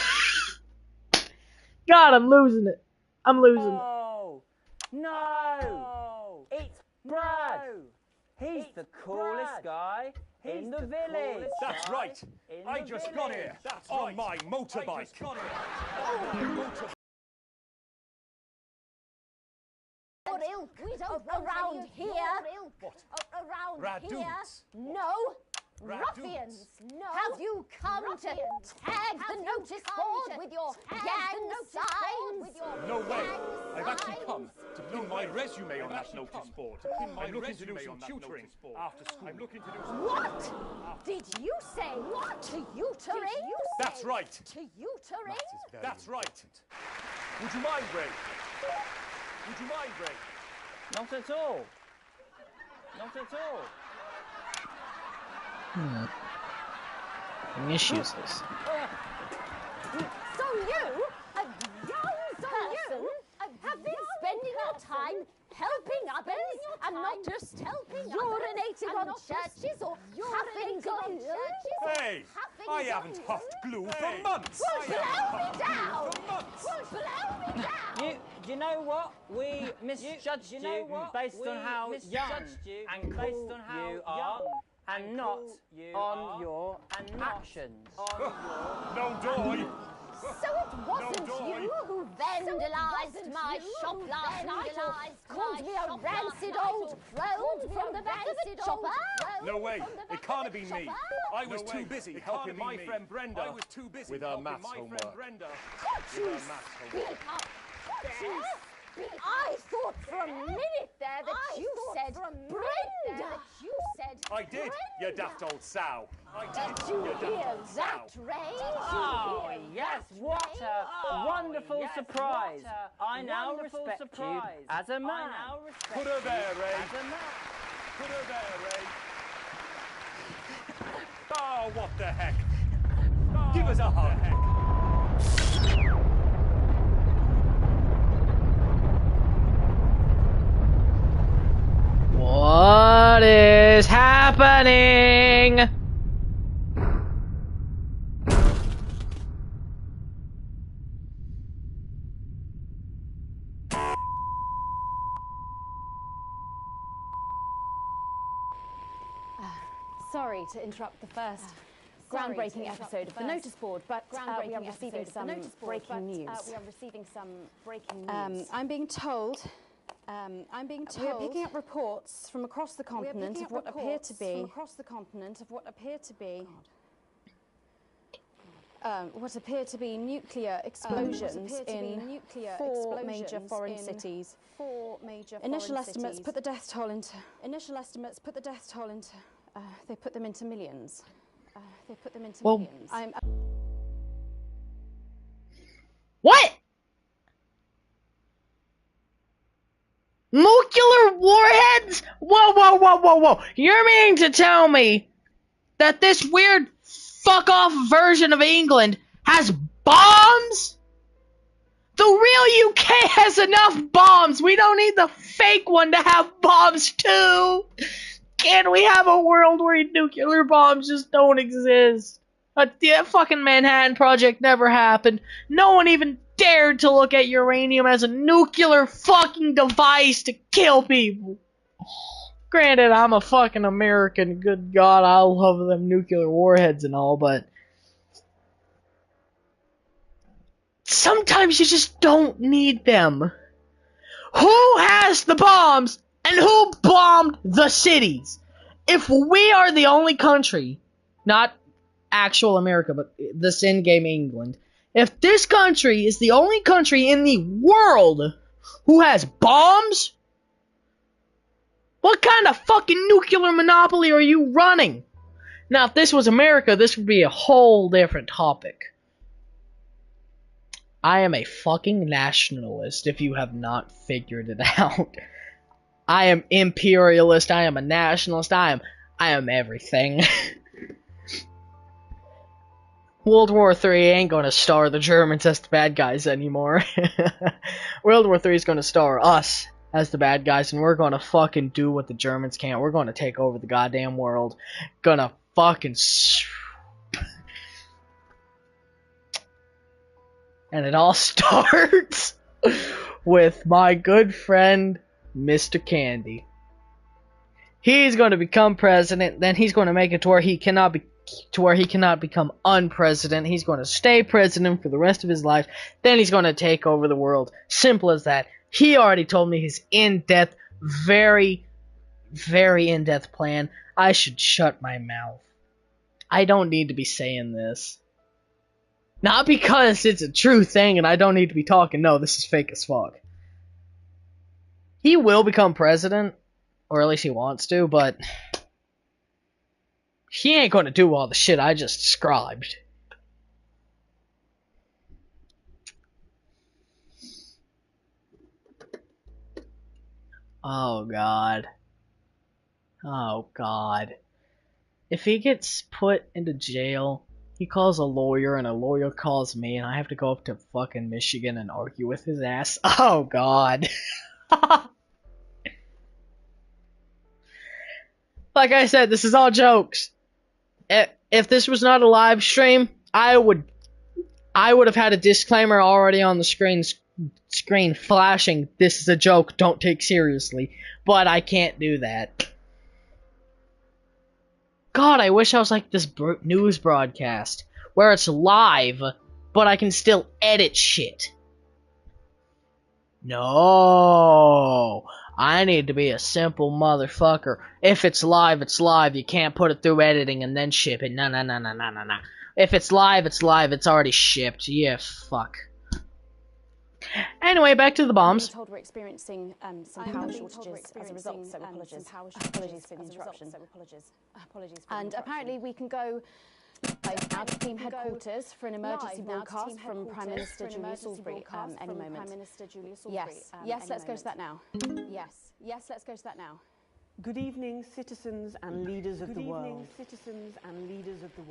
S1: God, I'm losing it.
S26: Oh, no! It's Brad! He's the coolest guy in the village.
S23: That's right. I just got here on my motorbike.
S5: We don't around here. Around
S23: Radoons.
S5: here. No. Ruffians. No. Have you come to tag the notice board with your gang signs?
S23: No way. I've actually come to pin my resume on that notice board. I'm looking to do some tutoring after school. I'm looking to do some
S5: What? Did you say what? Tutoring?
S23: That's right.
S5: Tutoring?
S23: That's right. Would you mind, Ray? Would you mind, Ray?
S26: Not at all. Not at all.
S1: Issues this.
S5: So you, a young person, have been spending your time helping others and not just urinating on churches or huffing glue?
S23: Hey, I haven't huffed glue for months.
S5: Well, blow me down! Blow me down!
S26: You know what? We misjudged you based on how young and cool you are, and not on your actions.
S23: No doy.
S5: So it wasn't you who vandalised my shop last night or called me a rancid old crone from the back of the chopper?
S23: No way. It can't have been me. I was too busy helping my friend Brenda with her maths homework.
S5: Could you speak up? I thought for a minute there that you said Brenda.
S23: I did, you daft old sow.
S5: Did you hear that, Ray?
S26: Oh, yes, what a wonderful surprise. I now respect you as a man.
S23: Put her there, Ray. Put her there, Ray. Oh, what the heck? Give us a hug.
S1: What is happening?
S2: Sorry to interrupt the first groundbreaking episode of the notice board, but we are receiving some breaking news. I'm being told we are picking up reports from across the continent of what appear to be nuclear explosions in four major foreign cities. Initial estimates put the death toll into. They put them into millions. Millions.
S1: What? Nuclear warheads? Whoa. You're meaning to tell me that this weird fuck-off version of England has bombs? The real UK has enough bombs. We don't need the fake one to have bombs too. Can we have a world where nuclear bombs just don't exist? The fucking Manhattan Project never happened. No one even dared to look at uranium as a nuclear fucking device to kill people. Granted, I'm a fucking American. Good God, I love them nuclear warheads and all, but sometimes you just don't need them. Who has the bombs? And who bombed the cities? If we are the only country, not actual America, but this in-game England, if this country is the only country in the world who has bombs, what kind of fucking nuclear monopoly are you running? Now, if this was America, this would be a whole different topic. I am a fucking nationalist, if you have not figured it out. I am imperialist, I am a nationalist, I am everything. World War III ain't gonna star the Germans as the bad guys anymore. World War III is gonna star us as the bad guys, and we're gonna fucking do what the Germans can't. We're gonna take over the goddamn world. Gonna fucking... And it all starts with my good friend Mr. Candy. He's going to become president, then he's going to make it to where he cannot become unpresident. He's going to stay president for the rest of his life. Then he's going to take over the world. Simple as that. He already told me his in-depth, very, very in-depth plan. I should shut my mouth. I don't need to be saying this. Not because it's a true thing and I don't need to be talking. No, this is fake as fuck. He will become president, or at least he wants to, but he ain't gonna do all the shit I just described. Oh God. Oh God. If he gets put into jail, he calls a lawyer and a lawyer calls me and I have to go up to fucking Michigan and argue with his ass. Oh God. Like I said, this is all jokes. If this was not a live stream, I would have had a disclaimer already on the screen flashing, "This is a joke, don't take seriously." But I can't do that. God, I wish I was like this news broadcast, where it's live, but I can still edit shit. No, I need to be a simple motherfucker. If it's live, it's live. You can't put it through editing and then ship it. No. If it's live, it's live. It's already shipped. Yeah, fuck. Anyway, back to the bombs.
S2: I'm told we're experiencing some power shortages as a result, so apologies for the interruption. And apparently we can go live now to team headquarters for an emergency broadcast from Prime Minister Julia Salisbury any moment. Yes, let's go to that now. Yes, let's go to that now.
S3: Good evening, citizens and leaders of the world.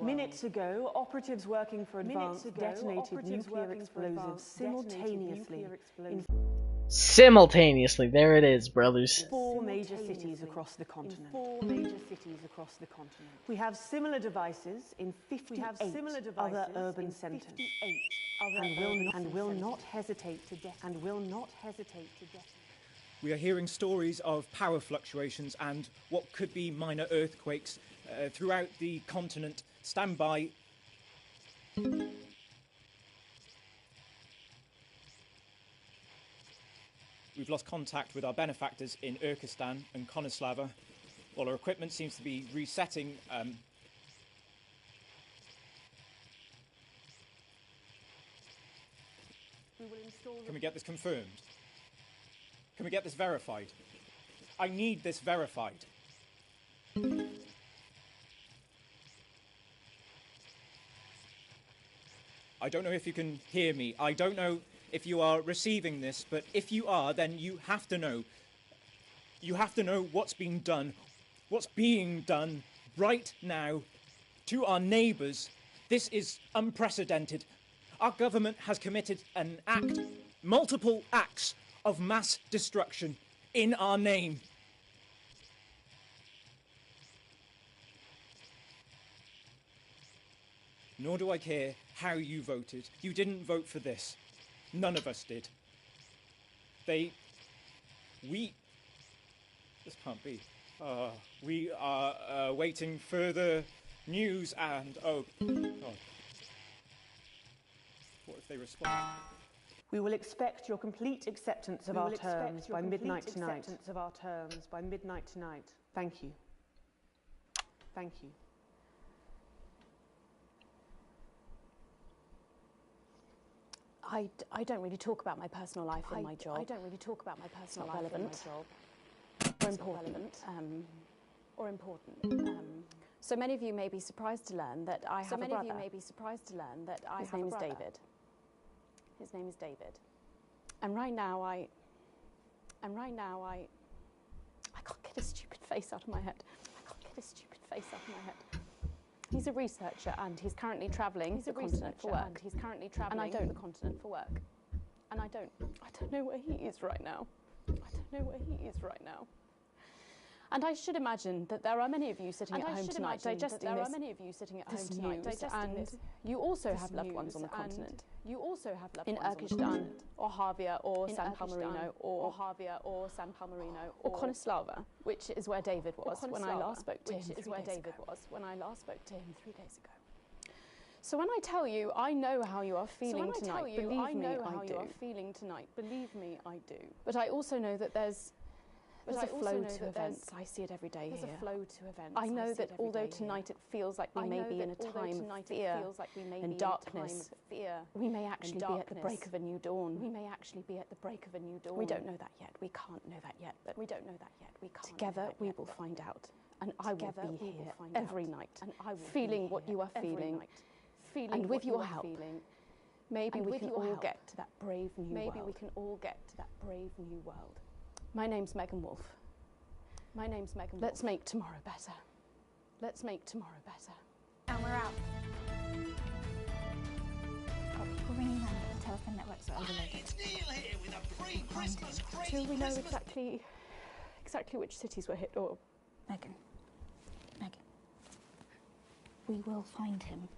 S3: Minutes ago, operatives working for Advance detonated nuclear explosives
S1: Simultaneously, there it is, brothers.
S3: in 4 major cities across the continent. We have similar devices in 58 other urban centres. And will not hesitate to detonate.
S15: We are hearing stories of power fluctuations and what could be minor earthquakes throughout the continent. Stand by. We've lost contact with our benefactors in Urkistan and Konoslava. While our equipment seems to be resetting, can we get this confirmed? Can we get this verified? I need this verified. I don't know if you can hear me. I don't know if you are receiving this, but if you are, then you have to know. You have to know what's being done right now to our neighbours. This is unprecedented. Our government has committed an act, multiple acts of mass destruction in our name. Nor do I care how you voted. You didn't vote for this. None of us did. This can't be. We are awaiting further news and, oh, God. What if they respond?
S3: We will expect your complete acceptance of our terms by midnight tonight. Thank you. Thank you.
S2: I don't really talk about my personal life in my job. I don't really talk about my personal life in my job. Or important. So many of you may be surprised to learn that I have a brother. His name is David. His name is David. And right now I can't get his stupid face out of my head. He's a researcher and he's currently travelling the continent for work. And I don't know where he is right now. And I should imagine that there are many of you sitting at home tonight digesting this news, and you also have loved ones on the continent. In Urkistan, or Havia, or San Palmerino, or Konoslava, which is where David was when I last spoke to him 3 days ago. So when I tell you I know how you are feeling tonight, believe me, I do. But I also know that there's a flow to events. I see it every day here. I know that although tonight it feels like we may be in a time of fear and darkness, we may actually be at the break of a new dawn. We don't know that yet. We can't know that yet. But together we will find out. And I will be here every night, feeling what you are feeling. And with your help, maybe we can all get to that brave new world. My name's Megan Wolf. Let's make tomorrow better.
S10: And we're out. We're ringing around the telephone networks are overloaded.
S2: Till we know exactly which cities were hit, or...
S10: Megan. We will find him.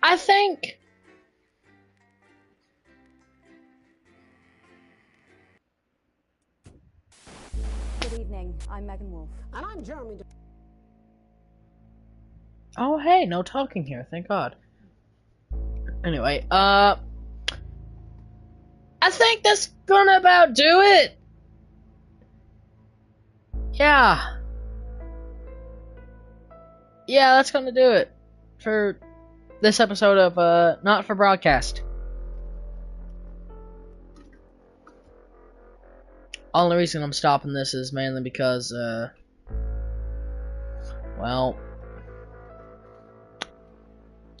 S1: I think
S2: Good evening, I'm Megan Wolf.
S3: And I'm Jeremy.
S1: Oh, hey, no talking here, thank God. Anyway, I think that's gonna about do it. Yeah. yeah, that's gonna do it for this episode of Not for Broadcast. Only reason I'm stopping this is mainly because, well,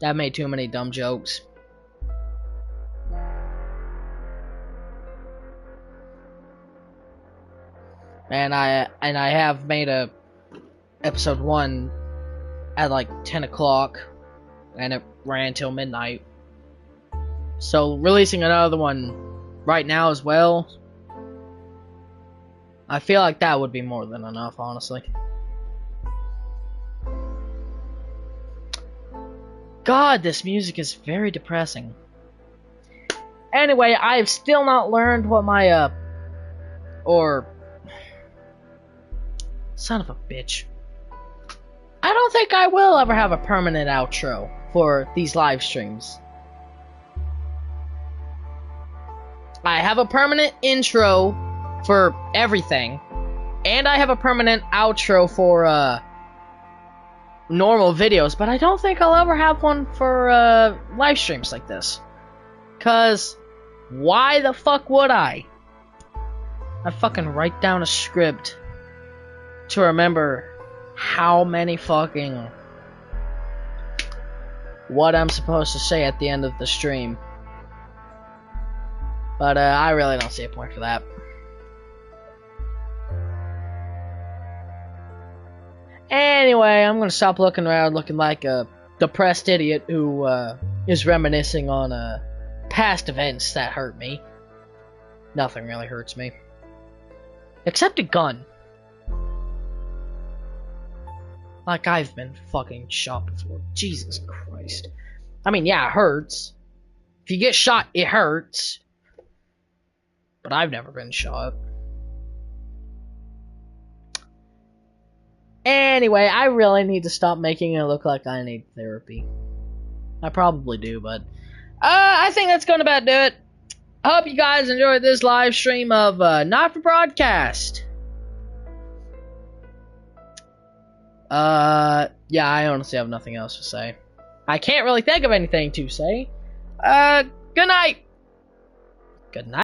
S1: I made too many dumb jokes. And I have made a episode 1 at like 10 o'clock, and it ran till midnight. So releasing another one right now as well, I feel like that would be more than enough, honestly. God, this music is very depressing. Anyway, I have still not learned what my, son of a bitch. I don't think I will ever have a permanent outro for these live streams. I have a permanent intro for everything, and I have a permanent outro for, normal videos, but I don't think I'll ever have one for, live streams like this. 'Cause, why the fuck would I? I fucking write down a script to remember how many fucking what I'm supposed to say at the end of the stream. But I really don't see a point for that. Anyway, I'm gonna stop looking around looking like a depressed idiot who is reminiscing on past events that hurt me. Nothing really hurts me. Except a gun. Like I've been fucking shot before. Jesus Christ. I mean, yeah, it hurts. If you get shot, it hurts. But I've never been shot. Anyway, I really need to stop making it look like I need therapy. I probably do, but I think that's gonna about do it. I hope you guys enjoyed this live stream of Not for Broadcast. Yeah, I honestly have nothing else to say. I can't really think of anything to say. Good night. Good night.